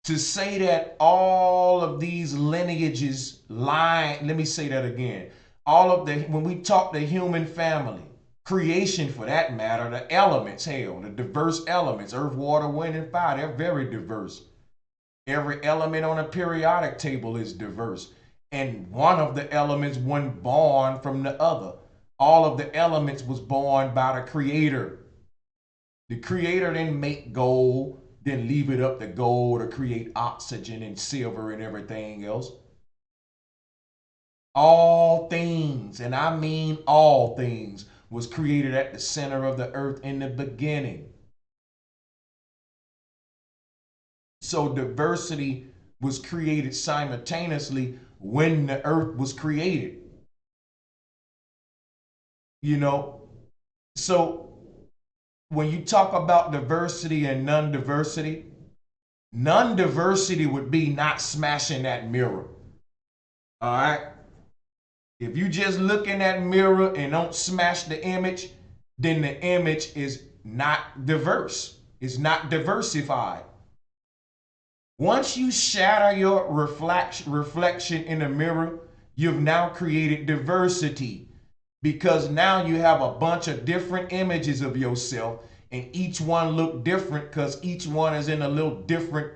To say that all of these lineages line, let me say that again. When we talk the human family, creation for that matter, the elements, hell, the diverse elements, earth, water, wind, and fire, they're very diverse. Every element on a periodic table is diverse. And one of the elements wasn't born from the other. All of the elements was born by the creator. The creator didn't make gold, then leave it up to gold to create oxygen and silver and everything else. All things, and I mean all things, was created at the center of the earth in the beginning. So diversity was created simultaneously when the earth was created. So when you talk about diversity and non-diversity would be not smashing that mirror. All right? If you just look in that mirror and don't smash the image, then the image is not diverse. It's not diversified. Once you shatter your reflection in the mirror, you've now created diversity, because now you have a bunch of different images of yourself, and each one look different because each one is in a little different,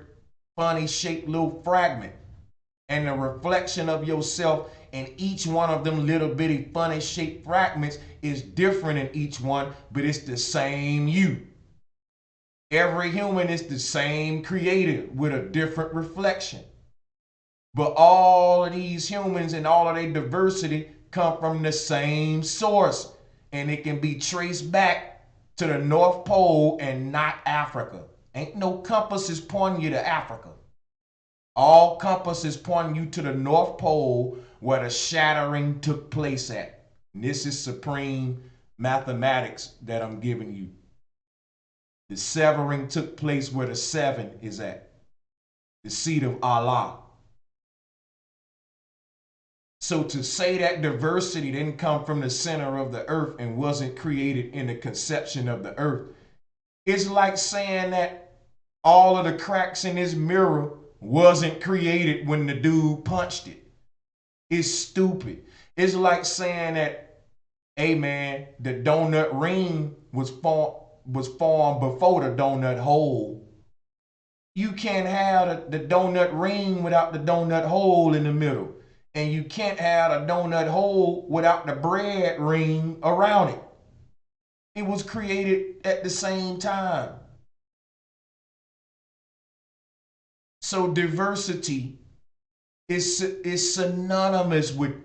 funny shaped little fragment. And the reflection of yourself in each one of them little bitty funny shaped fragments is different in each one, but it's the same you. Every human is the same created with a different reflection. But all of these humans and all of their diversity come from the same source. And it can be traced back to the North Pole and not Africa. Ain't no compasses pointing you to Africa. All compasses pointing you to the North Pole where the shattering took place at. And this is supreme mathematics that I'm giving you. The severing took place where the seven is at, the seat of Allah. So to say that diversity didn't come from the center of the earth and wasn't created in the conception of the earth, it's like saying that all of the cracks in this mirror wasn't created when the dude punched it. It's stupid. It's like saying that, hey man, the donut ring was formed before the donut hole. You can't have the donut ring without the donut hole in the middle. And you can't have a donut hole without the bread ring around it. It was created at the same time. So diversity is synonymous with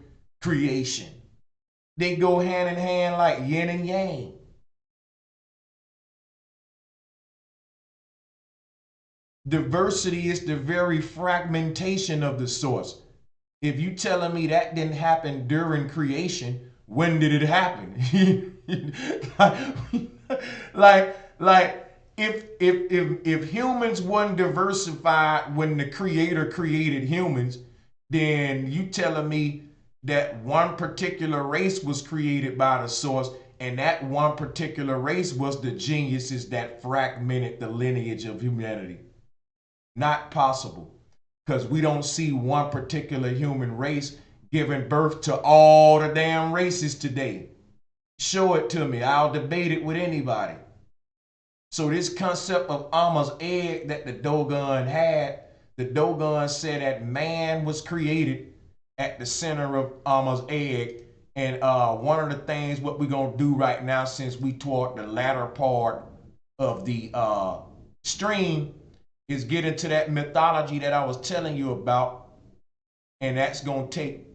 creation. They go hand in hand like yin and yang. Diversity is the very fragmentation of the source. If you telling me that didn't happen during creation, when did it happen? like if humans wasn't diversified when the creator created humans, then you telling me that one particular race was created by the source, and that one particular race was the geniuses that fragmented the lineage of humanity. Not possible, because we don't see one particular human race giving birth to all the damn races today. Show it to me. I'll debate it with anybody. So this concept of Amma's egg that the Dogon had, the Dogon said that man was created at the center of Amma's egg. And one of the things what we're going to do right now, since we toward the latter part of the stream, is get into that mythology that I was telling you about. And that's going to take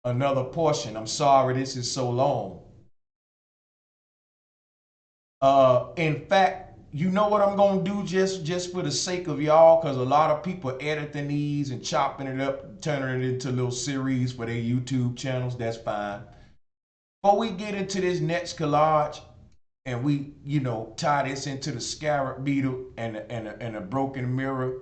another portion. I'm sorry this is so long. In fact, you know what I'm going to do just for the sake of y'all, because a lot of people editing these and chopping it up and turning it into little series for their YouTube channels. That's fine. Before we get into this next collage, and we, tie this into the scarab beetle and a broken mirror,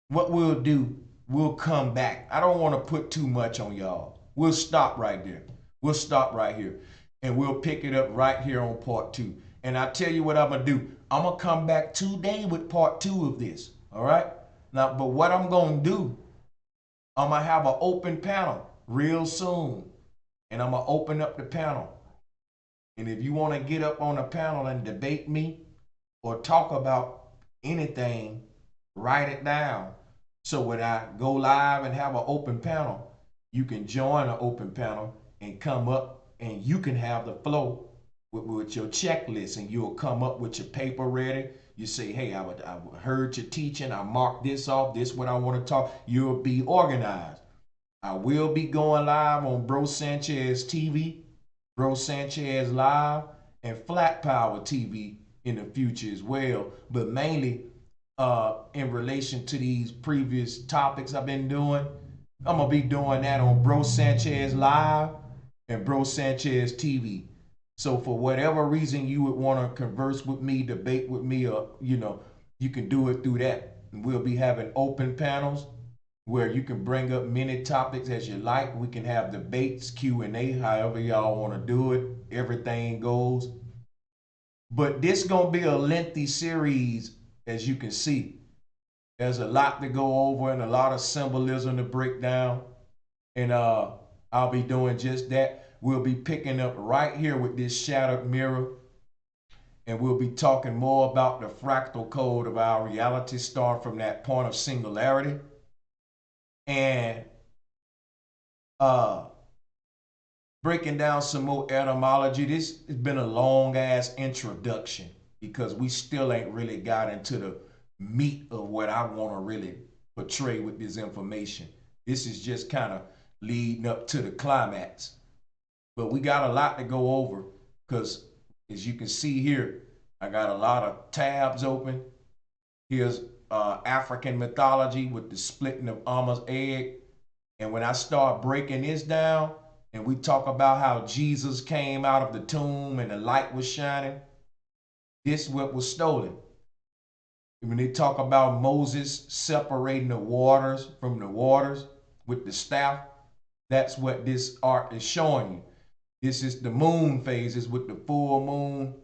what we'll do, we'll come back. I don't want to put too much on y'all. We'll stop right there. We'll stop right here. And we'll pick it up right here on part 2. And I tell you what I'm going to do. I'm going to come back today with part 2 of this. All right? Now, but what I'm going to do, I'm going to have an open panel real soon. And I'm going to open up the panel. And if you want to get up on the panel and debate me or talk about anything, write it down. So when I go live and have an open panel, you can join an open panel and come up and you can have the flow with your checklist, and you'll come up with your paper ready. You say, hey, I heard your teaching. I marked this off. This is what I want to talk. You'll be organized. I will be going live on Bro Sanchez TV, Bro Sanchez Live, and Flat Power TV in the future as well. But mainly in relation to these previous topics I've been doing, I'm going to be doing that on Bro Sanchez Live and Bro Sanchez TV. So for whatever reason you would want to converse with me, debate with me, or, you can do it through that. And we'll be having open panels where you can bring up many topics as you like. We can have debates, Q&A, however y'all want to do it. Everything goes. But this going to be a lengthy series, as you can see. There's a lot to go over and a lot of symbolism to break down. And I'll be doing just that. We'll be picking up right here with this shattered mirror. and we'll be talking more about the fractal code of our reality starting from that point of singularity. And uh, breaking down some more etymology. This has been a long ass introduction because we still ain't really got into the meat of what I want to really portray with this information. This is just kind of leading up to the climax. But we got a lot to go over because, as you can see here, I got a lot of tabs open. Here's African mythology with the splitting of Amma's egg. And when I start breaking this down, and we talk about how Jesus came out of the tomb and the light was shining, this is what was stolen. When they talk about Moses separating the waters from the waters with the staff, that's what this art is showing you. This is the moon phases with the full moon,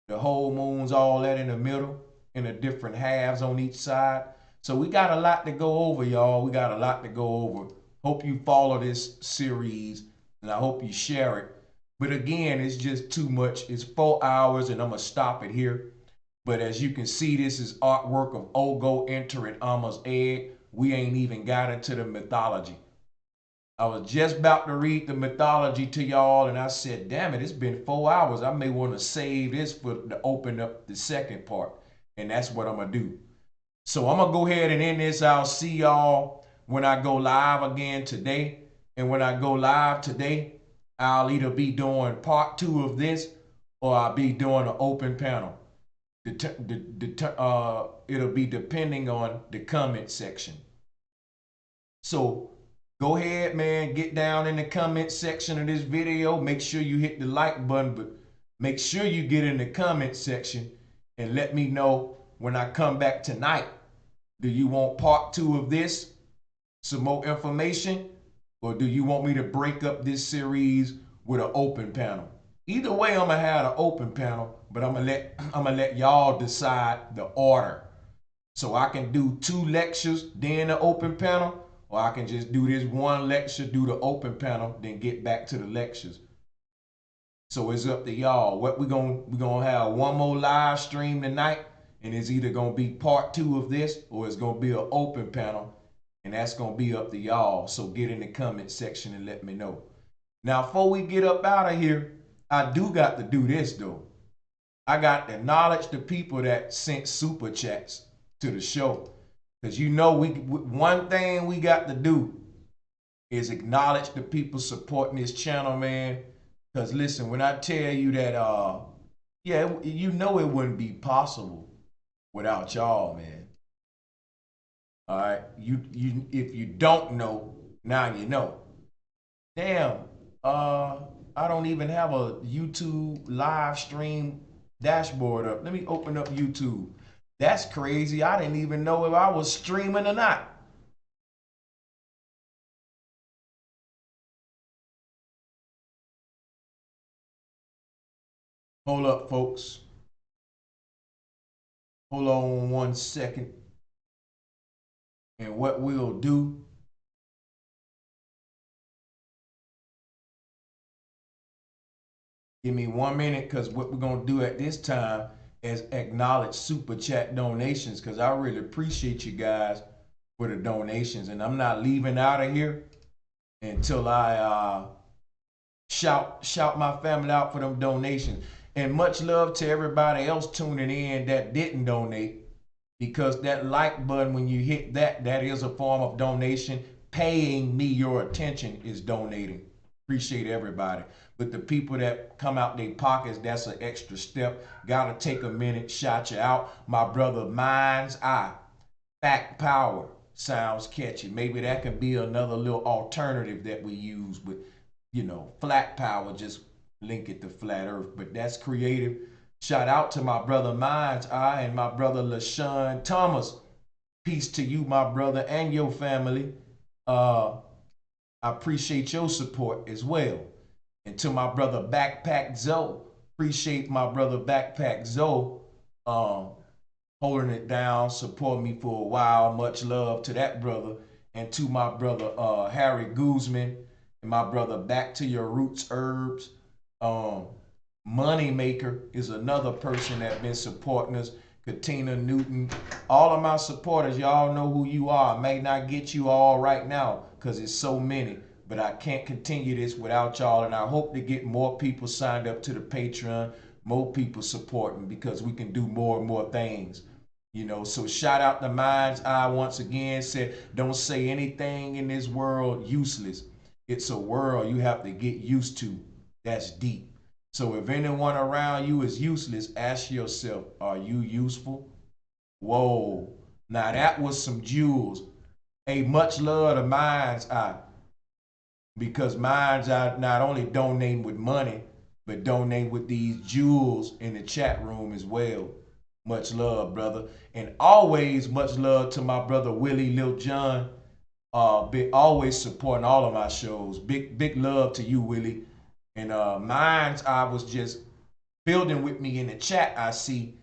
the whole moon's all that in the middle, in the different halves on each side. So we got a lot to go over, y'all. We got a lot to go over. Hope you follow this series, and I hope you share it. But again, it's just too much. It's 4 hours, and I'm going to stop it here. But as you can see, this is artwork of Ogo entering Amma's egg. We ain't even got into the mythology. I was just about to read the mythology to y'all, and I said, damn it, it's been 4 hours. I may want to save this for to open up the second part. And that's what I'm going to do. So I'm going to go ahead and end this. I'll see y'all when I go live again today. And when I go live today, I'll either be doing part 2 of this or I'll be doing an open panel. It'll be depending on the comment section. So go ahead, man, get down in the comment section of this video. Make sure you hit the like button, but make sure you get in the comment section and let me know when I come back tonight. Do you want part 2 of this? Some more information? Or do you want me to break up this series with an open panel? Either way, I'm gonna have an open panel, but I'm gonna let y'all decide the order. So I can do 2 lectures, then the open panel, or I can just do this 1 lecture, do the open panel, then get back to the lectures. So it's up to y'all. What we gonna have 1 more live stream tonight, and it's either gonna be part 2 of this, or it's gonna be an open panel, and that's gonna be up to y'all. So get in the comment section and let me know. Now, before we get up out of here, I do got to do this though. I got to acknowledge the people that sent super chats to the show. Because you know, one thing we got to do is acknowledge the people supporting this channel, man. Because listen, when I tell you that, yeah, you know it wouldn't be possible without y'all, man. All right, if you don't know, now you know. Damn, I don't even have a YouTube live stream dashboard up. Let me open up YouTube. That's crazy. I didn't even know if I was streaming or not. Hold up, folks. Hold on 1 second. And what we'll do, give me 1 minute, because what we're going to do at this time is acknowledge super chat donations, because I really appreciate you guys for the donations. And I'm not leaving out of here until I shout my family out for them donations. And much love to everybody else tuning in that didn't donate, because that like button, when you hit that, that is a form of donation. Paying me your attention is donating. Appreciate everybody. But the people that come out their pockets, that's an extra step. Gotta take a minute, shout you out. My brother Mind's Eye, Fact Power, sounds catchy. Maybe that can be another little alternative that we use. But you know, Flat Power, just link it to Flat Earth. But that's creative. Shout out to my brother Mind's Eye and my brother LaShawn Thomas. Peace to you, my brother, and your family. I appreciate your support as well. And to my brother Backpack Zoe, appreciate my brother Backpack Zoe holding it down, support me for a while. Much love to that brother. And to my brother Harry Guzman and my brother Back to Your Roots Herbs. Moneymaker is another person that been supporting us. Katina Newton, all of my supporters, y'all know who you are. I may not get you all right now because it's so many, but I can't continue this without y'all, and I hope to get more people signed up to the Patreon, more people supporting, because we can do more and more things. You know, so shout out to Mind's Eye once again. Said, don't say anything in this world useless. It's a world you have to get used to. That's deep. So if anyone around you is useless, ask yourself, are you useful? Whoa. Now that was some jewels. Hey, much love to Mind's Eye. Because Mind's Eye not only donating with money, but donate with these jewels in the chat room as well. Much love, brother. And always much love to my brother Willie Lil John. Always supporting all of my shows. Big love to you, Willie. And Mind's Eye was just building with me in the chat. I see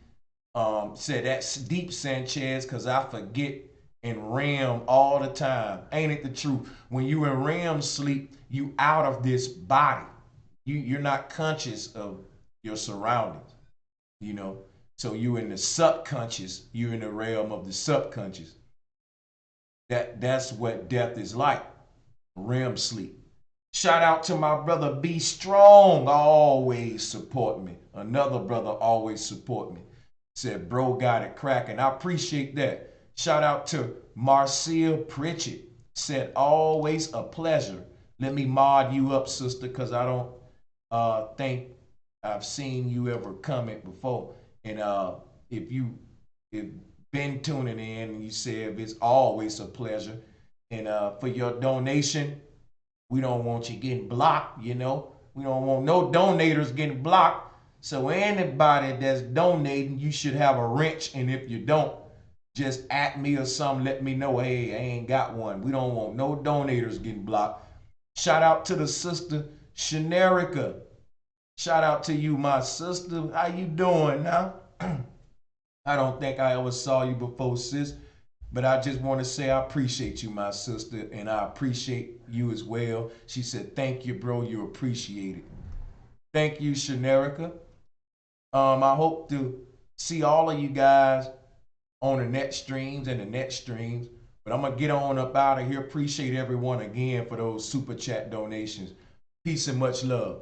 said that's deep, Sanchez, because I forget in REM all the time. Ain't it the truth? When you in REM sleep, you out of this body. You're not conscious of your surroundings, you know. So you in the subconscious, you're in the realm of the subconscious. That's what death is like. REM sleep. Shout out to my brother Be Strong, always support me. Another brother always support me. Said, bro, got it cracking. I appreciate that. Shout out to Marcia Pritchett. Said, always a pleasure. Let me mod you up, sister, because I don't think I've seen you ever comment before. And if been tuning in and you said it's always a pleasure. And for your donation, we don't want you getting blocked, you know. We don't want no donators getting blocked. So anybody that's donating, you should have a wrench. And if you don't, just at me or something, let me know, hey, I ain't got one. We don't want no donators getting blocked. Shout out to the sister, Shanerica. Shout out to you, my sister. How you doing now? I don't think I ever saw you before, sis. But I just want to say I appreciate you, my sister, and I appreciate you as well. She said, thank you, bro. You appreciate it. Thank you, Shanerica. I hope to see all of you guys on the next streams and the next streams. But I'm going to get on up out of here. Appreciate everyone again for those super chat donations. Peace and much love.